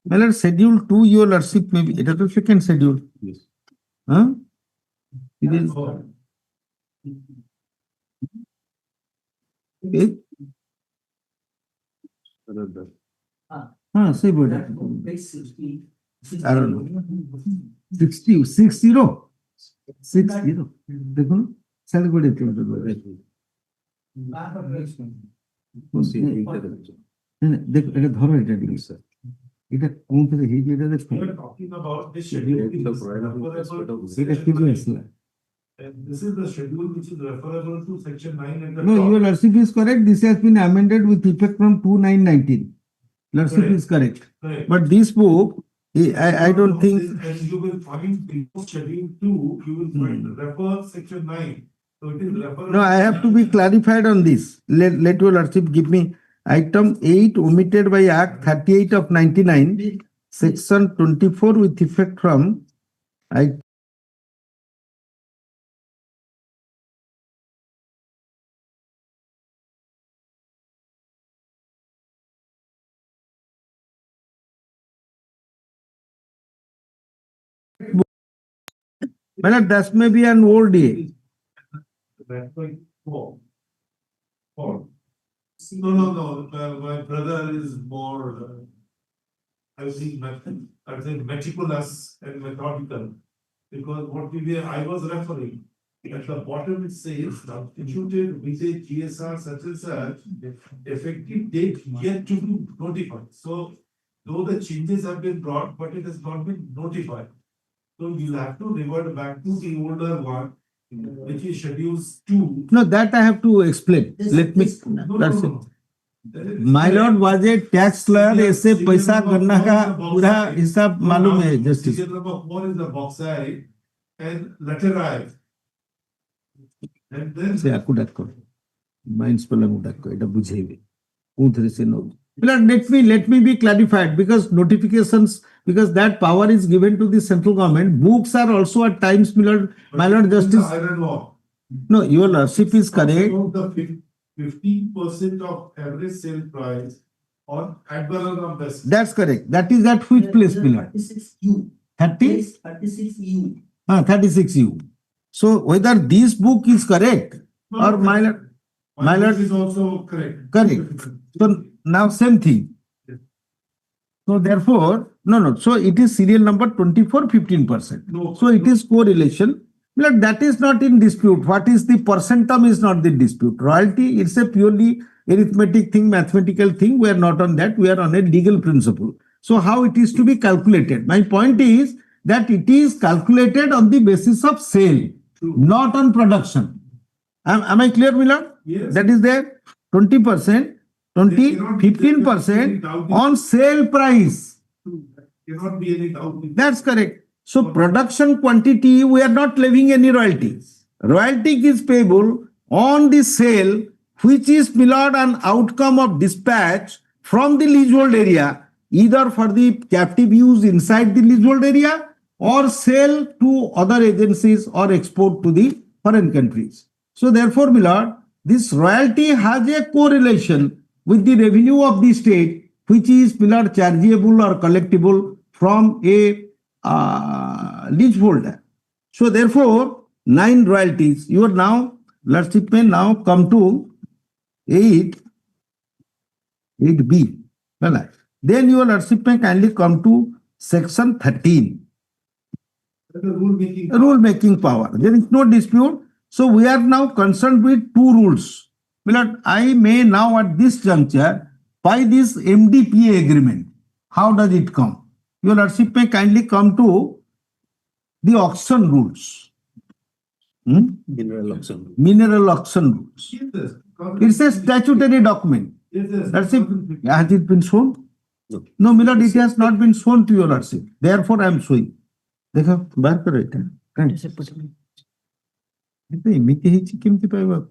মানে শিডিউল 2 ইওর লর্ডশিপ মেবি এটা তো সেকেন্ড শিডিউল Yes. হ্যাঁ হ্যাঁ সেই বইটা Page 60. I don't know. 60 দেখুন স্যার করে দেখুন দেখো এটা ধরো এটা দিকে স্যার এটা কোন থেকে হিট এটা দেখো We are talking about this schedule. which is referable to এটা কি section 9. বলেছিল And this is the schedule which is referable to section 9 and the No, top. your lordship is correct. This has been amended with effect from 2/9/19. Lordship Correct. is correct. Correct. But this book, I don't think. And you will find below schedule 2, you will find refer section 9. So it is referable. No, I have to be clarified on this. Let your lordship give me item 8 omitted by Act 38 of 99, section 24 with effect from I. Well, that may be an old day. That's like 4. 4. No, my brother is more, I think meticulous and methodical. Because what I was referring, At the bottom it says substituted with a GSR such and such, effective date yet to be notified. So though the changes have been brought, but it has not been notified. So you'll have to revert back to the older one, which is schedules 2. No, that I have to explain. Let me, that's it. My lord was a tax lawyer, ऐसे पैसा गणना का पूरा हिसाब मालूम है justice. Serial number 4 is the bauxite and laterite. And then से आकु डाक को माइंस पर लगू डाक को इटा बुझेबे उधर से no. Let me be clarified because notifications, because that power is given to the central government. Books are also at times, my lord justice. iron law. No, your lordship is correct. About the 15% of average sale price on admiral vessel. That's correct. That is at which place, my lord? 36U. 30? 36U. 36U. So whether this book is correct or my lord, my lord is also correct. correct. So now same thing. So therefore, no. So it is serial number 24, 15%. No. So it is correlation. But that is not in dispute. What is the percent term is not the dispute. Royalty, it's a purely arithmetic thing, mathematical thing. We are not on that. We are on a legal principle. So how it is to be calculated? My point is that it is calculated on the basis of sale, not on production. Am I clear, Milord? Yes. That is there. 20%, 20, 15% on sale price. Cannot be any doubt. That's correct. So production quantity, we are not levying any royalties. Royalty is payable on the sale, which is, milord, an outcome of dispatch from the leasehold area, either for the captive use inside the leasehold area or sale to other agencies or export to the foreign countries. So therefore, milord, this royalty has a correlation with the revenue of the state, which is, milord, chargeable or collectible from a leaseholder. So therefore, 9 royalties. You are now, lordship may now come to 8B. Right. Then your lordship may kindly come to section 13. The rule making. Rule making power. There is no dispute. So we are now concerned with 2 rules. Milord, I may now at this juncture by this MDPA agreement. How does it come? Your lordship may kindly come to the auction rules. Mineral auction. Mineral auction rules. Yes, It's a statutory document. yes. Lordship, has it been shown? No. No, milord, it has not been shown to your lordship. Therefore, I am showing. देखो बाहर करो इटा इतना इमिति ही चिकिमति पाएगा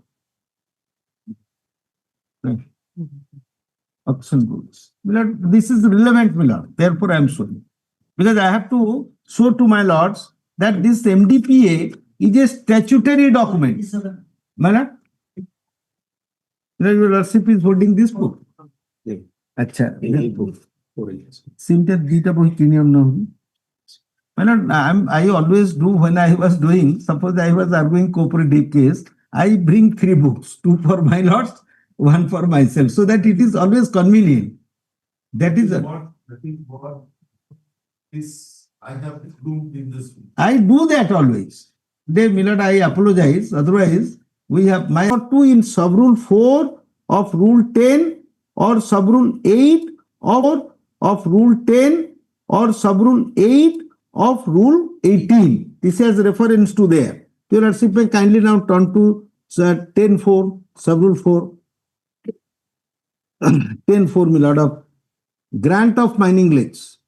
auction rules. Milord, this is relevant, milord. Therefore, I am showing. Because I have to show to my lords that this MDPA is a statutory document. Milord? Your lordship is holding this book. Yeah. अच्छा Correlation. Simple data boy kiniam no. Milord, I always do when I was doing, suppose I was arguing cooperative case, I bring 3 books, 2 for my lords, 1 for myself, so that it is always convenient. That is What is I have proved in this. I do that always. Dear milord, I apologize. Otherwise, we have my 2 in sub rule 4 of rule 10 or sub rule 8 of rule 10 or sub rule 8 of rule 18. This has reference to there. Your lordship may kindly now turn to 10.4, sub rule 4. 10.4, milord, of grant of mining lease.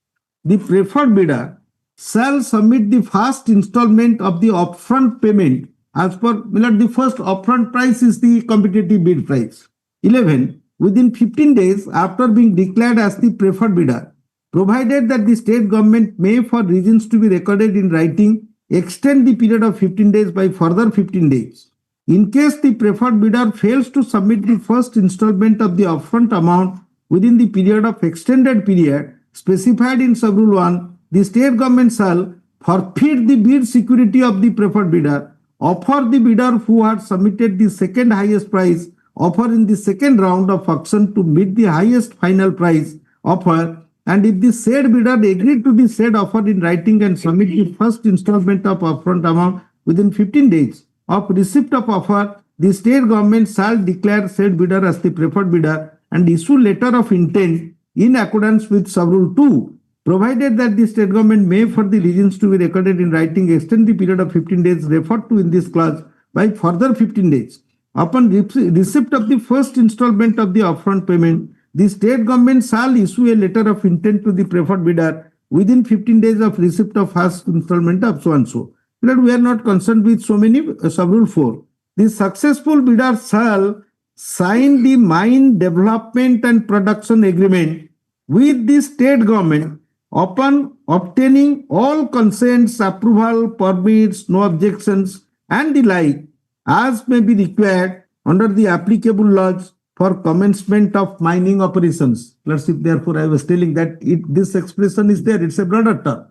The preferred bidder shall submit the first installment of the upfront payment as per, milord, the first upfront price is the competitive bid price. 11. Within 15 days after being declared as the preferred bidder, provided that the state government may, for reasons to be recorded in writing, extend the period of 15 days by further 15 days. In case the preferred bidder fails to submit the first installment of the upfront amount within the period of extended period specified in sub rule 1, the state government shall forfeit the bid security of the preferred bidder, offer the bidder who had submitted the second highest price offer in the second round of auction to meet the highest final price offer, and if the said bidder agreed to the said offer in writing and submit the first installment of upfront amount within 15 days, of receipt of offer, the state government shall declare said bidder as the preferred bidder and issue letter of intent in accordance with sub-rule 2, provided that the state government may, for the reasons to be recorded in writing, extend the period of 15 days referred to in this clause by further 15 days. Upon receipt of the first installment of the upfront payment, the state government shall issue a letter of intent to the preferred bidder within 15 days of receipt of first installment of so and so. But we are not concerned with so many sub-rule 4. The successful bidder shall sign the mine development and production agreement with the state government upon obtaining all consents, approval, permits, no objections, and the like, as may be required under the applicable laws for commencement of mining operations. Let's see, therefore, I was telling that this expression is there, it's a broader term.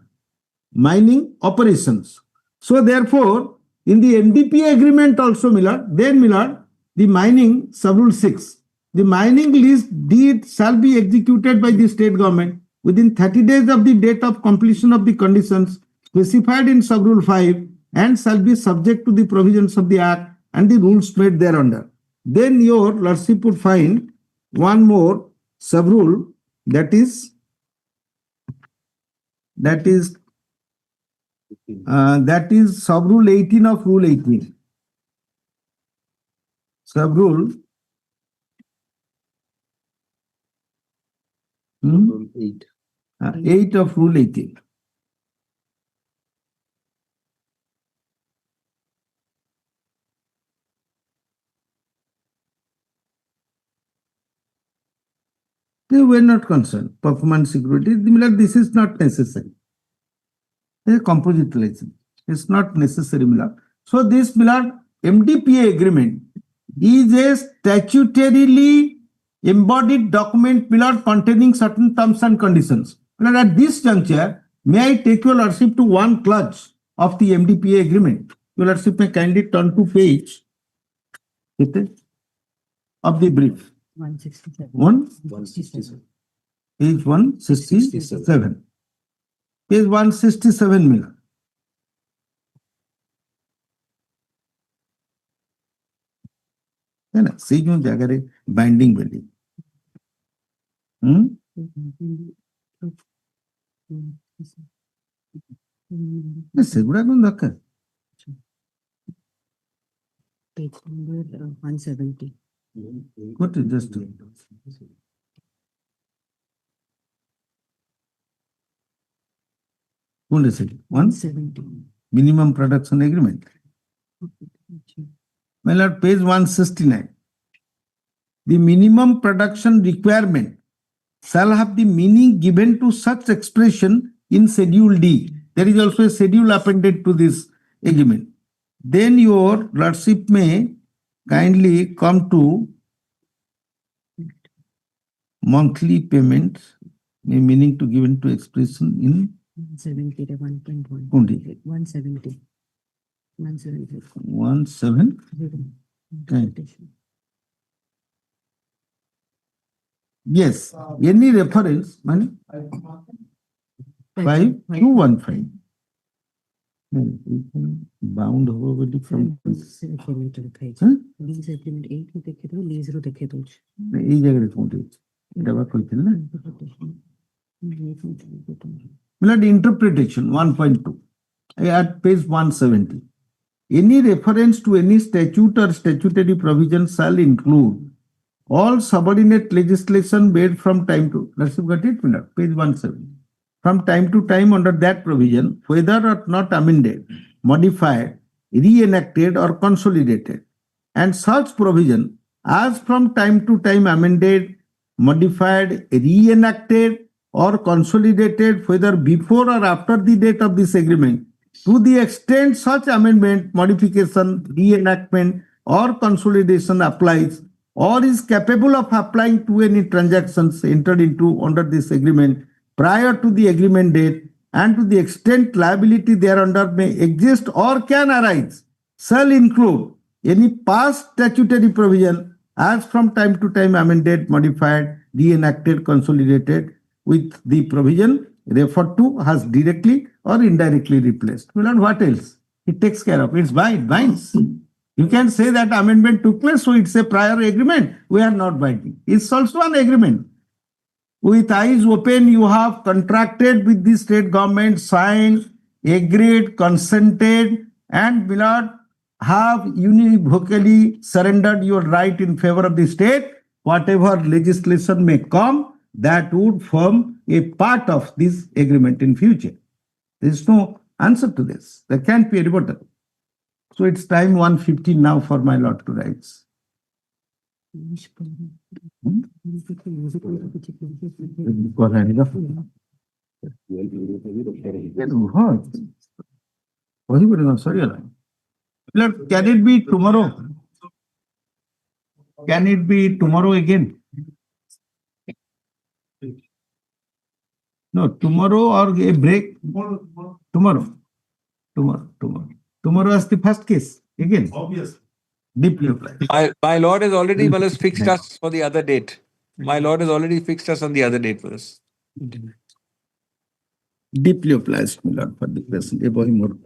Mining operations. So, therefore, in the MDPA agreement also, the mining sub-rule 6, the mining lease deed shall be executed by the state government within 30 days of the date of completion of the conditions specified in sub-rule 5 and shall be subject to the provisions of the Act and the rules made thereunder. Then your lordship would find one more sub-rule, that is sub-rule 18 of rule 18. Sub-rule 8 of rule 18. They were not concerned. Performance security, this is not necessary. A composite license. It's not necessary. So this MDPA agreement is a statutorily embodied document containing certain terms and conditions. At this juncture, may I take your lordship to one clause of the MDPA agreement? Your lordship may kindly turn to page of the brief. 167. 167. Page 167. Page 167 मिला. है ना, सी क्यों क्या करे binding value सेगुड़ा कौन दक्का Page number 170. What is just one 170. minimum production agreement. My lord, page 169. The minimum production requirement shall have the meaning given to such expression in Schedule D. There is also a schedule appended to this agreement. Then your lordship may kindly come to monthly payment, meaning to given to expression in 170 to 1.1. 170. 170. 170. Interpretation. Yes, any reference, money 5215. Bound over from Lease agreement लिखा है। हाँ? Lease agreement 8 में देखे तो lease रो देखे तो এই জায়গায় কোনটি এটা আবার কইতেন না Milord, interpretation 1.2 at page 170. Any reference to any statute or statutory provision shall include all subordinate legislation made from time to, let's got it, Milord, page 170. From time to time under that provision, whether or not amended, modified, reenacted or consolidated, and such provision as from time to time amended, modified, reenacted or consolidated, whether before or after the date of this agreement, to the extent such amendment, modification, reenactment or consolidation applies or is capable of applying to any transactions entered into under this agreement prior to the agreement date, and to the extent liability thereunder may exist or can arise, shall include any past statutory provision as from time to time amended, modified, reenacted, consolidated with the provision referred to has directly or indirectly replaced. Well, and what else? It takes care of. It binds. You can say that amendment took place, so it's a prior agreement. We are not binding. It's also an agreement. With eyes open, you have contracted with the state government, signed, agreed, consented, and will not have univocally surrendered your right in favor of the state. Whatever legislation may come, that would form a part of this agreement in future. There is no answer to this. There can't be a rebuttal. So it's time 1:15 now for my lord to rise. Sorry. Lord, can it be tomorrow? Can it be tomorrow again? No, tomorrow or a break? Tomorrow. Tomorrow is the first case again. Obviously. Deeply applied. My lord has already fixed us for the other date. My lord has already fixed us on the other date for this. Deeply applies, my lord, for the present. A boy more.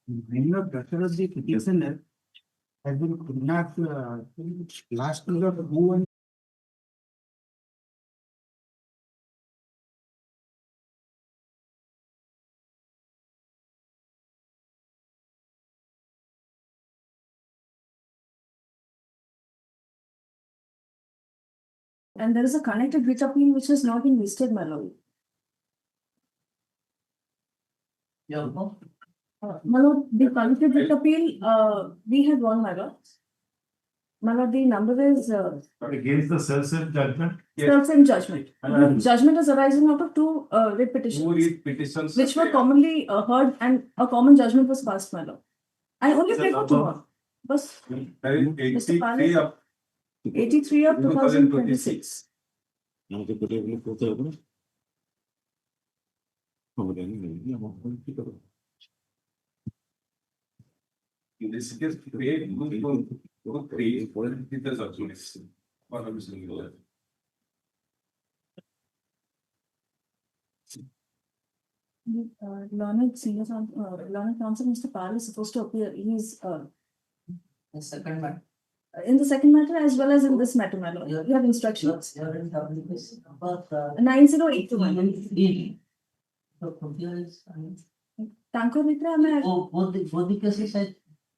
Many of the petitioner has been kidnapped last year who and And there is a connected writ appeal which has not been listed, my lord. My lord, the connected writ appeal, we had won, my lord. My lord, the number is Against the self-same judgment? self-same judgment. Judgment is arising out of two writ petitions, which were commonly heard, and a common judgment was passed, my lord. I only pray for two more. Bas, Mr. Pal, 83 of 2026. in this case, create political judgments. Learned senior learned counsel, Mr. Pal is supposed to appear. He's The second one. in the second matter as well as in this matter, my lord. You have instructions. You're in application number 9082. Tanko Mitra, both the cases I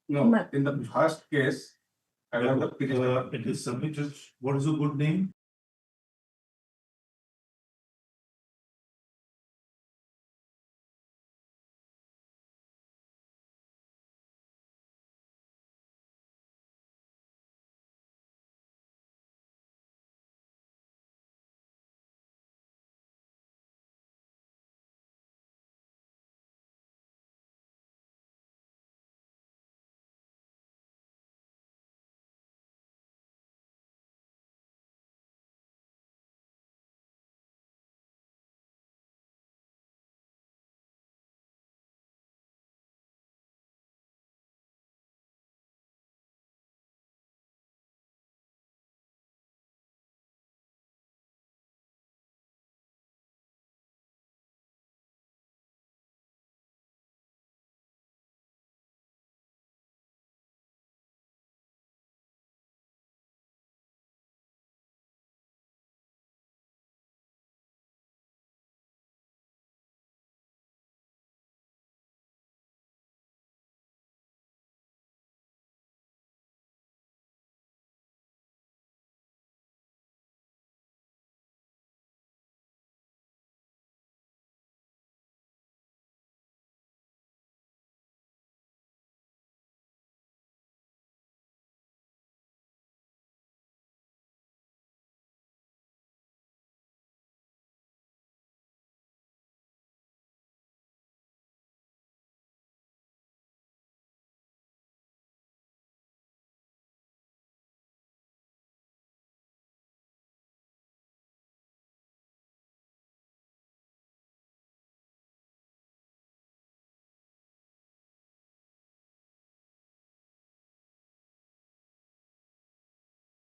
No, in the first case, I have the petition. It is submitted. What is the good name?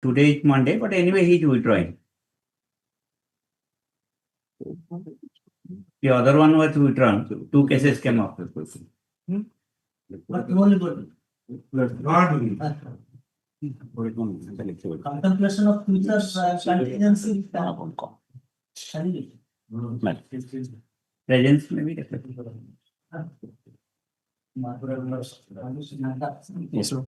Today is Monday, but anyway, he is withdrawing. The other one was withdrawn. Two cases came up. Contemplation of future contingency. Presence may be different. Yes, sir.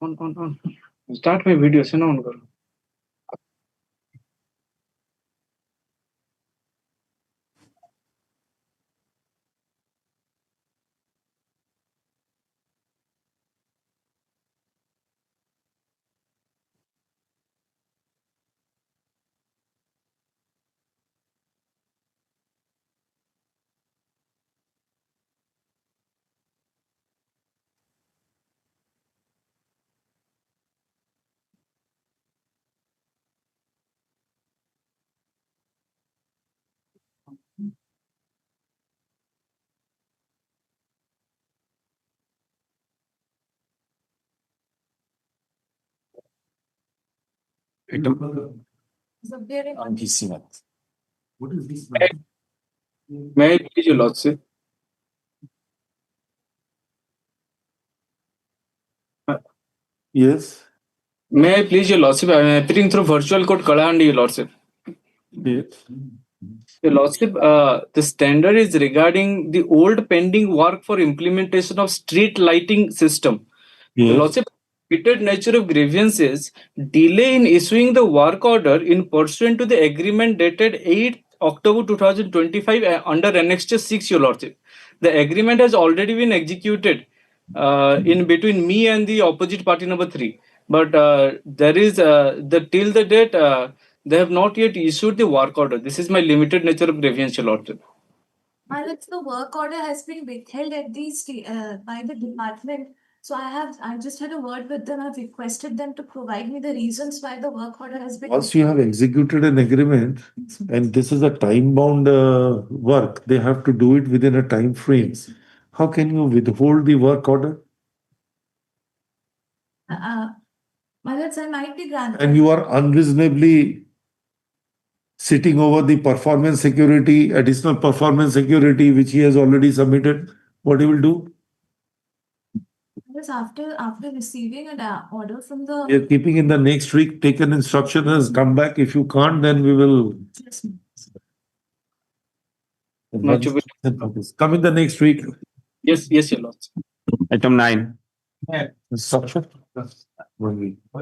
on. Start my video से ना on करो. On DC math. What is this? मैं please your lordship. Yes. May I please your lordship? I am appearing through virtual code Kalahandi, your lordship. Yes. Your lordship, the standard is regarding the old pending work for implementation of street lighting system. Your Yes. lordship, repeated nature of grievances, delay in issuing the work order in pursuant to the agreement dated 8 October 2025 under Annexure 6, your lordship. The agreement has already been executed in between me and the opposite party number 3. But there is till the date they have not yet issued the work order. This is my limited nature of grievance, your lordship. The work order has been withheld at by the department. So I just had a word with them. I've requested them to provide me the reasons why the work order has been. Once you have executed an agreement, and this is a time-bound work, they have to do it within a time frame. How can you withhold the work order? My lords, I might be granted. And you are unreasonably sitting over the performance security, additional performance security, which he has already submitted. What he will do? Yes, after receiving an order from the. We are keeping in the next week, take an instruction has come back. If you can't, then we will. Yes. Come in the next week. Yes, your lordship. Item 9. Instruction. 1 week. By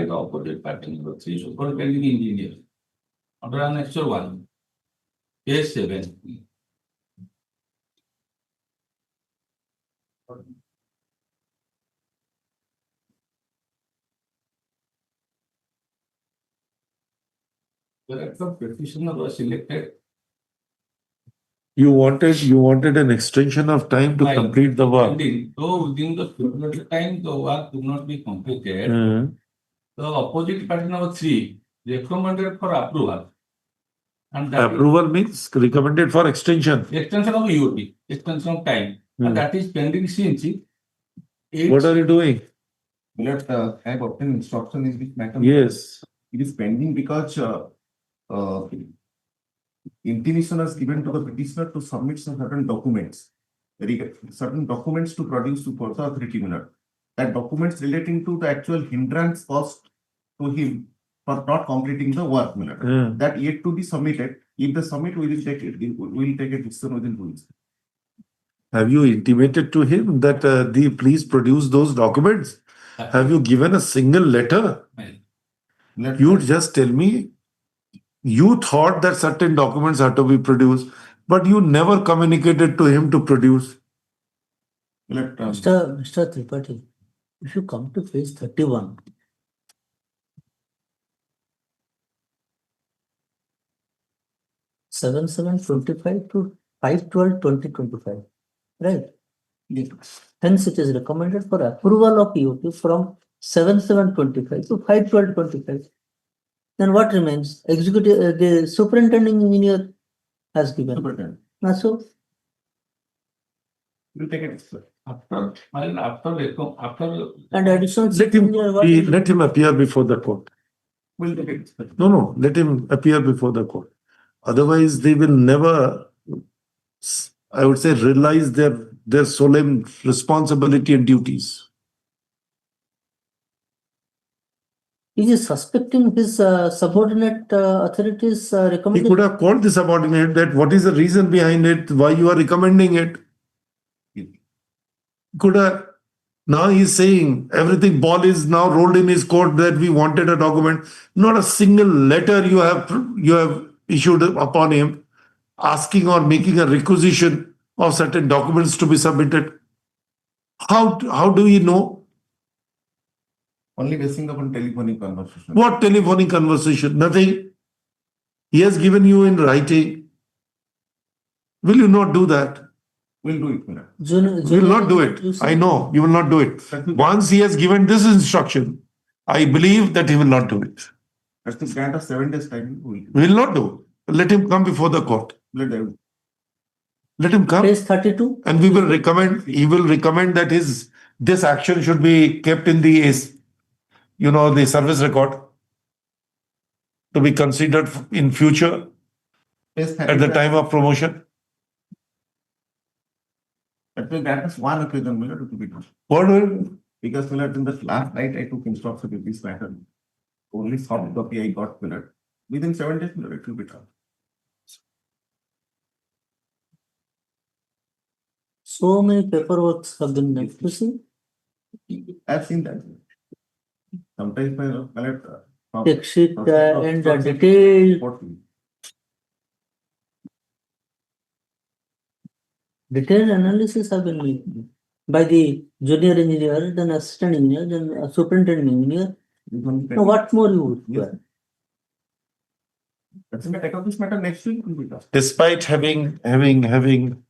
the opposite party number 3, superintending engineer. Under Annexure 1, case 7. The petitioner was selected. You wanted an extension of time to complete the work. So within the stipulated time, the work could not be completed. The opposite party number 3 recommended for approval. And that Approval means recommended for extension. extension of EOT, extension of time. And that is pending since. What are you doing? Let have obtained instruction is with matter. Yes. It is pending because intimation is given to the petitioner to submit some certain documents to produce to further authority minute. That documents relating to the actual hindrance caused to him for not completing the work minute. That yet to be submitted. If the submit, we will take it. We will take a decision within 2 weeks. Have you intimated to him that please produce those documents? Have you given a single letter? You just tell me you thought that certain documents had to be produced, but you never communicated to him to produce. Mr. Tripathi, If you come to page 31, seven 25 to 5/12/2025, right? Hence, it is recommended for approval of EOT from 7/7/25 to 5/12/25. Then what remains? Executive, the superintending engineer has given. Superintendent. So, We'll take it. After, and additional. Let him, let him appear before the court. We'll take it. No, let him appear before the court. Otherwise, they will never, I would say, realize their solemn responsibility and duties. He is suspecting his subordinate authorities He recommendation. could have called the subordinate that what is the reason behind it, why you are recommending it. Could have. Now he's saying everything, ball is now rolled in his court that we wanted a document. Not a single letter you have issued upon him asking or making a requisition of certain documents to be submitted. How do we know? Only basing upon telephonic conversation. What telephonic conversation? Nothing. He has given you in writing. Will you not do that? We'll do it, Miller. You will not do it. I know you will not do it. Once he has given this instruction, I believe that he will not do it. That's the grant of 7 days time. He will not do. Let him come before the court. Let them. Let him come. Page 32. And we will recommend, he will recommend that this action should be kept in the service record to be considered in future at the time of promotion. That will grant us one occasion, Miller, to be done. What will? Because, Miller, in the last night I took instruction with this matter. Only soft copy I got, Miller. Within 7 days, Miller, it will be done. So many paperwork have been done. You see? I've seen that. Sometimes I collect. Check sheet and detailed analysis have been made by the junior engineer, then assistant engineer, then superintendent engineer. Now, what more you would require? That's why I take up this matter next week. Will be done. Despite having recommended.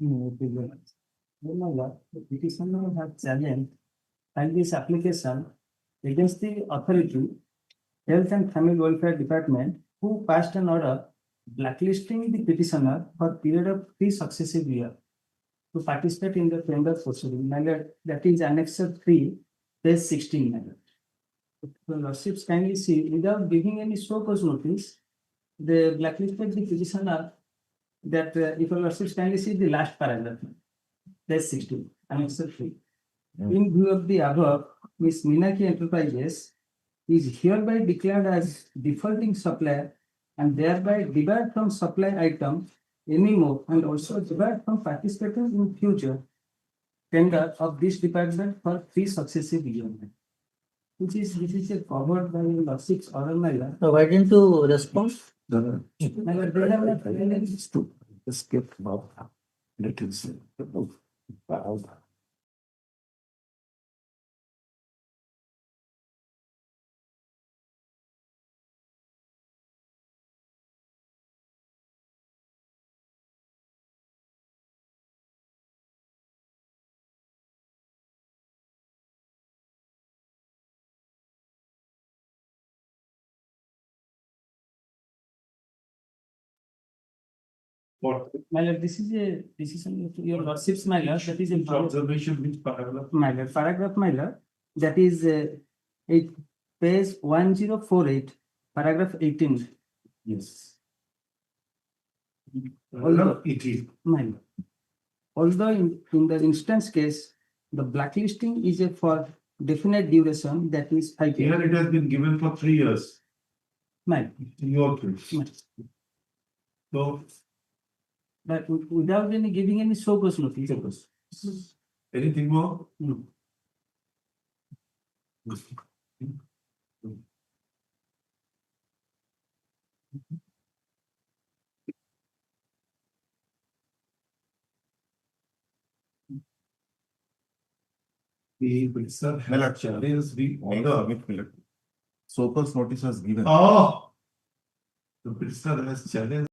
The petitioner has challenged and this application against the authority, Health and Family Welfare Department, who passed an order blacklisting the petitioner for period of 3 successive years to participate in the tender proceeding. My lord, that is Annexure 3, page 16. My lord. The lordships kindly see, without giving any show cause notice, they blacklisted the petitioner that if your lordships kindly see the last paragraph, page 16, Annexure 3. In view of the above, Ms. Meenakshi Enterprises is hereby declared as defaulting supplier and thereby debarred from supply item anymore and also debarred from participating in future tender of this department for 3 successive years. This is covered by lordships oral my lord. Why didn't you respond? My lord, they have not given any- Just get about it is. My lord, this is a decision of your lordships, my lord, that is a Observation which paragraph? my lord, paragraph, my lord, that is page 1048, paragraph 18. Yes. Although- It is. My lord. Although in the instance case, the blacklisting is a for definite duration, that is 5 years. Here it has been given for 3 years. My lord. In your case. My- So, But without any giving any show cause notice. anything more? No. The petitioner My lord, has challenged the order. Submit, my lord. So cause notice was given. Oh! The petitioner has challenged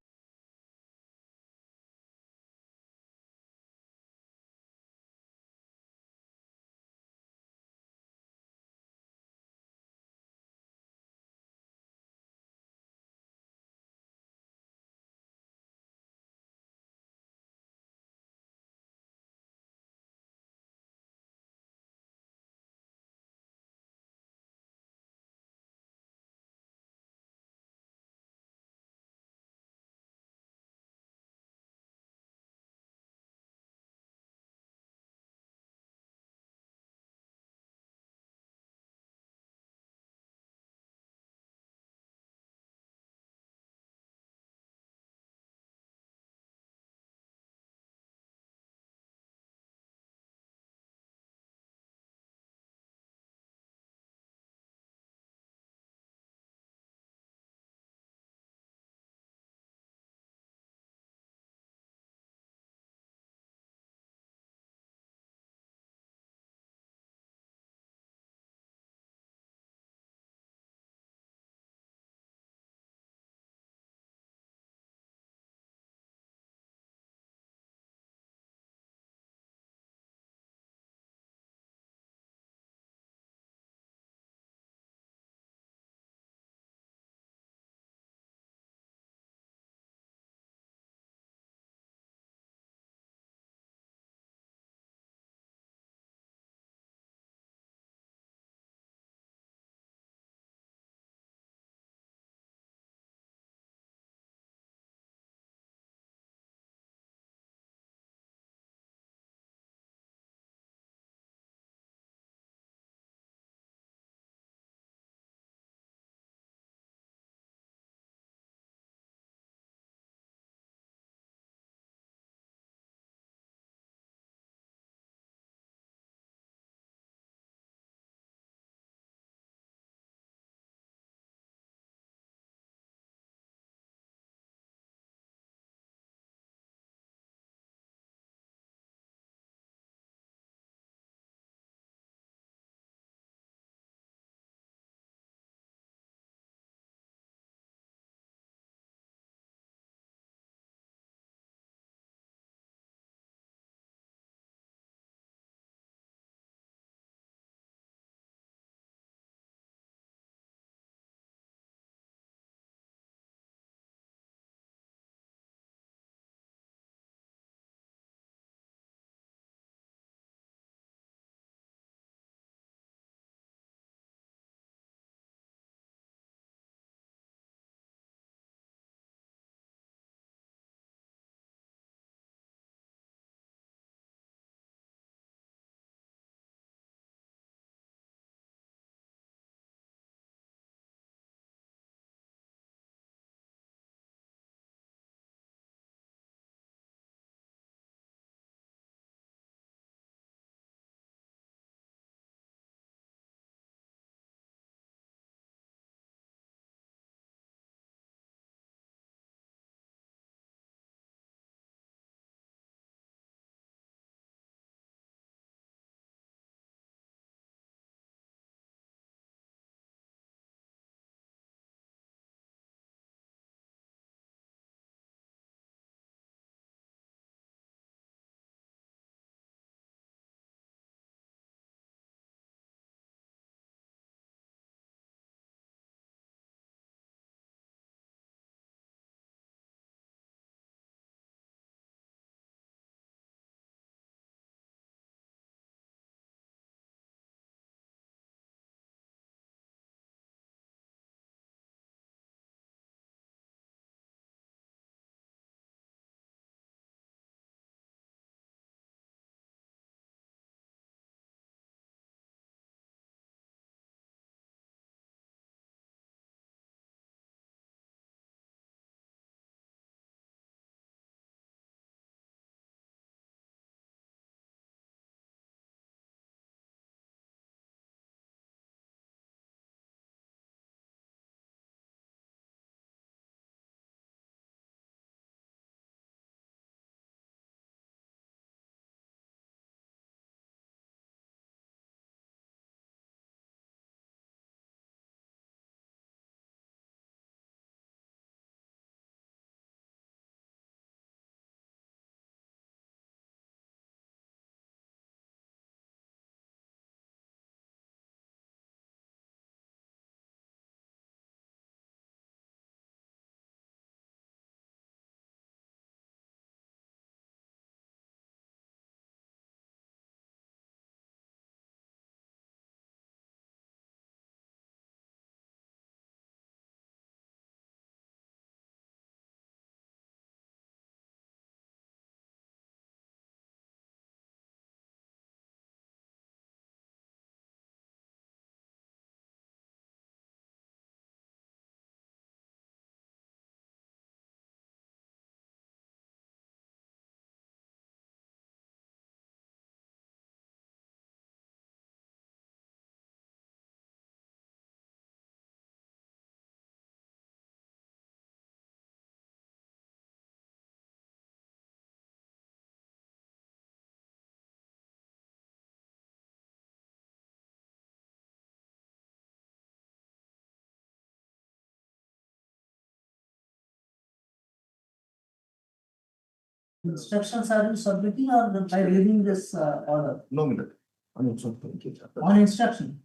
Instructions are you submitting or by reading this order? No, minute. On instruction.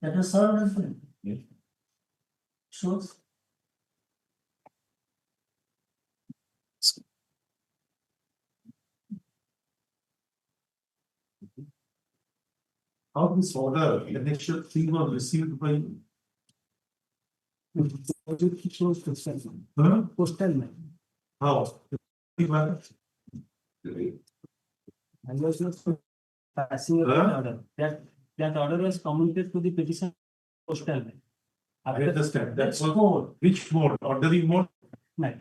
That was served as well. Yes. Shows. How this order, initial thing was received by. It shows postal. Huh? Postal mail. How? I was not passing a Huh? order. That order was communicated to the petition postal mail. I understand. That's That's all. mode. Which mode? Ordering mode? Right.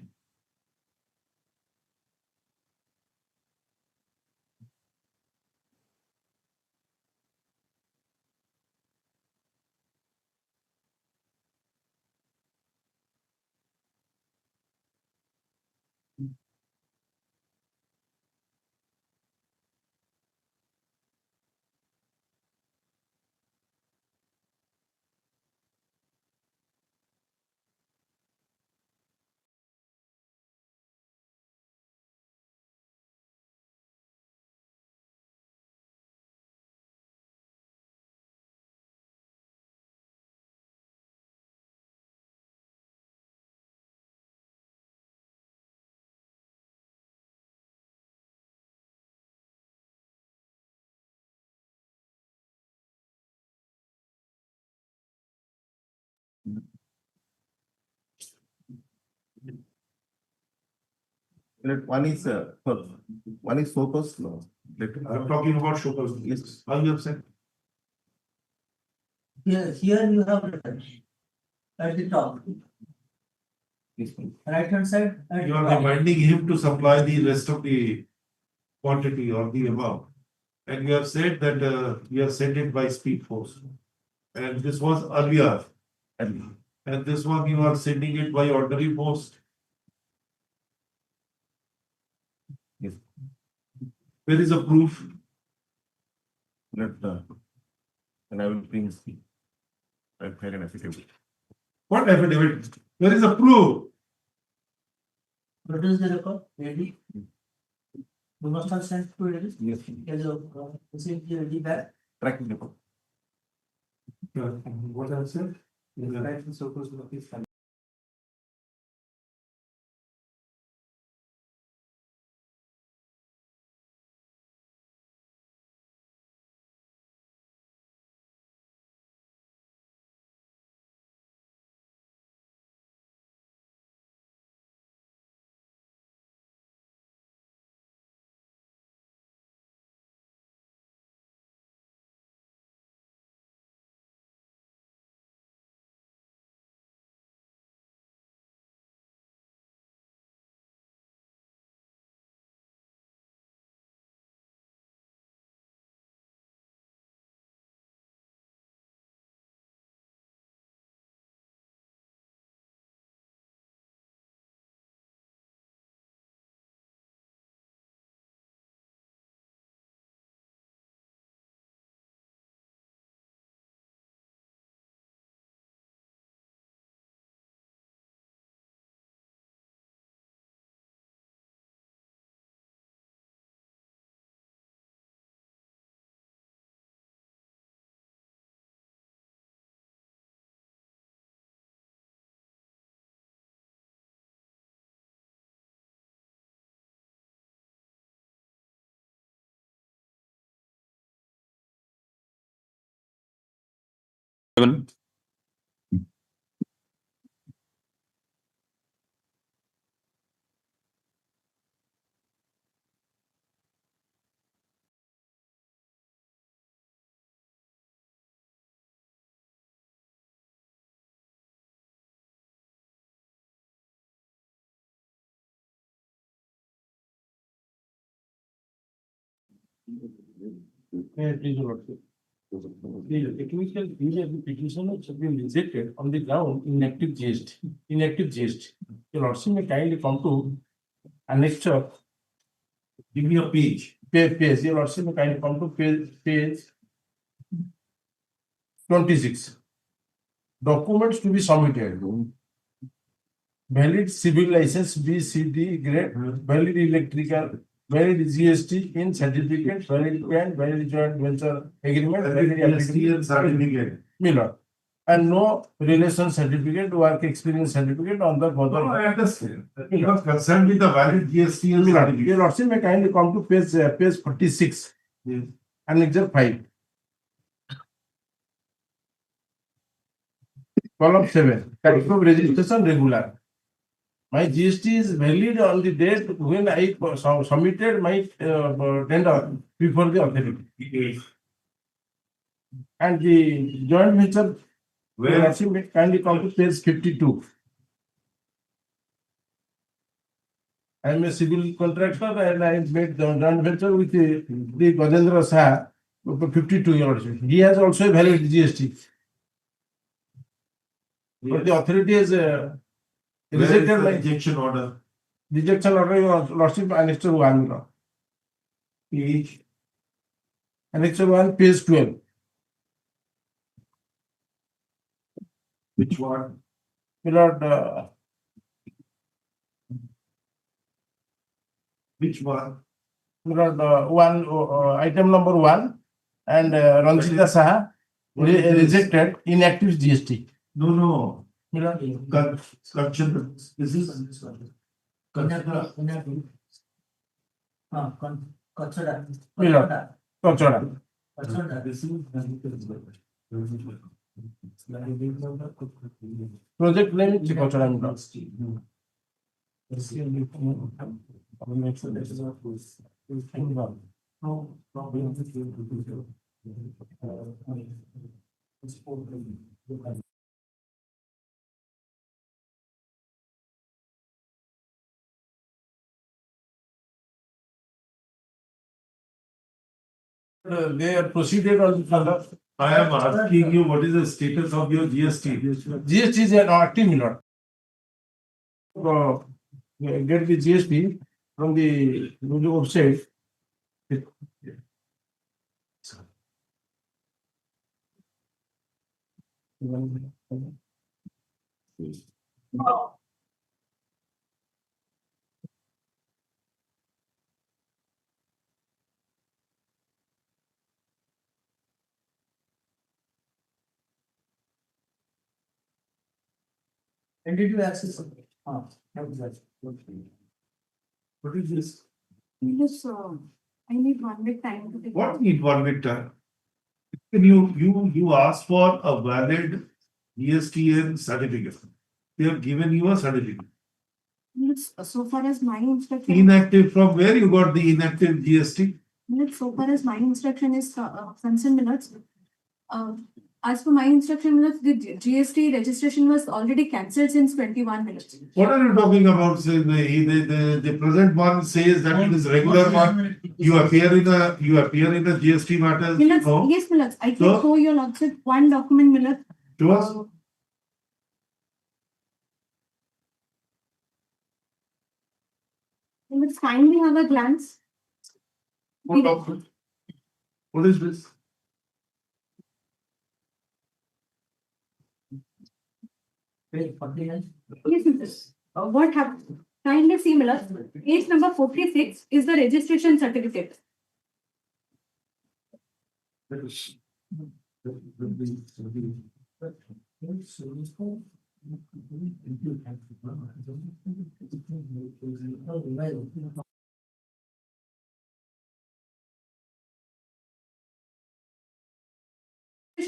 Minute. One is focus law. I'm talking about Shokas. Yes. How you have said? Here you have written at the top. Right hand side. at You the are top. reminding him to supply the rest of the quantity or the amount. And you have said that you have sent it by speed post. And this was earlier. And this one you are sending it by ordinary post. Yes. Where is the proof? And I will bring the. I'll file an affidavit. What affidavit? Where is the proof? Produce the record, ready? You must have sent to ready. Yes. Yes, receive the ready back. Tracking report. What I said? Seven. The technical failure of the petitioner should be rejected on the ground inactive gist. Inactive gist. Your lordship may kindly come to annexure. Give me a page. Page. Your lordship may kindly come to page 26. Documents to be submitted. valid civil license BCD grade, valid electrical, valid GST in certificate, valid PAN, valid joint venture agreement, valid GST certificate. Miller. And no relation certificate, work experience certificate on the No, further. I understand. You are concerned with the valid GST and Miller, certificate. your lordship may kindly come to page 46, Yes. annexure 5. Column 7, type of registration regular. My GST is valid on the date when I submitted my tender before the authority. And the joint venture, Where? lordship may kindly come to page 52. I am a civil contractor and I made the joint venture with the Gajendra Shah, 52 years. He has also a valid GST. But the authority has rejected my rejection order. rejection order, your lordship, annexure 1. Page. Annexure 1, page 12. Which one? Lord, Which one? item number 1 and Ranjita Saha rejected inactive GST. No. Milord, Consider. This is. Milord, Kochora. Project name is Kochora, Milord. They are proceeded on the further. I am asking you what is the status of your GST? GST is an active, Milord. Get the GST from the website. And did you access it? What is this? Yes, I need 1 week time to take. What need 1 week time? When you ask for a valid GST and certificate. They have given you a certificate. Yes, so far as my instruction. Inactive, from where you got the inactive GST? Yes, so far as my instruction is concerned, minutes. As per my instruction minutes, the GST registration was already cancelled since 21 minutes. What are you talking about? Say the present one says that it is regular one. You appear in a GST matters. Minutes, No? yes, minutes. I can So- show your lordship one document, minutes. To us? Minutes, kindly have a glance. What document? What is this? Page 49. Yes, minutes. What happened? Kindly see, minutes. Page number 46 is the registration certificate.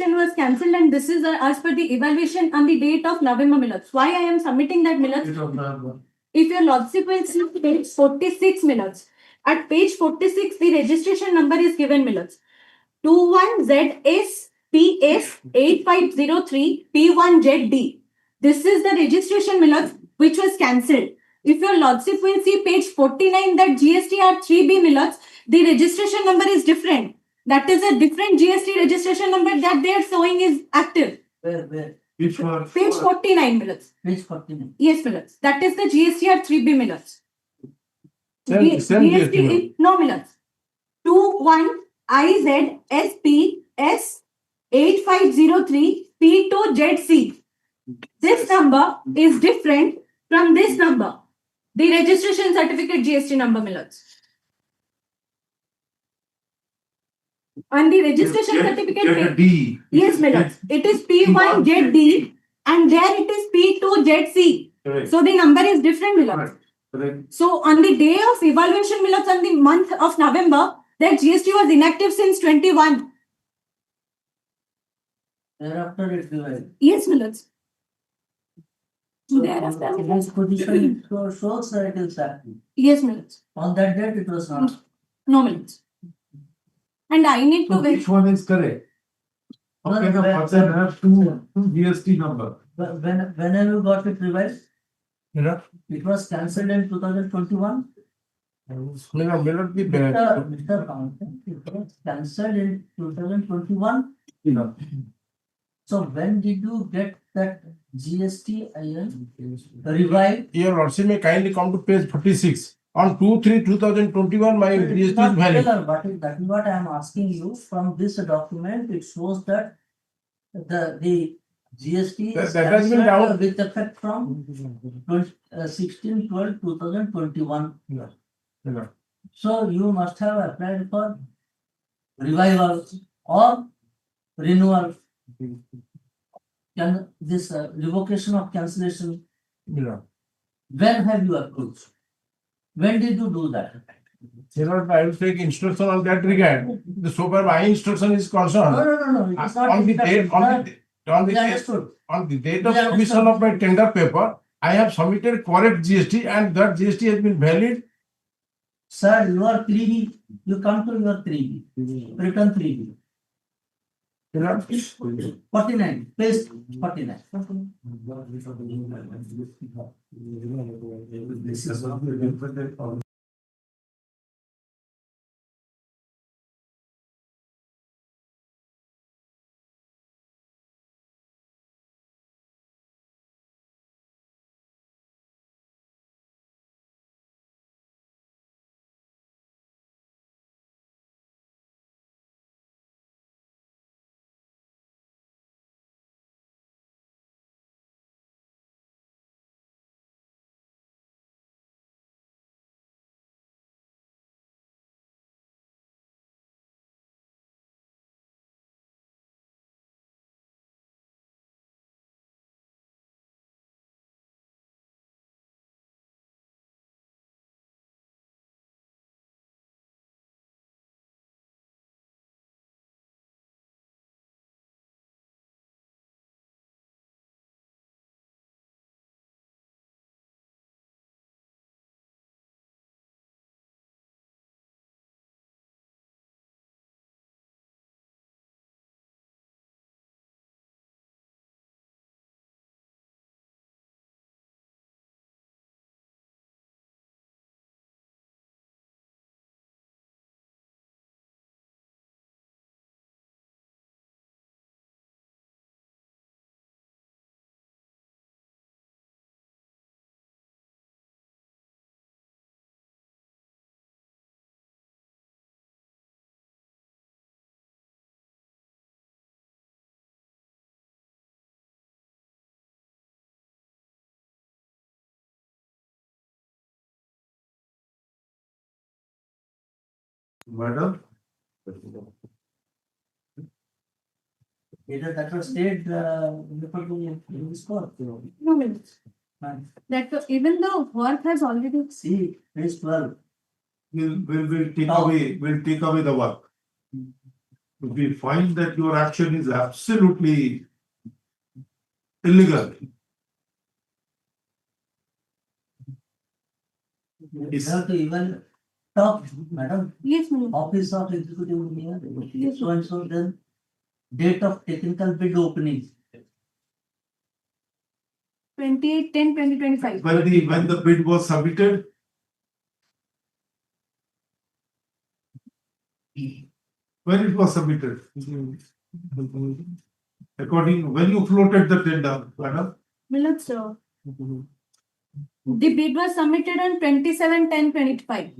Was cancelled and this is as per the evaluation on the date of November minutes. Why I am submitting that minutes? If your lordship will see page 46 minutes. At page 46, the registration number is given minutes. 21ZSPS8503P1ZD. This is the registration minutes which was cancelled. If your lordship will see page 49, that GSTR 3B minutes, the registration number is different. That is a different GST registration number that they are showing is active. Where? Which one? Page 49 minutes. Page 49. Yes, minutes. That is the GSTR 3B minutes. Same GST is no minutes. 21IZSPS8503P2ZC. This number is different from this number, the registration certificate GST number, my lords. And the registration certificate. D. Yes, my lords. It is P1ZD and there it is P2ZC. Correct. So the number is different, my lords. Correct. So on the day of evaluation, my lords, on the month of November, that GST was inactive since 21. Thereafter it revised. Yes, my lords. So Thereafter. his position shows that it is active. Yes, my lords. On that date it was not. No, my lords. And I need to wait. Which one is correct? How can a person have two GST number? When have you got it revised? Yeah. It was cancelled in 2021. May not be bad. Mr. Accountant, it was cancelled in 2021. Yeah. So when did you get that GST revived? Your Lordship may kindly come to page 46. On 2/3/2021, my GST is valid. That is what I am asking you. From this document, it shows that the GST is That has been cancelled down. with effect from 16/12/2021. Yeah. So you must have applied for revival or renewal. Can this revocation of cancellation? Yeah. When have you approved? When did you do that? Sir, I will take instruction on that regard. So far my instruction is concerned. No. It is not. On the date, We understood. on the date of We submission understand. of my tender paper, I have submitted correct GST and that GST has been valid. Sir, you are 3B. You come to your 3B. Return 3B. 49. Page 49. Madam. Either that was stayed before the score. No minutes. That even though work has already. See, page 12. We'll take away the work. If we find that your action is absolutely illegal, You have to even talk, madam. Yes, ma'am. Office of Executive Engineer. Yes. So and so then date of technical bid opening. 28/10/2025. when the bid was submitted, when it was submitted, when you floated the tender, madam. Millet, sir. The bid was submitted on 27/10/25.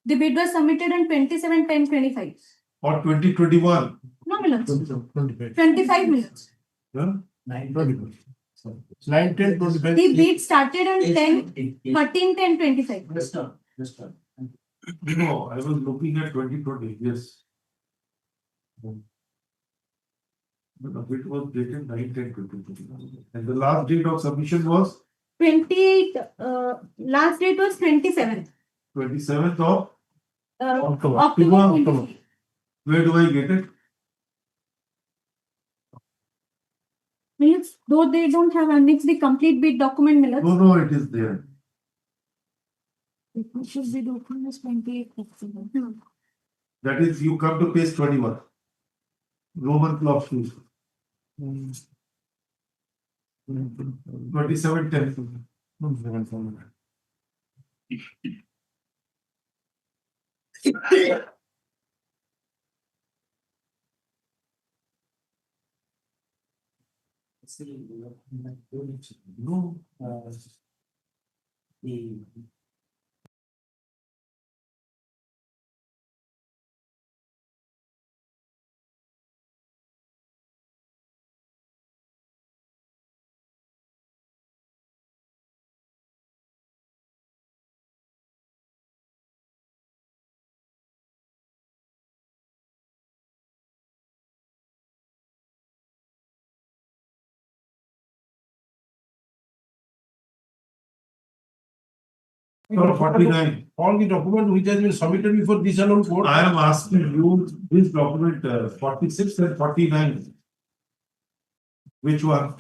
The bid was submitted on 27/10/25. Or 2021. No minutes. 25 minutes. Huh? 9. 9, 10, 25. The bid started on 13, 10, 25. No, I was looking at 2020, yes. But the bid was dated 9, 10, 2020. And the last date of submission was 28, last date was 27. 27th of October. October. October. Where do I get it? Means though they don't have annexed the complete bid document, Miller. No, it is there. It should be document is 28. That is, you come to page 21. Roman clock shoes. 27, 10. No, the No, 49. All the document which has been submitted before this annual court. I am asking you this document 46 and 49. Which one?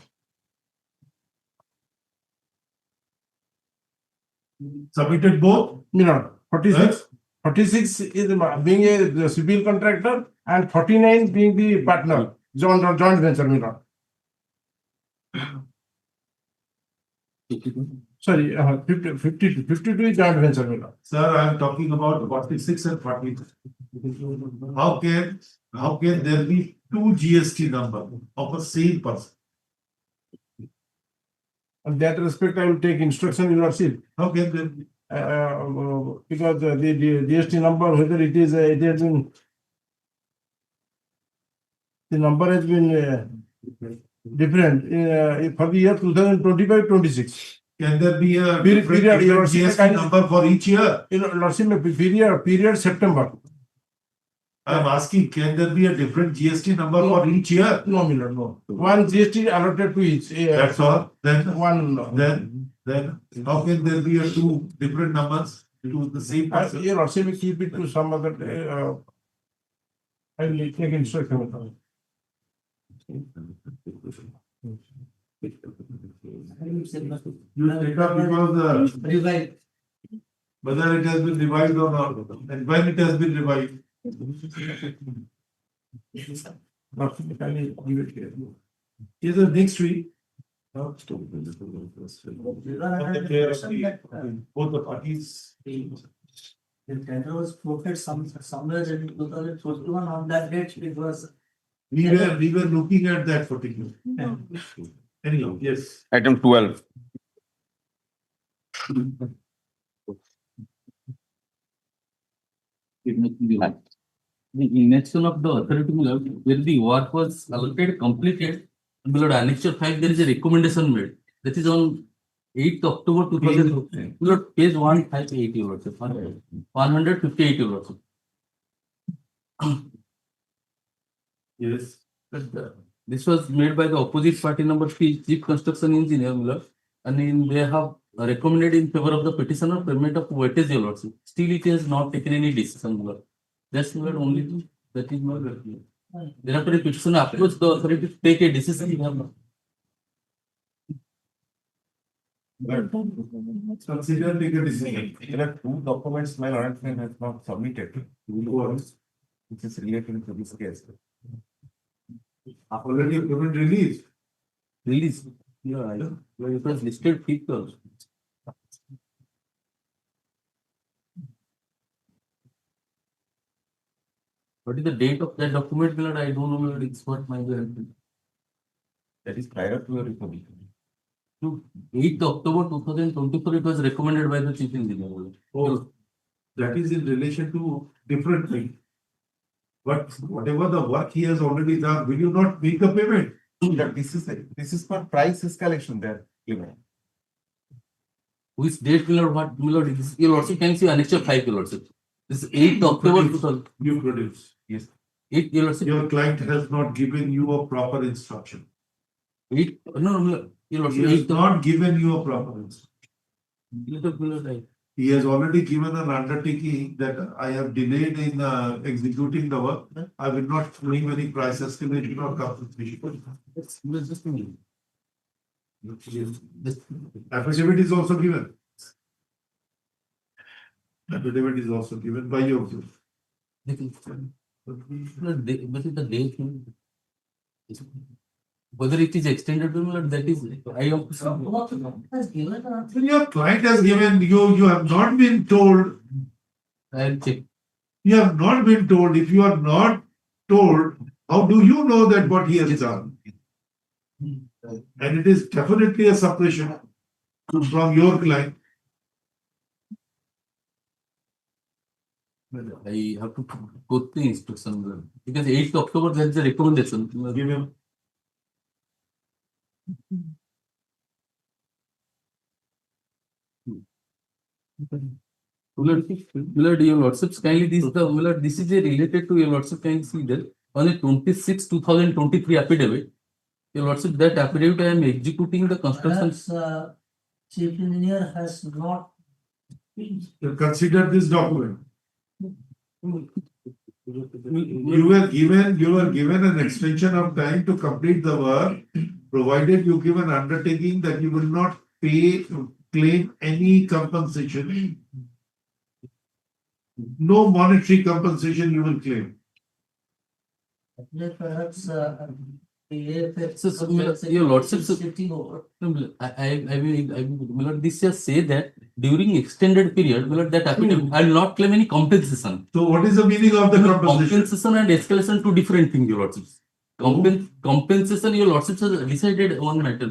Submitted both? No, 46. 46 is being a civil contractor and 49 being the partner, joint venture. Miller. Sorry, 52 is joint venture. Miller. Sir, I am talking about 46 and 49. How can there be two GST number of a same person? In that respect, I will take instruction in your seat. How can there be? Because the GST number, whether it has been, the number has been different for the year 2025-26. Can there be a Period, different GST number for each year? Period September. I am asking, can there be a different GST number for each year? No, Miller, no. One GST allotted to each. That's all. Then One. Then how can there be a two different numbers to the same person? Your Lordship will keep it to some other day. I will take instruction. You take up because whether it has been revised or not, and when it has been revised. Is the next week? Both the parties. The tender was floated somewhere in 2021 on that date it was. We were looking at that particular. Anyhow, yes. Item 12. The inaction of the authority where the work was allocated, completed, below annexure 5, there is a recommendation made. That is on 8th October 2000. Below page 158, 158. Yes. This was made by the opposite party number 3, Chief Construction Engineer Miller, and they have recommended in favor of the petitioner payment of weightage, Your Lordship. Still, it has not taken any decision, Miller. That's not only thing. That is not clear. Thereafter, the petitioner approached the authority to take a decision. We have not. But consider take a decision. There are two documents my lawyer friend has not submitted. Which is related to this case. Already payment released. Release. Yeah, it was listed people. What is the date of that document, Millard? I don't know whether it's what my That is prior to your recovery. 8th October 2024, it was recommended by the Chief Engineer. Oh, that is in relation to different thing. But whatever the work he has already done, will you not make the payment? That this is for price escalation there. Which date will what will you also can see annexure 5 will also. This is 8th October 2000. You produce. Yes. 8 will also. Your client has not given you a proper instruction. 8 no you'll also He has 8th not given you a proper instruction. He has already given an undertaking that I have delayed in executing the work. I will not claim any price estimation or compensation. Just a minute. Affidavit is also given. Affidavit is also given by your group. But the date whether it is extended or that is I am When your client has given you have not been told. I'll check. You have not been told. If you are not told, how do you know that what he has done? And it is definitely a suppression from your client. I have to go to the instruction because 8th October that's the recommendation. Give him. Millard, your lordships kindly this is a related to your lordship can see that on the 26 2023 affidavit. Your lordship that affidavit I am executing the construction. Chief engineer has not. Consider this document. You were given an extension of time to complete the work, provided you give an undertaking that you will not claim any compensation. No monetary compensation you will claim. Perhaps Your lordship, I will this just say that during extended period, that affidavit, I will not claim any compensation. So what is the meaning of the compensation? Compensation and escalation two different things, your lordship. Compensation, your lordship has decided one matter.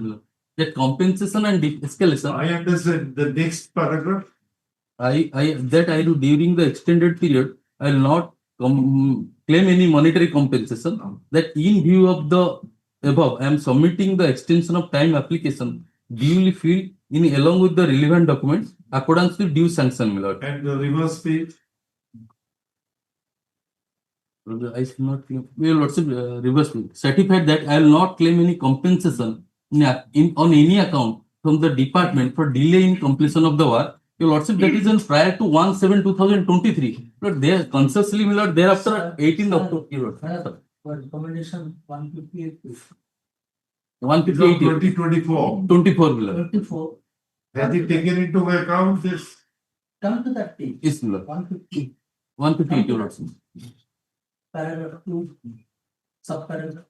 That compensation and escalation. I understand the next paragraph. I do during the extended period, I will not claim any monetary compensation. That in view of the above, I am submitting the extension of time application duly filled in along with the relevant documents according to due sanction, my lord. And the reverse page. I should not claim. Your lordship, reverse page. Certified that I will not claim any compensation on any account from the department for delay in completion of the work. Your lordship, that is prior to 1/7/2023. But they consciously, my lord, thereafter 18th October. Recommendation 158. 158. 2024. 24, my lord. 24. Has he taken into account this? Come to that page. Yes, my lord. 150. 158, your lordship. Paragraph 2. Subparagraph.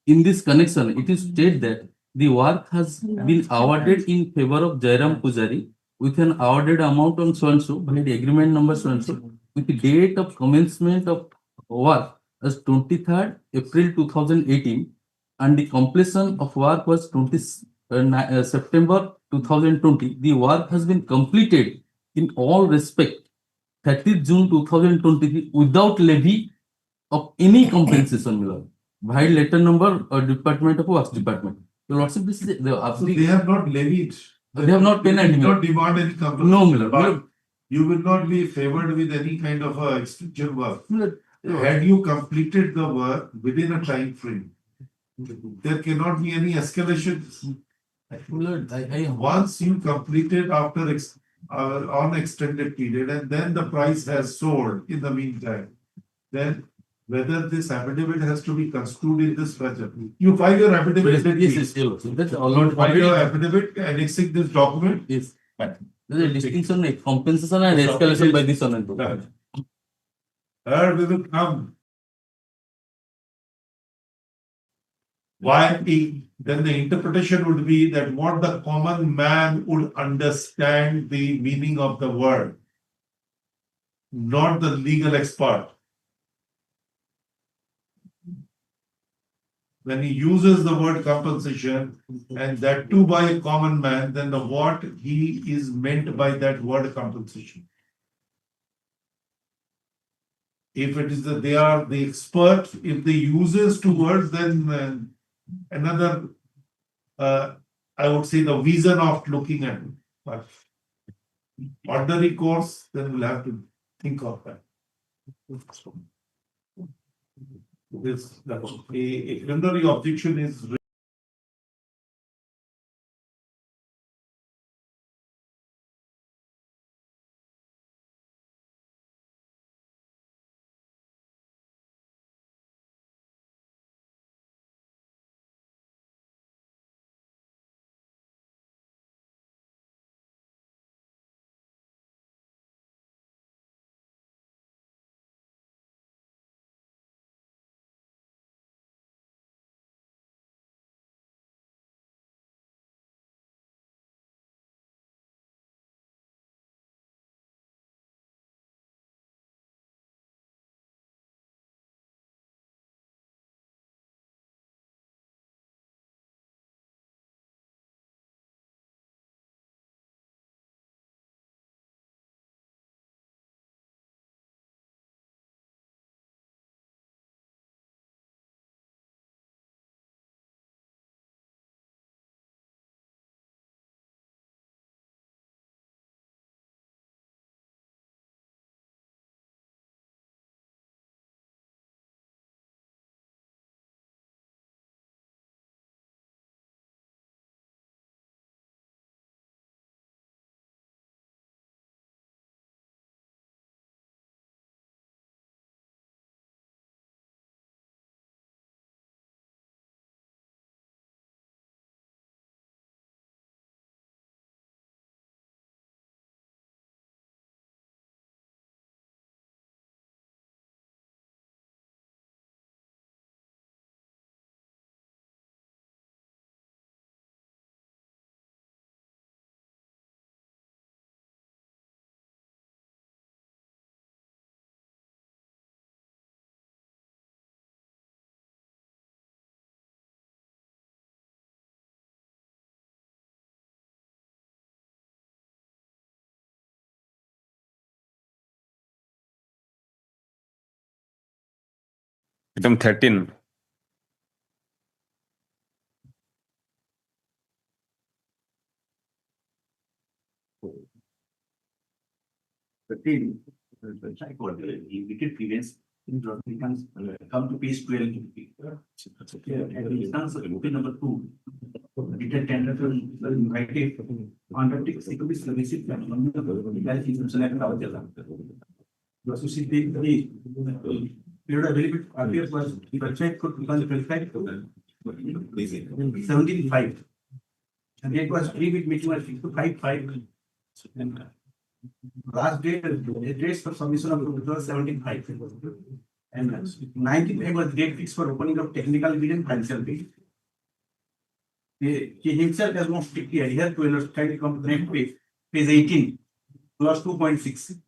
In this connection, it is stated that the work has been awarded in favor of Jairam Pujari with an awarded amount on so and so by the agreement number so and so with the date of commencement of work as 23rd April 2018 and the completion of work was September 2020. The work has been completed in all respect 30th June 2023 without levy of any compensation, my lord. By letter number or Department of Works Department. Your lordship, this is So they have not levied. They have not paid They any. did not demand any compensation. No, my lord. But you will not be favored with any kind of extension work. My lord, Had you completed the work within a time frame, there cannot be any escalation. my lord, Once you completed after on extended period and then the price has soared in the meantime, then whether this affidavit has to be construed in this fashion. You file your affidavit. yes, your lordship. That's all. You file your affidavit annexing this document. Yes. There's a distinction like compensation and escalation by this one and two. Here we will come. Why? Then the interpretation would be that what the common man would understand the meaning of the word, not the legal expert. When he uses the word compensation, and that too by a common man, then what he is meant by that word compensation. If it is that they are the expert, if they uses two words, then another, I would say the vision of looking at it. But ordinary course, then we'll have to think of that. This, a preliminary objection is Item 13. Wicked previous we can come to page 12. At the instance of open number 2, detailed tender to invited undertake security services and on the select our jala. So see the period available appears was website could become verified 17.5 and it was free with meeting was 5.5 and last date dates for submission of proposal 17.5 and 19th was date fixed for opening of technical bid and financial bid. He himself has not strictly adhered to a study component page 18 clause 2.6.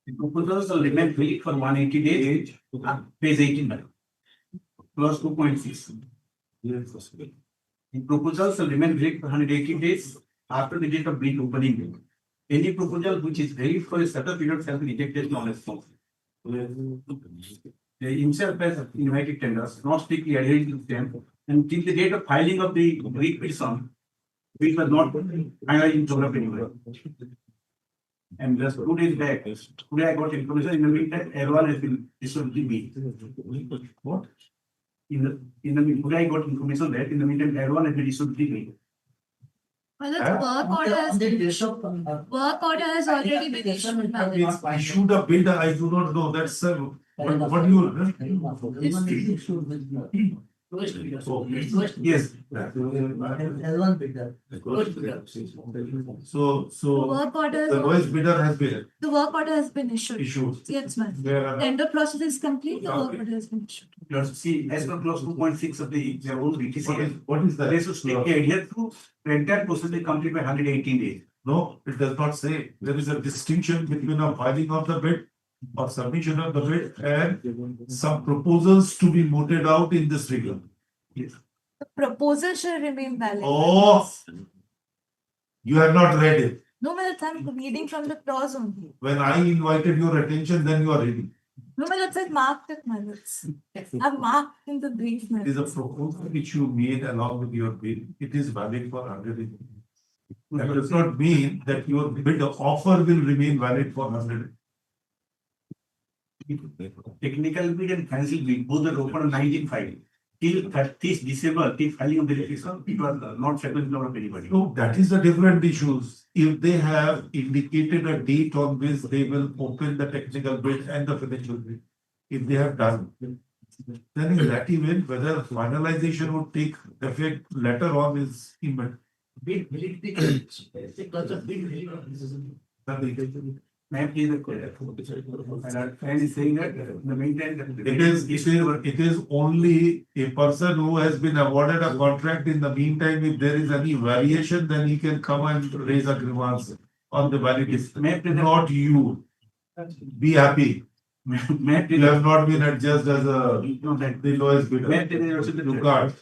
The proposals will remain valid for 180 days. Page 18 clause 2.6. The proposals will remain valid for 180 days after the date of bid opening. Any proposal which is valid for a certain period shall be rejected non-responsive. They himself has invited tenders, not strictly adhering to them, and till the date of filing of the petition, which was not finalized in geography anywhere. And just 2 days back, today I got information in the meantime, everyone has been issued the bill. What? In the today I got information that in the meantime, everyone has been issued the bill. Well, work order has already been issued. issued a bid, I do not know, that's what do you? Yes. L1 bidder. So Work order. the lowest bidder has been The work order has been issued. issued. Yes, ma'am. There are Tender process is complete. The work order has been issued. See, as per clause 2.6 of their own BTC, what is that? they should strictly adhere to the entire process be complete by 118 days. No, it does not say. There is a distinction between a filing of the bid or submission of the bid and some proposals to be mooted out in this regard. Yes. The proposal shall remain valid. Oh, you have not read it. No, ma'am, I'm reading from the clause only. When I invited your attention, then you are reading. No, my lord said marked it, my lords. I've marked in the brief, my It is a lords. proposal which you made along with your bid. It is valid for 100 days. That does not mean that your bid offer will remain valid for 100. Technical bid and financial bid, both are open on 1905. Till 30th December, till filing of the application, it was not settled in of anybody. No, that is a different issues. If they have indicated a date on which they will open the technical bid and the financial bid, if they have done, then in that event, whether finalization would take effect later on is imminent. Bid validity, class of bid validity. Ma'am, please, and is saying that the meantime. It is only a person who has been awarded a contract. In the meantime, if there is any variation, then he can come and raise a grievance on the validity, not you. Be happy. You have not been adjudged as the lowest bidder. You can't.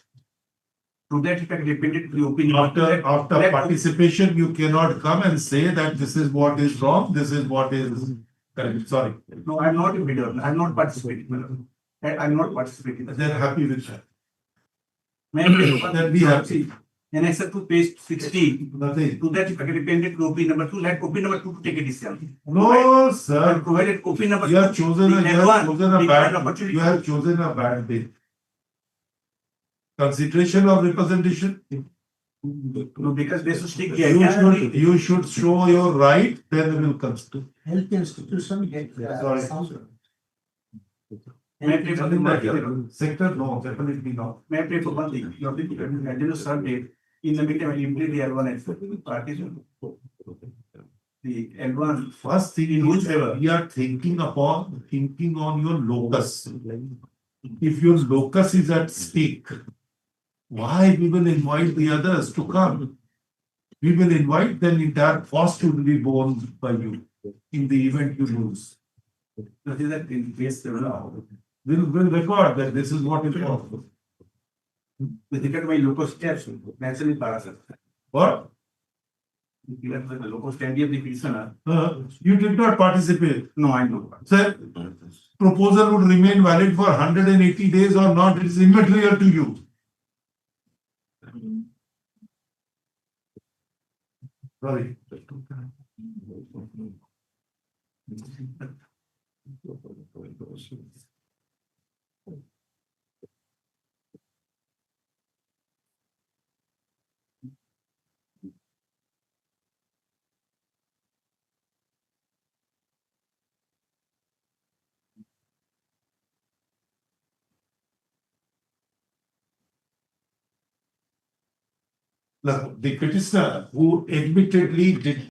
To that effect, depended to the opinion. After participation, you cannot come and say that this is what is wrong, this is what is correct. Sorry. No, I'm not a bidder. I'm not participating. I'm not participating. They're happy with that. Then be happy. And except to page 16, Nothing. to that effect, depended to opinion number 2, let opinion number 2 to take a decision. No, sir. Provided opinion number 2. You have chosen a bad day. Consideration of representation. No, because they should stick You should show your right, then we will consider. Health institution get. Sorry. May I pray for the Sector, no, definitely not. May I pray for one thing? You have been continuous survey. In the meantime, I implement the L1 and partition. The L1. First thing in which we are thinking on your locus. If your locus is at stake, why we will invite the others to come? We will invite, then entire cost will be borne by you in the event you lose. That is that in case We'll record that this is what is possible. with regard to my local steps, naturally parasite. What? Given the local standing of the petitioner. You did not participate. No, I don't. Sir, proposal would remain valid for 180 days or not, it is immaterial to you. Sorry. The petitioner who admittedly did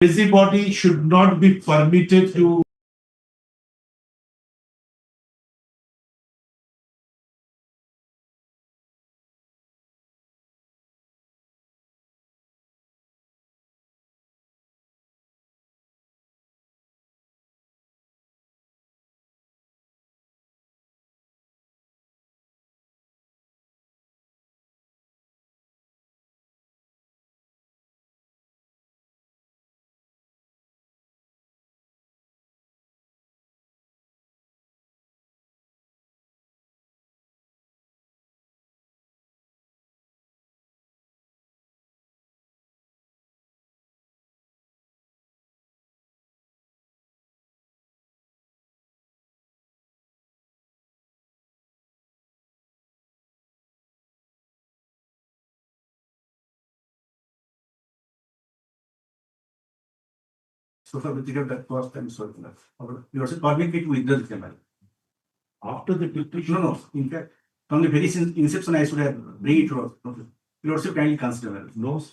busybody should not be permitted to. So far, with regard to that cost, I'm sorry for that. You also permit me to withdraw the claim. After the petition. No, in fact, from the very inception, I should have bring it to us. You also kindly consider. No.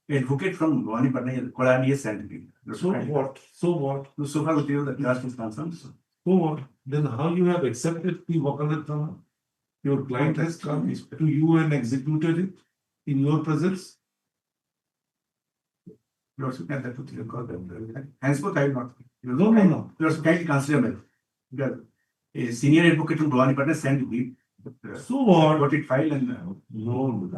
Advocate from Vani Patna, Kolani is scientific. So what? So what? So far, with you, the cost is concerned. So what? Then how you have accepted the Wakalatama? Your client has come to you and executed it in your presence? You also can that with your call them. Henceforth, I will not. No. You also kindly consider me. Because a senior advocate from Vani Patna sent me. So what? Got it filed and. No,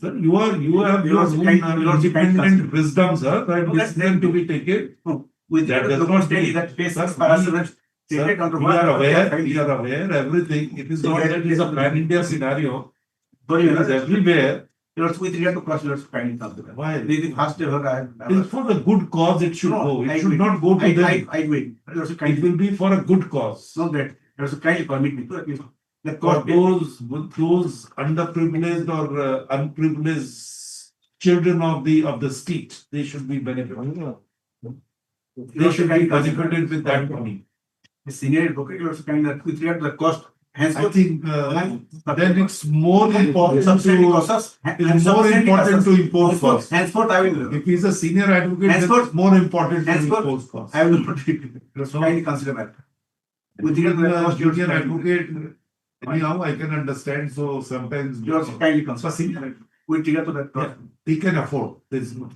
sir, you have your also own kind- you also kind independent wisdom, sir, that No, that's decision to be taken. With That that, does the not state mean- that basis Sir, parameters Sir, stated under we what- are aware, everything. It is So not that- that it is a pan-India scenario. But It is everywhere. you also with regard to cost, you also kindly consider. Why? The first ever I It is for the good cause it should go. It should not go to them. I wait. You also It kindly, will be for a good cause. not that, you also kindly permit me to at least. The For cost. those underprivileged or unprivileged children of the state, they should be benefited. They should be benefited with that money. The senior advocate, you also kindly with regard to the cost. I Henceforth, think then it's more important substantially to costs. it's more important to impose costs. Henceforth, I will. If he's a senior advocate, then Henceforth- it's more important to henceforth, impose costs. I will not. You also kindly consider that. With regard to the cost, you also Junior kindly- advocate, anyhow, I can understand, so sometimes you also kindly consider. With regard to that cost. he can afford this. You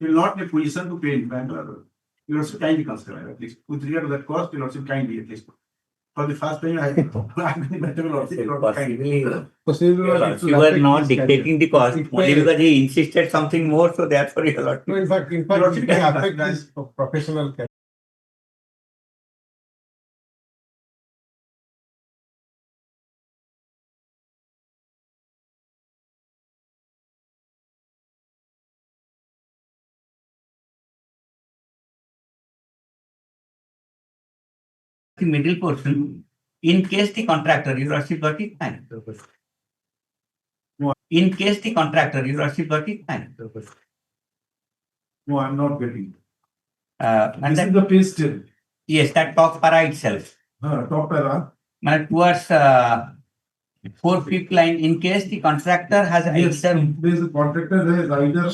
will not be in a position to pay in bank or you also kindly consider at least with regard to that cost, you also kindly at least. For the first time, I been better also. Possibly, you were not dictating the cost, only because he insisted something more, so therefore you are not. In fact, it can affect this professional. The middle portion, in case the contractor, you are still got it, fine. In case the contractor, you are still got it, fine. No, I'm not getting. And This is that, the pastel. yes, that top para itself. Top para. Now towards 4th line, in case the contractor has Yes, either there is a contractor, there is either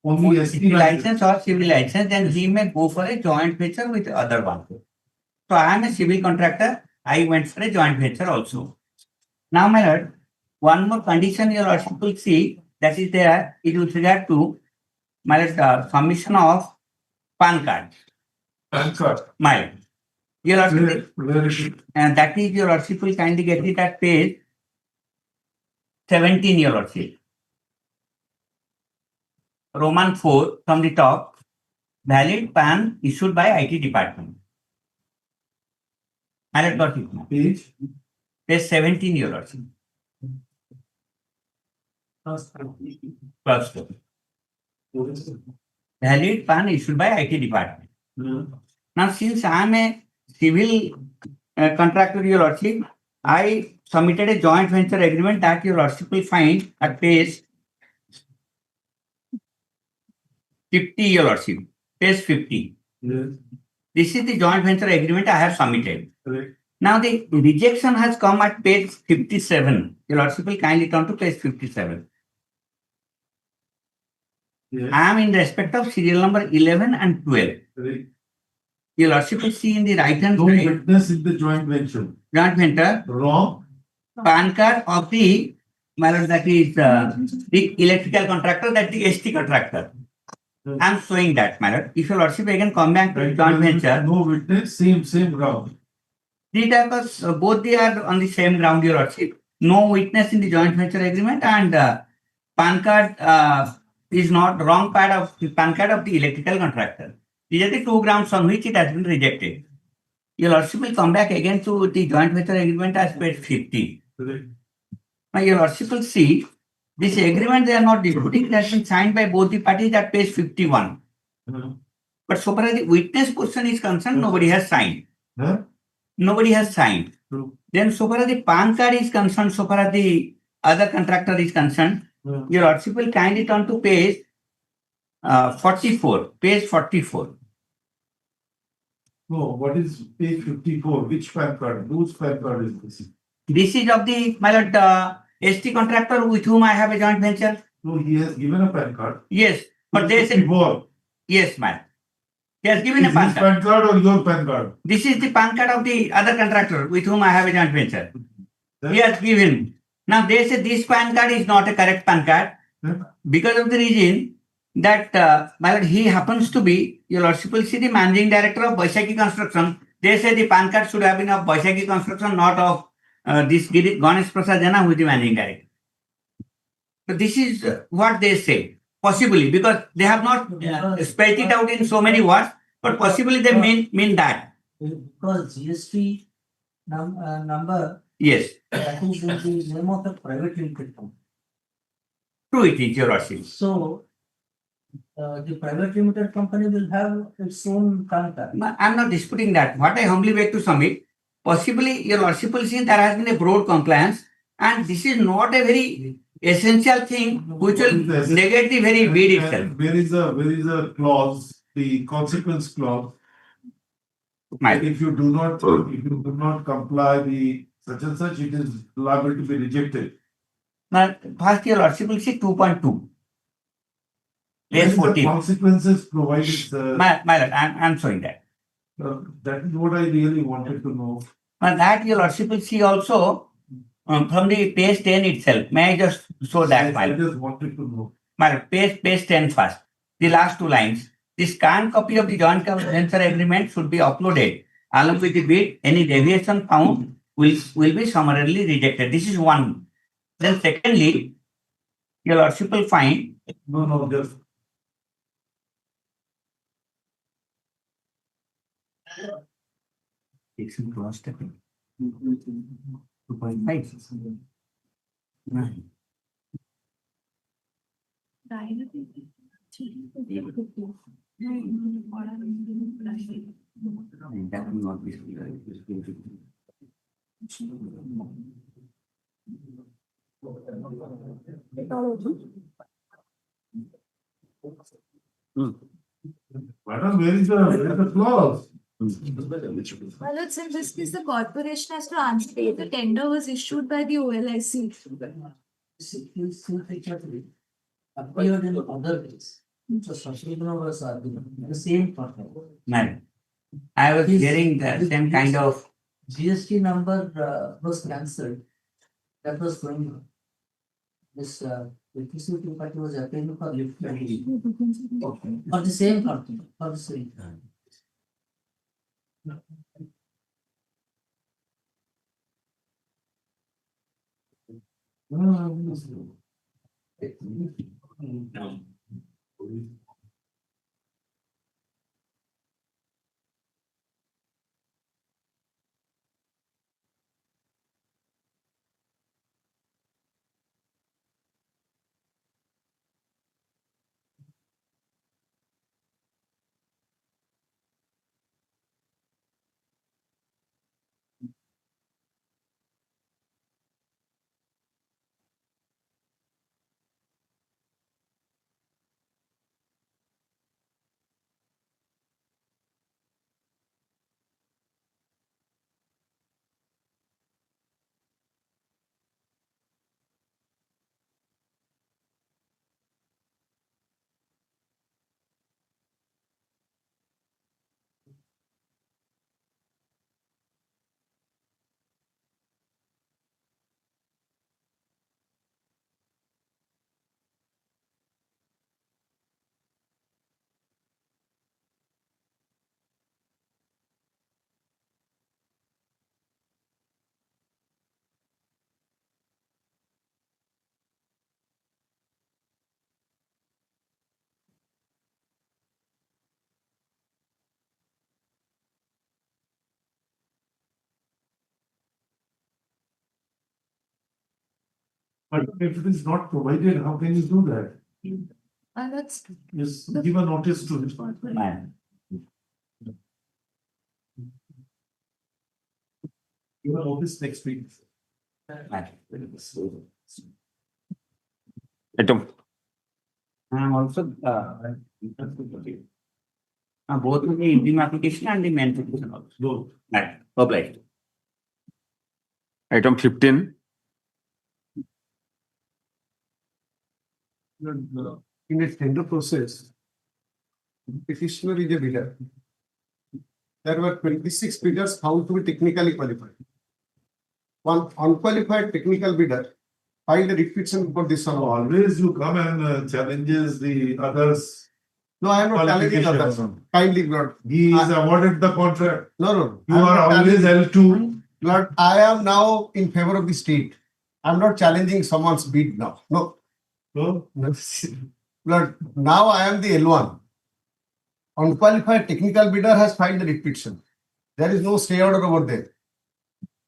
only ST license or civil license, then he may go for a joint venture with other one. So I am a civil contractor, I went for a joint venture also. Now, my lord, one more condition your lordship will see, that is there, it with regard to my lord, submission of PAN card. PAN card. My lord. Your lordship, Where is it? and that is your lordship will kindly get it at page 17, your lordship. Roman 4 from the top, valid PAN issued by IT department. I got it now. Page. Page 17, your lordship. First one. Valid PAN issued by IT department. Now, since I am a civil contractor, your lordship, I submitted a joint venture agreement that your lordship will find at page 50, your lordship. Page 50. Yes. This is the joint venture agreement I have submitted. Correct. Now, the rejection has come at page 57. Your lordship will kindly turn to page 57. Yes. I am in respect of serial number 11 and 12. Correct. Your Lordship will see in the right hand No side, witness in the joint venture. joint venture, Wrong. PAN card of the, my lord, that is the electrical contractor, that the ST contractor. I am showing that, my lord. If your Lordship again come back to the joint venture, No witness, same ground. three types, both they are on the same ground, your Lordship. No witness in the joint venture agreement, and PAN card is not wrong part of the PAN card of the electrical contractor. These are the two grounds on which it has been rejected. Your Lordship will come back again to the joint venture agreement as page 50. Correct. Now, your Lordship will see this agreement they are not disputing. It has been signed by both the parties at page 51. But so far as the witness portion is concerned, nobody has signed. Nobody has signed. Then so far as the PAN card is concerned, so far as the other contractor is concerned, your Lordship will kindly turn to page 44. Page 44. No, what is page 54? Which PAN card? Whose PAN card is this? This is of the, my lord, ST contractor with whom I have a joint venture. No, he has given a PAN card. Yes, but they say, yes, ma'am. He has given a Is PAN his card. PAN card or your PAN card? This is the PAN card of the other contractor with whom I have a joint venture. He has given. Now they say this PAN card is not a correct PAN card because of the reason that my lord, he happens to be, your Lordship will see the managing director of Baishaki Construction. They say the PAN card should have been of Baishaki Construction, not of this Ganesh Prasad Jana, who is the managing director. So this is what they say. Possibly, because they have not spelled it out in so many words, but possibly they mean that. Because GST number, Yes, that is in the name of a private limited company. true it is, your Lordship. So, the private limited company will have its own PAN card. I'm not disputing that. What I humbly beg to submit, possibly your Lordship will see there has been a broad compliance, and this is not a very essential thing which will negate the very bid itself. Where is a clause, the consequence clause? Right. If you do not comply the such and such, it is liable to be rejected. Now, first your Lordship will see 2.2. Page 14. Consequences provided. My lord, I'm showing that. That is what I really wanted to know. Now that your Lordship will see also from the page 10 itself. May I just show that, my I lord? just wanted to know. My lord, page 10 first. The last two lines. The scanned copy of the joint venture agreement should be uploaded along with the bid. Any deviation found will be summarily rejected. This is one. Then secondly, your Lordship will find. No, just. Section cross stepping. 2.5. That will not be. Madam, where is the clause? My lord, since this is the corporation has to answer, the tender was issued by the OLIC. Appeared in other ways. So Shashidhana was arguing the same problem. Man, I was hearing the same kind of. GST number was cancelled. That was going on. This electricity party was appealing for lift for the same company, for the same. But if it is not provided, how can you do that? And that's Just give a notice to it. Give a notice next week. Item I am also both the interim application and the main application also. Both. Obliged. item 15. In a tender process, petitioner is a bidder. There were 26 bidders found to be technically qualified. One unqualified technical bidder filed a petition for this So one. always you come and challenges the others. No, I am not challenging others. Qualification. Kindly, Lord. He is awarded the contract. No, no. You I am are not always challenging- L2. Lord, I am now in favor of the state. I am not challenging someone's bid now. No. So Lord, now I am the L1. Unqualified technical bidder has filed the petition. There is no stay order over there.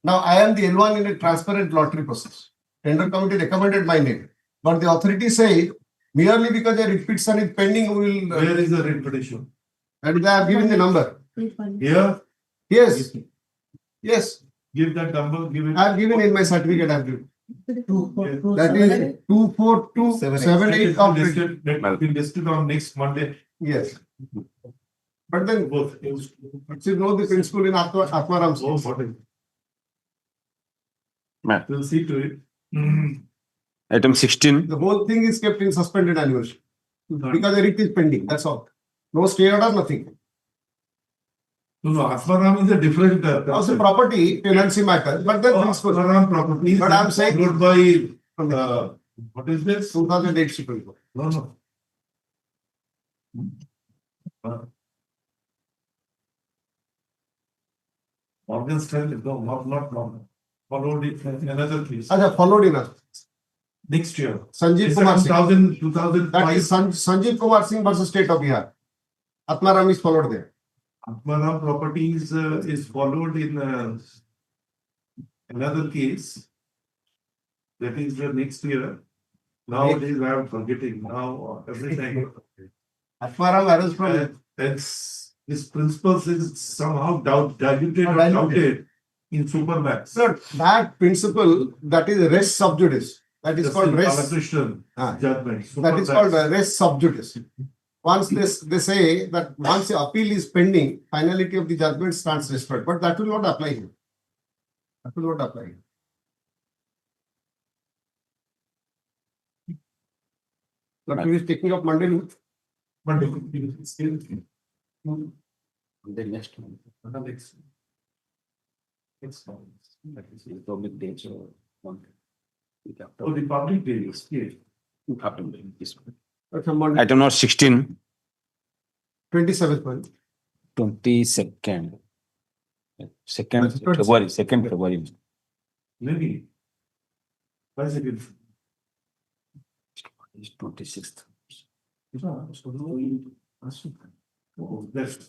Now I am the L1 in a transparent lottery process. Tender committee recommended my name. But the authority said merely because a petition is pending, we will. where is the writ petition? And I have given the number. Here, Yes. Yes. give that number, give it. I have given in my certificate. I have given. That is 24278 of it. That will list it on next Monday. Yes. But then Both. you know the principle in Atmaram's Oh, case. what is? Ma'am. We'll see to it. Item 16. The whole thing is kept in suspended animation because the writ is pending. That's all. No stay order, nothing. No, Atmaram is a different. Also property, tenancy matter, but then principle. Atmaram property. But I'm saying- Wrote by, what is this? 2008 Supreme Court. No, no. Morgan Stanley, no, not Morgan. Followed it in another case. Acha, followed in a Next year. Sanjeev It's Kumar around Singh. 2005. That is Sanjeev Kumar Singh versus State of Bihar. Atmaram is followed there. Atmaram Properties is followed in another case. That is the next year. Nowadays I am forgetting now every time. Atmaram arose from That's his principles is somehow diluted or Diluted. doubted in Supermax. Sir, that principle, that is res sub judice. That is called res. Balakrishnan Ah. judgment. That is Supermax. called res sub judice. Once they say that once the appeal is pending, finality of the judgment stands restored. But that will not apply here. That will not apply here. But we is taking up Monday. But still. The next one. Next. That is the public dates or one. Oh, the public days, yes. After this one. Okay, Monday, Item number 16. 27th one. 22nd. Second That's 26. February. 2nd February. Maybe. Why is it? It's 26th. Oh, that's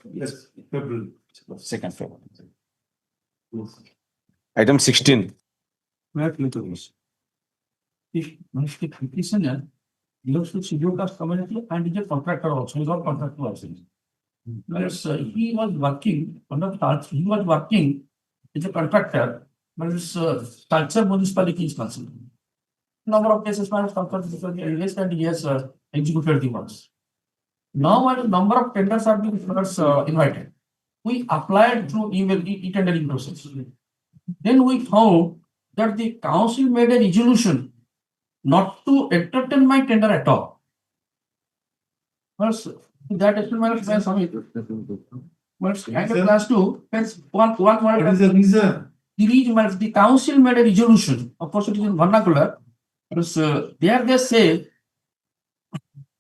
February. 2nd February. Item 16. If the petitioner belongs to scheduled caste community and is a contractor also, he is not contractor also. Whereas he was working, he was working as a contractor, but his culture municipality is concerned. Number of cases man has contracted because he released and he has executed the works. Now while number of tenders are being invited, we applied through email e-tendering process. Then we found that the council made a resolution not to entertain my tender at all. First, that is my submit. But under class 2, one What is the reason? the council made a resolution. Of course, it is in vernacular. But there they say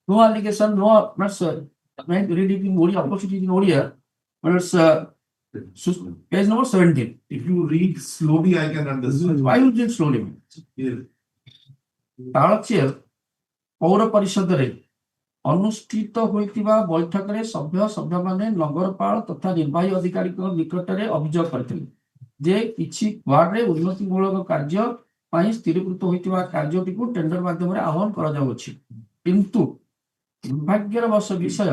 no allegation, no read it in Odia. Of course, it is in Odia. But it's page number 17. If you read slowly, I can understand. Why you read slowly? Yes. Talcher ପୌର ପରିଷଦରେ ଅନୁଷ୍ଠିତ ହୋଇଥିବା ବୈଠକରେ ସଭ୍ୟମାନେ ନଗରପାଳ ତଥା ନିର୍ବାହୀ ଅଧିକାରୀଙ୍କ ନିକଟରେ ଅଭିଯୋଗ କରିଥିଲେ ଯେ କିଛି ୱାର୍ଡରେ ଉନ୍ନତିମୂଳକ କାର୍ଯ୍ୟ ପାଇଁ ସ୍ଥିରୀକୃତ ହୋଇଥିବା କାର୍ଯ୍ୟଟିକୁ ଟେଣ୍ଡର ମାଧ୍ୟମରେ ଆହ୍ୱାନ କରାଯାଉଅଛି କିନ୍ତୁ ଦୁର୍ଭାଗ୍ୟର ବିଷୟ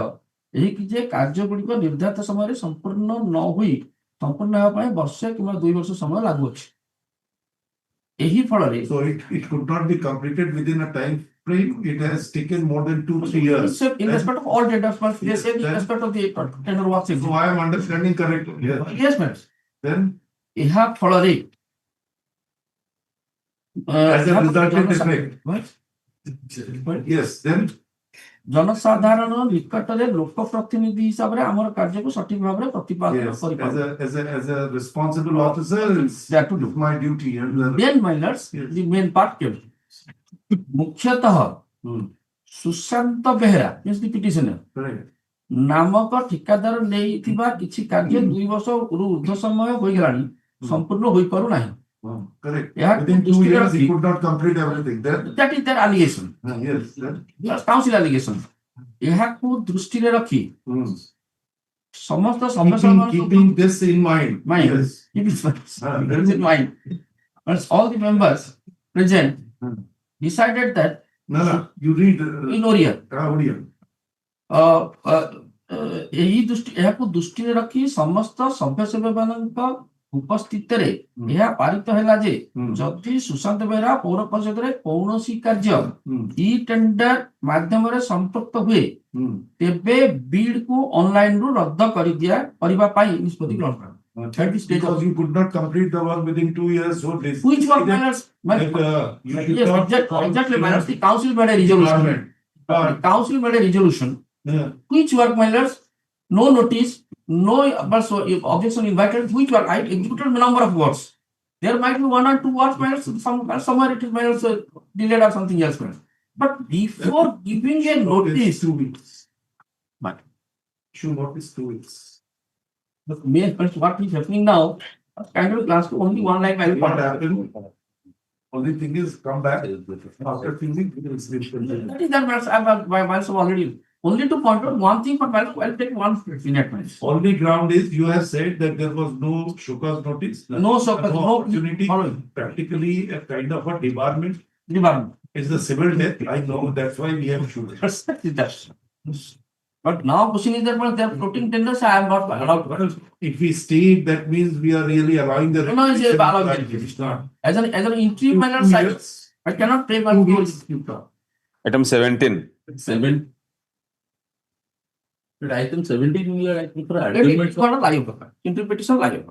ଏହିକି ଯେ କାର୍ଯ୍ୟଗୁଡ଼ିକ ନିର୍ଦ୍ଧାରିତ ସମୟରେ ସମ୍ପୂର୍ଣ୍ଣ ନ ହୋଇ ସମ୍ପୂର୍ଣ୍ଣ ହେବା ପାଇଁ ବର୍ଷେ କିମ୍ବା 2 ବର୍ଷ ସମୟ ଲାଗୁଅଛି ଏହି ଫଳରେ So it could not be completed within a time frame. It has taken more than 2-3 years. in respect of all tenders, but they say in respect of the tender works. So I am understanding correctly. Yes. Yes, madam. Then ଏହା ଫଳରେ as a resultant effect. What? Yes, then ଜନସାଧାରଣ ନିକଟରେ ଲୋକ ପ୍ରତିନିଧି ହିସାବରେ ଆମର କାର୍ଯ୍ୟକୁ ସଠିକ ଭାବରେ ପ୍ରତିପାଦନ yes, କରିପାରିବା as a responsible officer, That to do. it's my duty. And Then, my lords, the main part came. ମୁଖ୍ୟତଃ Sushant Behera is the petitioner correct. ନାମକ ଠିକାଦାର ନେଇଥିବା କିଛି କାର୍ଯ୍ୟ 2 ବର୍ଷରୁ ଉର୍ଦ୍ଧ୍ୱ ସମୟ ହୋଇଗଲାଣି ସମ୍ପୂର୍ଣ୍ଣ ହୋଇପାରୁନାହିଁ Correct. ଏହାକୁ Within 2 ଦୃଷ୍ଟିରେ years, he ରଖି could not complete everything. Then that is their allegation. yes, then Council allegation. ଏହାକୁ ଦୃଷ୍ଟିରେ ରଖି ସମସ୍ତ keeping this in mind. Mind. Yes. Keep it in mind. But all the members present decided that No, you read in Oriya. Oriya. ଏହାକୁ ଦୃଷ୍ଟିରେ ରଖି ସମସ୍ତ ସଭ୍ୟସେବୀମାନଙ୍କ ଉପସ୍ଥିତିରେ ଏହା ପାରିତ ହେଲା ଯେ ଯଦି ସୁଶାନ୍ତ ବେହେରା ପୌର ପରିଷଦରେ କୌଣସି କାର୍ଯ୍ୟ ଇ ଟେଣ୍ଡର ମାଧ୍ୟମରେ ସମ୍ପୃକ୍ତ ହୁଏ ତେବେ ବିଡ୍ କୁ ଅନଲାଇନ ରୁ ରଦ୍ଦ କରିବା ପାଇଁ ନିଷ୍ପତ୍ତି ଗ୍ରହଣ କରା Because you could not complete the work within 2 years. So this which work matters exactly matters the council made a resolution council made a resolution which work matters no notice no objection invited which work I executed number of works there might be 1 or 2 works matters somewhere it is matters delayed or something else matters but before giving a notice 2 weeks but issue notice 2 weeks. the main what is happening now kind of class to only 1 line value What happened? Only thing is come back after 2 weeks. that is that matters I have already only to point out one thing but I'll take 1 minute minutes. Only ground is you have said that there was no showcase notice. No showcase, no opportunity. following. Practically a kind of a debarment. Debarment. It's the civil death. I know that's why we have showcase. That's but now question is that they are floating tenders I am not allowed to. If we state that means we are really allowing the No, it's allowed. It's not. As an interim manner side I cannot pay my Item 17. 7. Item 17 we are asking for It's adjournment. not a live interim petition live.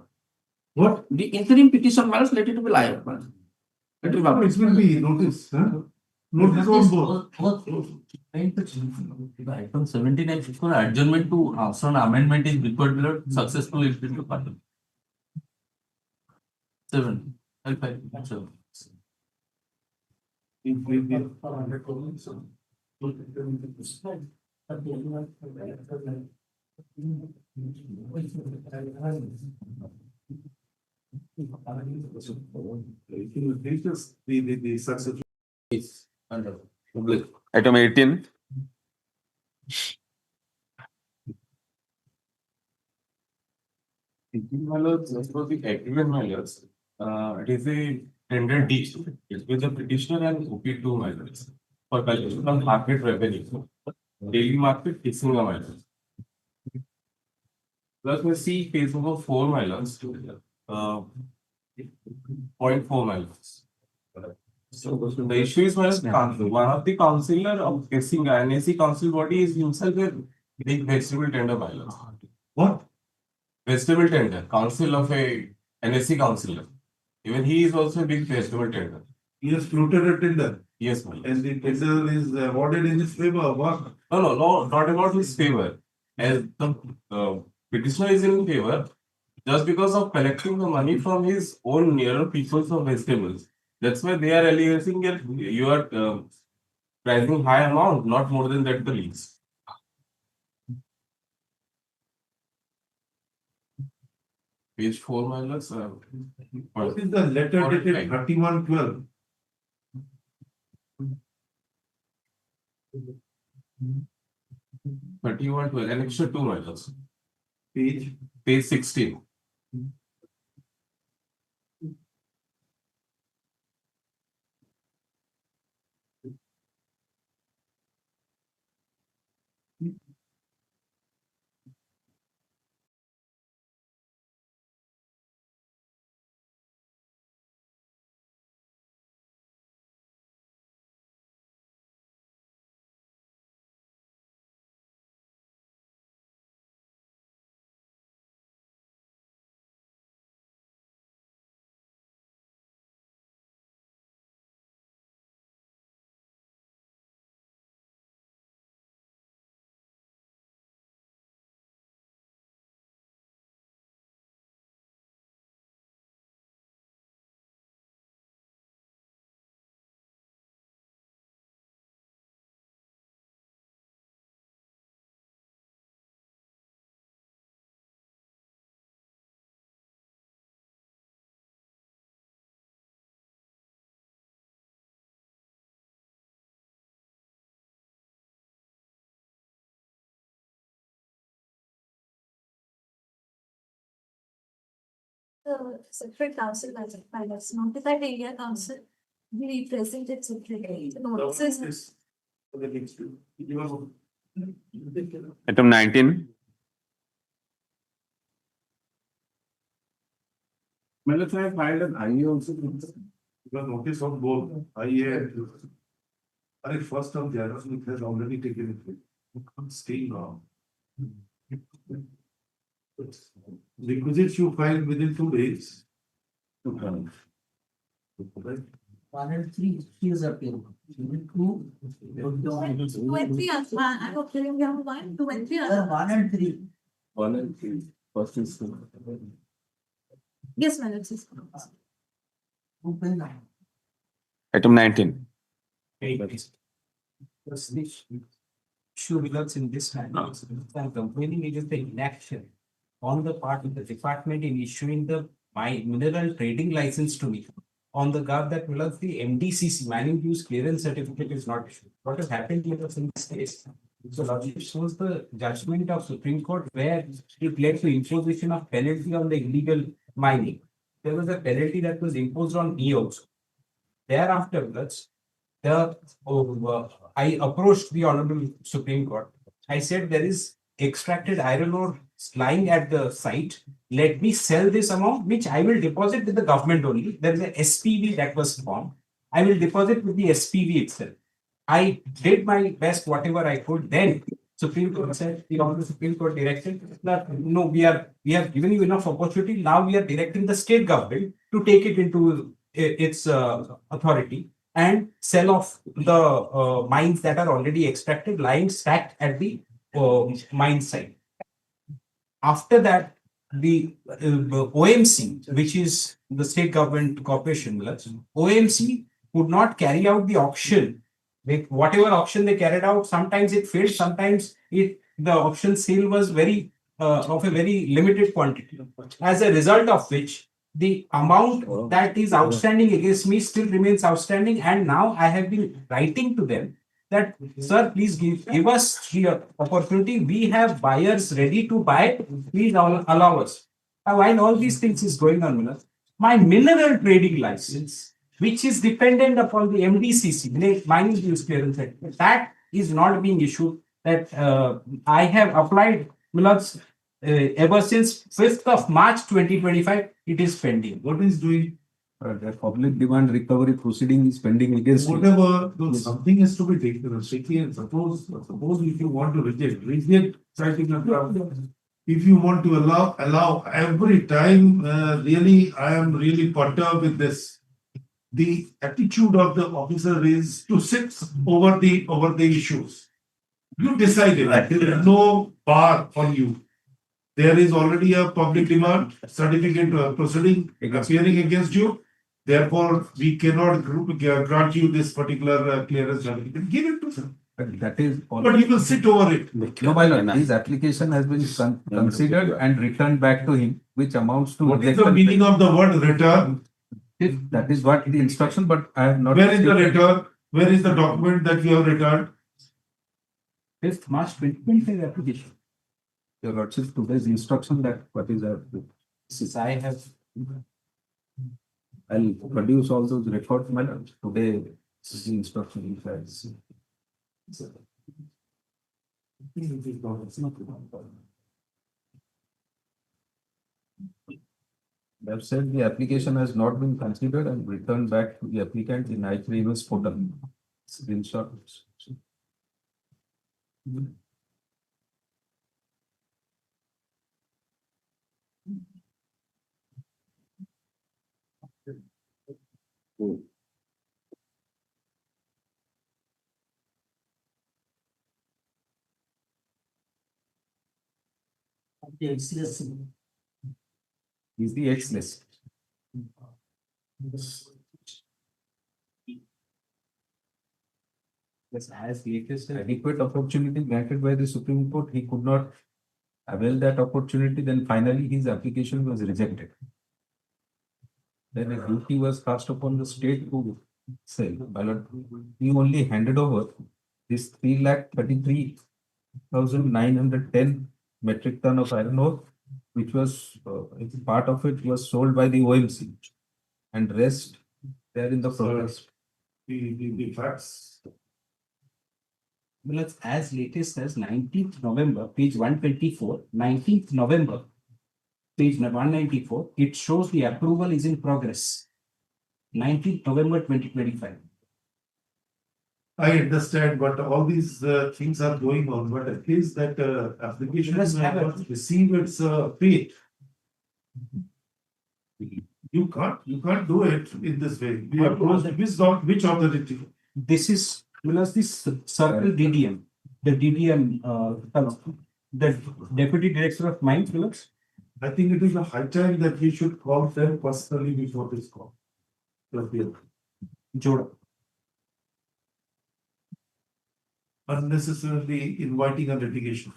What? The interim petition matters let it to be live. Let it No, it will be notice. Notice on both. Item 17 I for adjournment to answer an amendment is required below successfully to parliament. 7. I'll find 7. The success. Is under public. Item 18. As for the agreement matters, it is a tender deed. It's with the petitioner and OP2 matters for calculation of market revenue, daily market fixing a matter. Plus we see phase number 4 matters, 0.4 matters. So the issue is one of the councillor of NAC council body is himself a big vegetable tender matters. What? Vegetable tender, council of a NSC councillor. Even he is also a big vegetable tender. He has floated a tender. Yes, ma'am. And the tender is awarded in his favor. What? No, not about his favor. As the petitioner is in favor, just because of collecting the money from his own nearer people for vegetables. That's why they are alleging that you are pricing high amount, not more than that the lease. Page 4 minus. What is the letter dated 31/12? An extra 2 minus. Page 16. The separate council matters notified area council. We present it separately. The notices. Item 19. Melons, I filed an IE also. The notice of both IA and. First of January, it has already taken effect. You can't stay now. Requisites you filed within 2 days. One and three is appearing. Two. 2 and 3 are fine. I'm appealing down 1, 2 and 3 are. One and three. 1 and 3. First is. Yes, madam. Yes. Open now. Item 19. Issue results in this manner. I'm complaining against the inaction on the part of the department in issuing the my mineral trading license to me on the ground that the MDCC mining use clearance certificate is not issued. What has happened in this case? So logic shows the judgment of Supreme Court where it led to imposition of penalty on the illegal mining. There was a penalty that was imposed on me also. Thereafter, I approached the Honorable Supreme Court. I said there is extracted iron ore lying at the site. Let me sell this amount, which I will deposit with the government only. There is a SPV that was formed. I will deposit with the SPV itself. I did my best, whatever I could. Then Supreme Court said, the Honorable Supreme Court directed that no, we have given you enough opportunity. Now we are directing the state government to take it into its authority and sell off the mines that are already extracted, lying stacked at the mine site. After that, the OMC, which is the state government corporation, OMC could not carry out the auction. Whatever auction they carried out, sometimes it failed, sometimes the auction sale was very of a very limited quantity. As a result of which, the amount that is outstanding against me still remains outstanding, and now I have been writing to them that, sir, please give us the opportunity. We have buyers ready to buy. Please allow us. While all these things is going on, my mineral trading license, which is dependent upon the MDCC, mining use clearance, that is not being issued. That I have applied, ever since 5th of March 2025, it is pending. What is doing? The public demand recovery proceeding is pending against. Whatever, something has to be taken. Suppose if you want to reject citing a ground. If you want to allow every time, really, I am really perturbed with this. The attitude of the officer is to sit over the issues. You decided. There is no bar on you. There is already a public demand certificate proceeding appearing against you. Therefore, we cannot grant you this particular clearance certificate. Give it to them. But that is. But you will sit over it. No, my lord, his application has been considered and returned back to him, which amounts to. What is the meaning of the word return? That is what the instruction, but I have not. Where is the return? Where is the document that you have returned? 5th March 2025 application. Your lordship, today's instruction that what is that? Since I have. I'll produce all those records, my lord. Today, this is the instruction. They have said the application has not been considered and returned back to the applicant in I3 portal. Screenshot. Is the X list. Yes, as latest adequate opportunity granted by the Supreme Court, he could not avail that opportunity, then finally his application was rejected. Then a duty was cast upon the state to sell, but he only handed over this 3,33,910 metric ton of iron ore, which was part of it was sold by the OMC, and rest there in the progress. The facts. Well, it's as latest as 19th November, page 124, 19th November, page 194, it shows the approval is in progress. 19th November 2025. I understand, but all these things are going on, but at least that application Let's has have it. not received its fate. You can't do it in this way. We approach which authority? This is, well, as this circle DDM, the DDM, the Deputy Director of Mines, Willis. I think it is a high time that we should call them personally before this call. Joda. Unnecessarily inviting a litigation.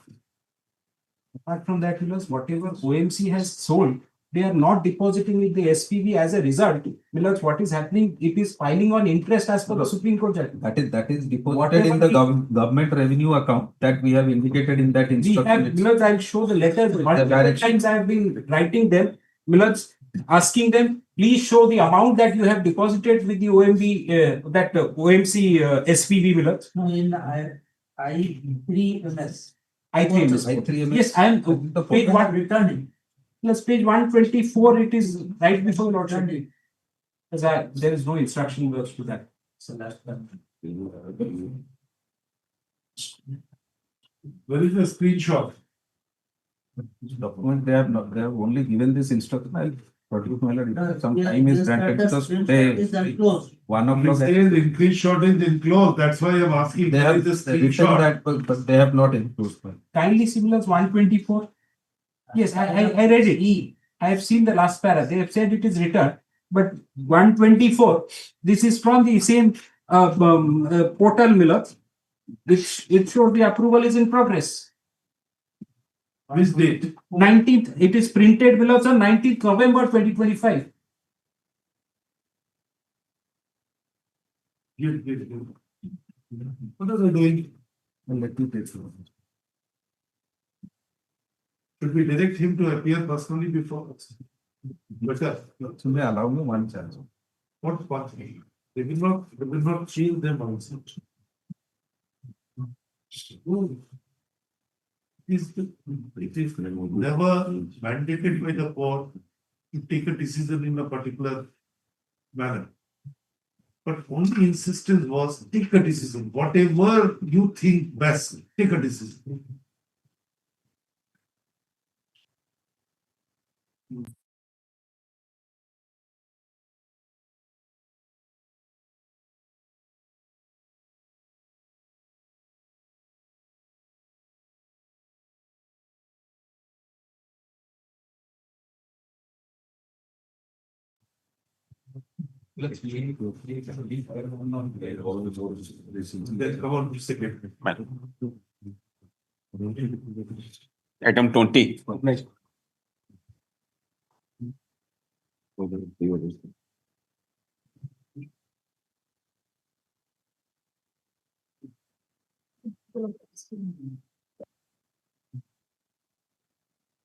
Apart from that, Willis, whatever OMC has sold, they are not depositing with the SPV as a result. Willis, what is happening? It is filing on interest as per the Supreme Court judgment. That is deposited in the government revenue account that we have indicated in that We instruction. have, Willis, I'll show the letters. Multiple times I have been writing them, Willis, asking them, please show the amount that you have deposited with the OMC SPV, Willis. No, in I3MS. I3MS. Yes, I am page one returning. Plus page 124, it is right before lordship. Because there is no instruction works to that. So last one. Where is the screenshot? Document they have not, they have only given this instruction. I'll produce my letter. Some time is granted because today, 1 It o'clock. says screenshot is enclosed. That's why I'm asking. They Where have is the written screenshot? that, but they have not enclosed. Kindly similars 124. Yes, I read it. I have seen the last para. They have said it is returned, but 124. This is from the same portal, Miller, which it shows the approval is in progress. Which date? 19th. It is printed, Miller, on 19th November 2025. What are they doing? Let me take it. Should we direct him to appear personally before us? Better. So they allow me one chance. What part? They will not change their mindset. It is never mandated by the court to take a decision in a particular manner. But only insistence was take a decision. Whatever you think best, take a decision. Let's leave. Then come on, second. Item 20.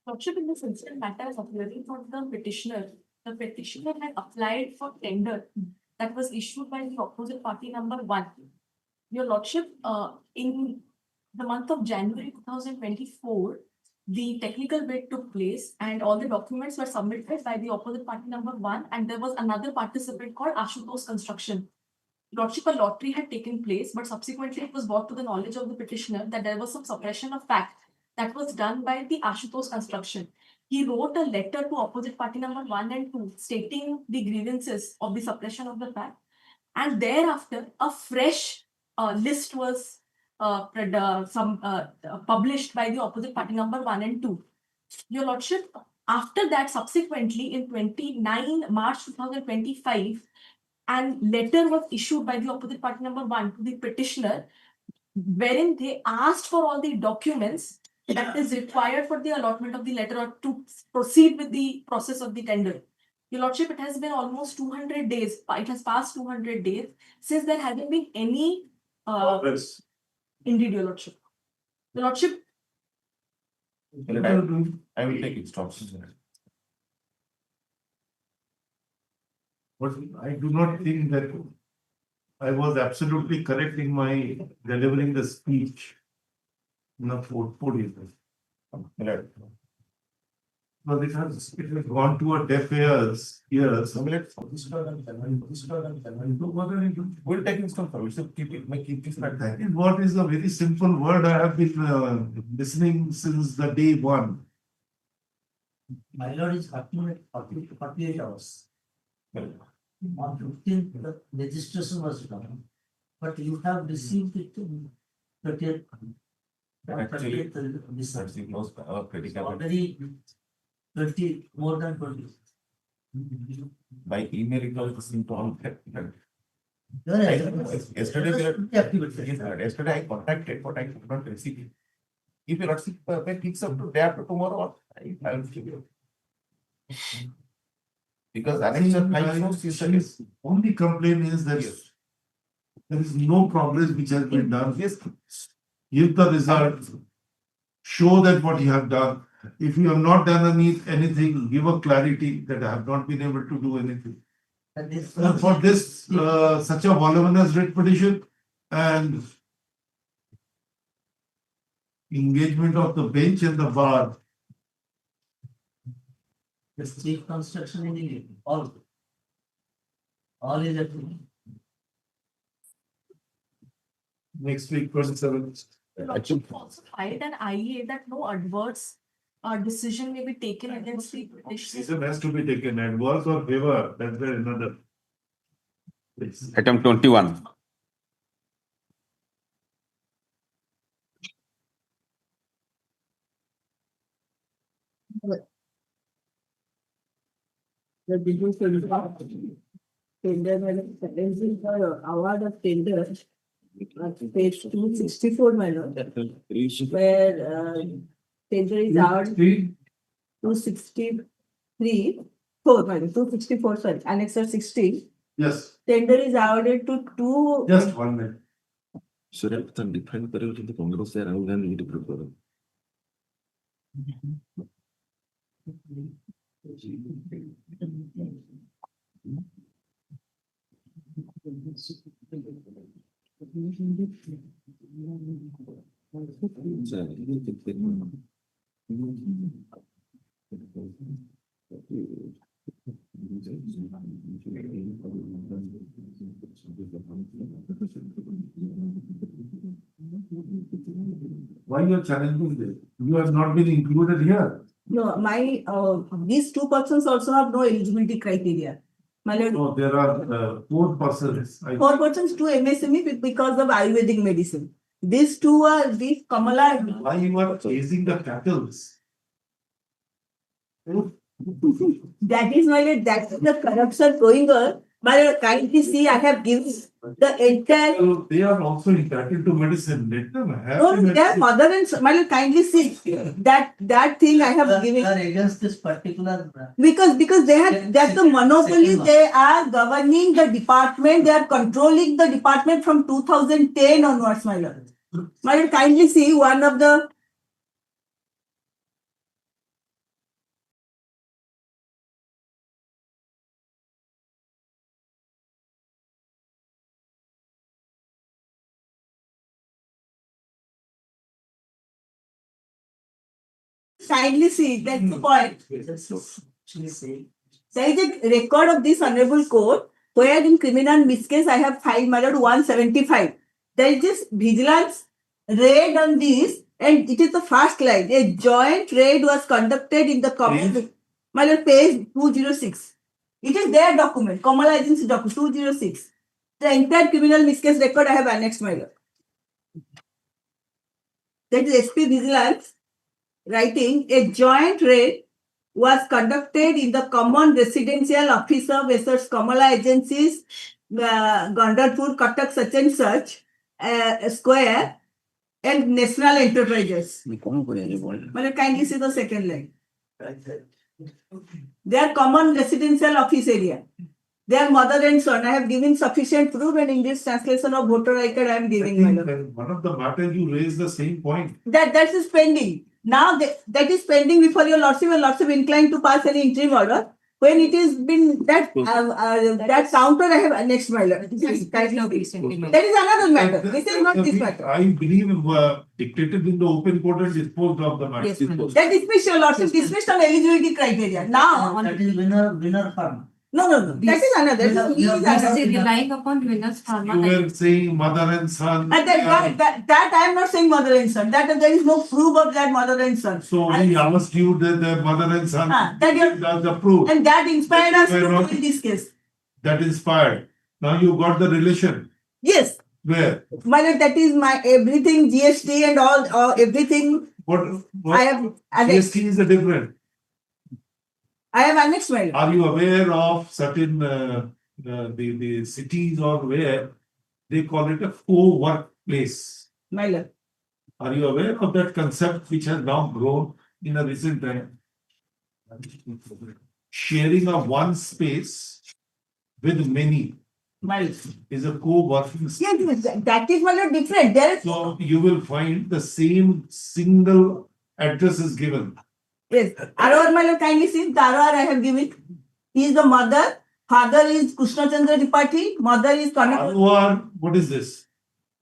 Lordship, in this incident matter is appearing from the petitioner. The petitioner had applied for tender that was issued by the opposite party number 1. Your Lordship, in the month of January 2024, the technical bid took place and all the documents were submitted by the opposite party number 1, and there was another participant called Ashutosh Construction. Lordship, a lottery had taken place, but subsequently it was brought to the knowledge of the petitioner that there was some suppression of fact that was done by the Ashutosh Construction. He wrote a letter to opposite party number 1 and 2 stating the grievances of the suppression of the fact, and thereafter a fresh list was published by the opposite party number 1 and 2. Your Lordship, after that, subsequently in 29 March 2025, and letter was issued by the opposite party number 1 to the petitioner, wherein they asked for all the documents that is required for the allotment of the letter or to proceed with the process of the tender. Your Lordship, it has been almost 200 days. It has passed 200 days since there hasn't been any. Indeed, Your Lordship. Your Lordship. I will take instructions. But I do not think that I was absolutely correct in my delivering the speech in a podium. But it has gone to a deaf ears. We'll take instructions. Keep this back. What is a very simple word I have been listening since the day one. My lord is happening at 48 hours. On 15th, the registration was done, but you have received it in 30th. Actually, this already more than 20. by email it was informed. Yesterday I contacted, but I could not receive it. If you not picks up to day after tomorrow, I will give you. Because His only complaint is that there is no progress which has been done. Yes. Give the results, show that what you have done. If you have not done anything, give a clarity that I have not been able to do anything. For this, such a voluminous writ petition and engagement of the bench and the bar. The chief construction engineer, all is at Next week, 27th. Lordship also filed an IEA that no adverse decision may be taken against the petitioner. Decision has to be taken, adverse or favor, that's where another. Item 21. The business tender challenging for award of tender at page 264, my lord, where tender is awarded 263, 264, sorry, annexer 16. Yes. Tender is awarded to two. Just 1 minute. Sir, different the Congress there, Rahul Gandhi need to prepare. Why you are challenging this? You have not been included here. No, my these two persons also have no eligibility criteria. My lord, No, there are 4 persons. 4 persons, 2 MSME because of Ayurvedic medicine. These two are these Kamala. Why you are chasing the cattle? That is my lord, that is the corruption going on. My lord, kindly see, I have given the entire. So they are also entitled to medicine. Let them have. No, their mother and my lord, kindly see that thing I have given. Are against this particular. Because they have that's the monopoly. They are governing the department. They are controlling the department from 2010 onwards, my lord. My lord, kindly see one of the kindly see, that's the point. There is a record of this honorable court where in criminal miscase I have filed my lord 175. There is this vigilance raid on this, and it is the first line. A joint raid was conducted in the common, my lord, page 206. It is their document, Kamala Agency document 206. The entire criminal miscase record I have annexed, my lord. That is SP Vigilance writing a joint raid was conducted in the common residential office of Messrs. Kamala Agencies, Gandarpur, Cuttack, such and such, square, and National Enterprises. But kindly see the second line. Their common residential office area. Their mother and son. I have given sufficient proof, and English translation of voter ID card I am giving. My lord. One of the matters you raised the same point. That is pending. Now that is pending before your lordship, and lordship inclined to pass any interim order. When it is been that counter I have annexed, my lord. That is another matter. This is not this matter. I believe dictated in the open court and disposed of the matter. Yes, that dismissed your lordship, dismissed on eligibility criteria. Now That is winner farm. no. That is another. He is another. Relying upon winners pharma. You were saying mother and son. That I am not saying mother and son. That there is no proof of that mother and son. So we asked you that the mother and son the proof. And that inspired us to do this case. That inspired. Now you got the relation. Yes. Where? My lord, that is my everything, GST and all everything. What I have annexed. GST is a different. I have annexed, my lord. Are you aware of certain the cities or where they call it a co-workplace? My lord. Are you aware of that concept which has now grown in a recent time? Sharing of one space with many is a co-working space. Yes, that is, my lord, different. There is So you will find the same single address is given. yes. Arwar, my lord, kindly see. The Arwar I have given. He is the mother. Father is Krishna Chandra Tripathi. Mother is Arwar, what is this?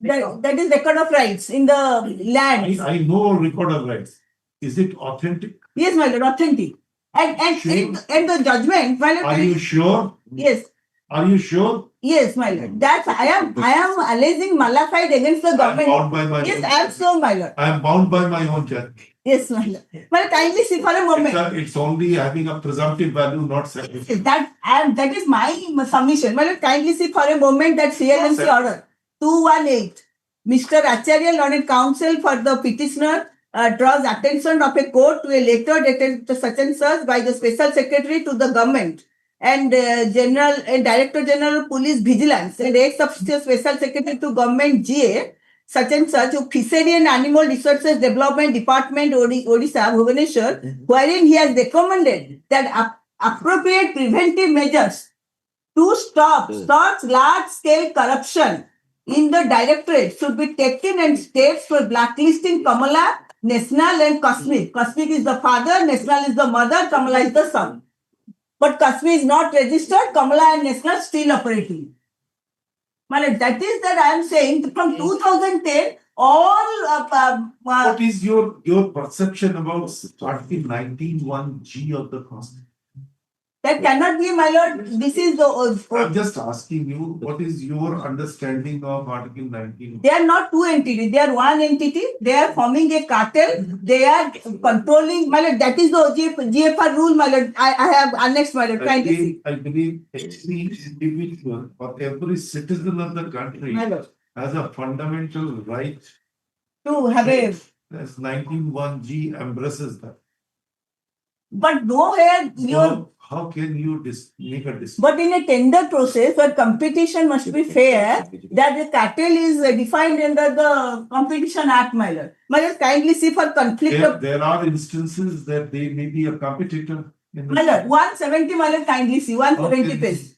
That is record of rights in the land. I know record of rights. Is it authentic? Yes, my lord, authentic. And the judgment, my lord. Are you sure? Yes. Are you sure? Yes, my lord. That's I am alleging malafide against the government. I am bound by my yes, own. I am so, my lord. I am bound by my own judgment. Yes, my lord. Well, kindly see for a moment. It's only having a presumptive value, not certificate. That is my submission. My lord, kindly see for a moment that CLMC order 218. Mr. Acharya, Learned Counsel for the petitioner, draws attention of a court to a letter dated such and such by the Special Secretary to the government and Director General Police Vigilance and ex-officio Special Secretary to Government GA such and such of Fishery and Animal Resources Development Department Odisha, Bhubaneswar, wherein he has recommended that appropriate preventive measures to stop such large-scale corruption in the directorate should be taken and steps for blacklisting Kamala, National and Kashmir. Kashmir is the father, National is the mother, Kamala is the son. But Kashmir is not registered, Kamala and National still operating. That is that I am saying from 2010, all... what is your perception about Article 19(1)(g) of the Constitution? That cannot be, my lord. This is the... I'm just asking you, what is your understanding of Article 19? They are not two entities. They are one entity. They are forming a cartel. They are controlling, my lord. That is the GFR rule, my lord. I have annexed, my lord. I believe every individual or every citizen of the country has a fundamental right to have a... As 19(1)(g) embraces that. But nowhere So how can you make a decision? But in a tender process where competition must be fair, that the cartel is defined under the Competition Act, my lord. My lord, kindly see for conflict There are instances that they may be a competitor. My lord, 170, my lord, kindly see, 170 page.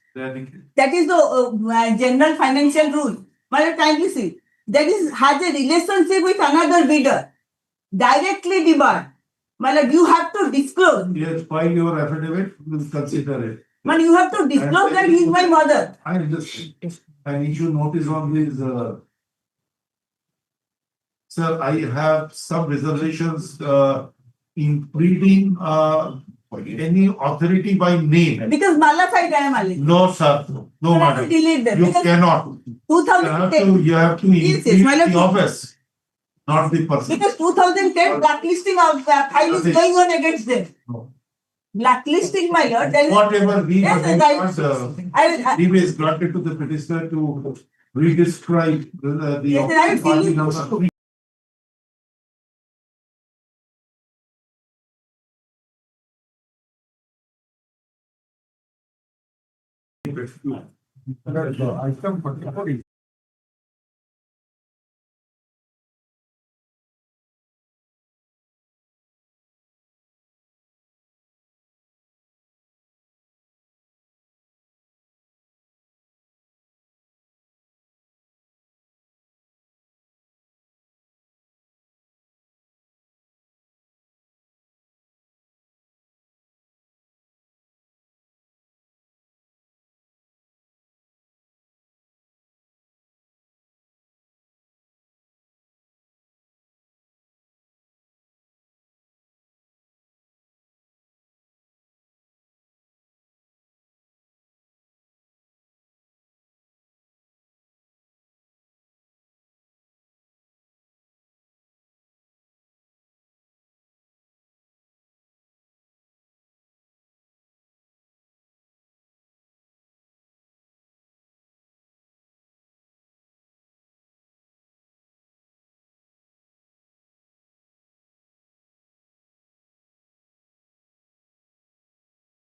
That is the general financial rule. My lord, kindly see. That has a relationship with another bidder. Directly debarred. My lord, you have to disclose. Yes, file your affidavit, we'll consider it. Man, you have to disclose that he is my mother. I understand. And issue notice on this. Sir, I have some reservations including any authority by name. Because Malafide I am Malik. No, sir. No, Sir, I will madam. delete them. You Because cannot. 2010. You have to Yes, include madam. the office, not the person. Because 2010 blacklisting of file is going on against them. Blacklisting my lord. Then Whatever we Yes, have yes, I will. leave is granted to the petitioner to redescribe the. Yes, I will party delete number those three. Item 44 is